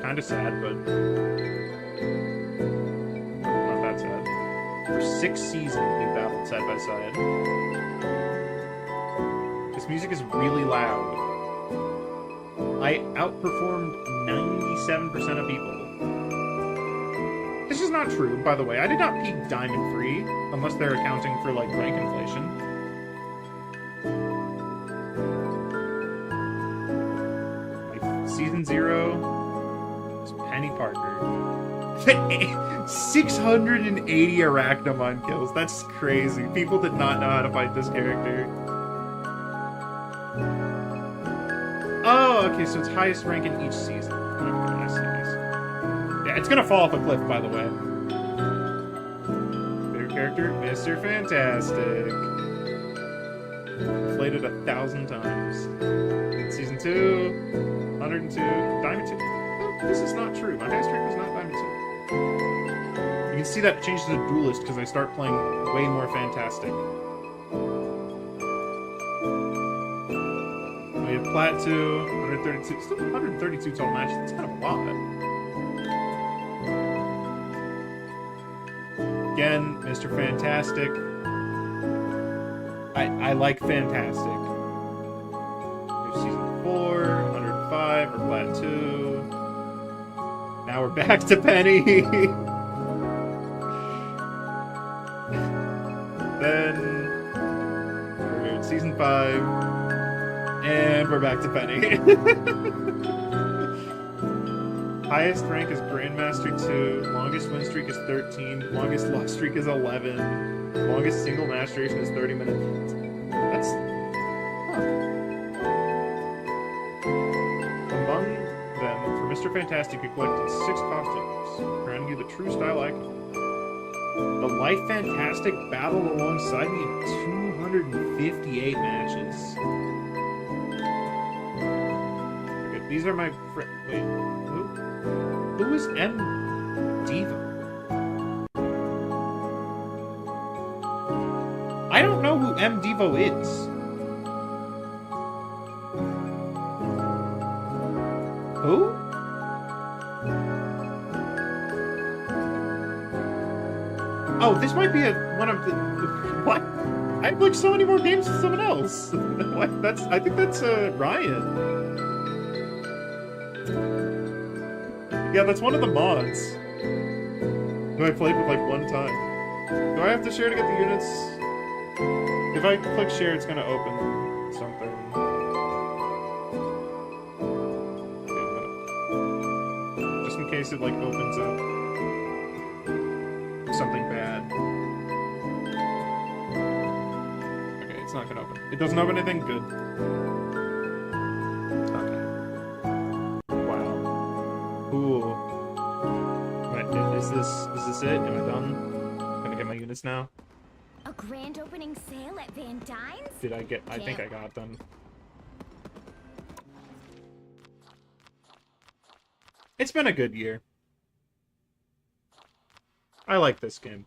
kind of sad, but not that sad. For 6 seasons, we battled side by side. This music is really loud. I outperformed 97% of people. This is not true, by the way. I did not peak Diamond Free, unless they're accounting for, like, rank inflation. Like, Season 0 is Penny Parker. 680 Arachnomon kills. That's crazy. People did not know how to fight this character. Oh, okay, so it's highest rank in each season. Okay, nice. Yeah, it's gonna fall off a cliff, by the way. Favorite character? Mr. Fantastic. Inflated 1,000 times. Season 2, 102, Diamond 2. Oh, this is not true. My highest rank was not Diamond 2. You can see that changes to Duelist because I start playing way more Fantastic. We have Plat 2, 132, still 132 total matches. That's kind of a lot. Again, Mr. Fantastic. I like Fantastic. There's Season 4, 105, or Plat 2. Now we're back to Penny. Then we're at Season 5. And we're back to Penny. Highest rank is Grandmaster 2. Longest win streak is 13. Longest loss streak is 11. Longest single match duration is 30 minutes. That's... Huh. Among them, for Mr. Fantastic, you collected 6 costumes, granting you the true style icon. The Life Fantastic battled alongside me in 258 matches. These are my wait, who is M Devo? I don't know who M Devo is. Who? Oh, this might be one of the what? I played so many more games with someone else. What? I think that's Ryan. Yeah, that's one of the mods who I played with like one time. Do I have to share to get the units? If I click share, it's gonna open something. Okay, just in case it like opens up something bad. Okay, it's not gonna open. It doesn't open anything good. Cool. Is this it? Am I done? Gonna get my units now? A grand opening sale at Van Dyne's? Did I get... I think I got them. It's been a good year. I like this game.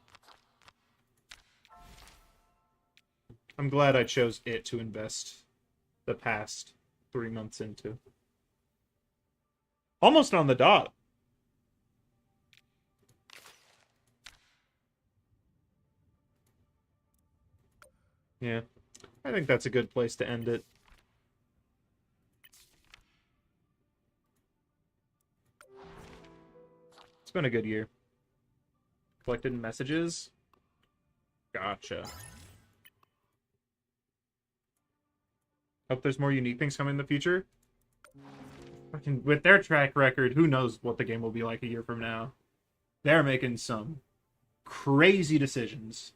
I'm glad I chose it to invest the past 3 months into. Almost on the dot. Yeah, I think that's a good place to end it. It's been a good year. Collected messages. Gotcha. Hope there's more unique things coming in the future. Fucking with their track record, who knows what the game will be like a year from now. They're making some crazy decisions.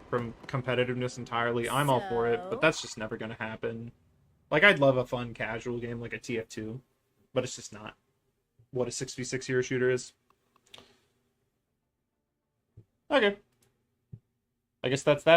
From competitiveness entirely, I'm all for it, but that's just never gonna happen. Like, I'd love a fun casual game like a TF2, but it's just not what a 6v6 hero shooter is. Okay. I guess that's that.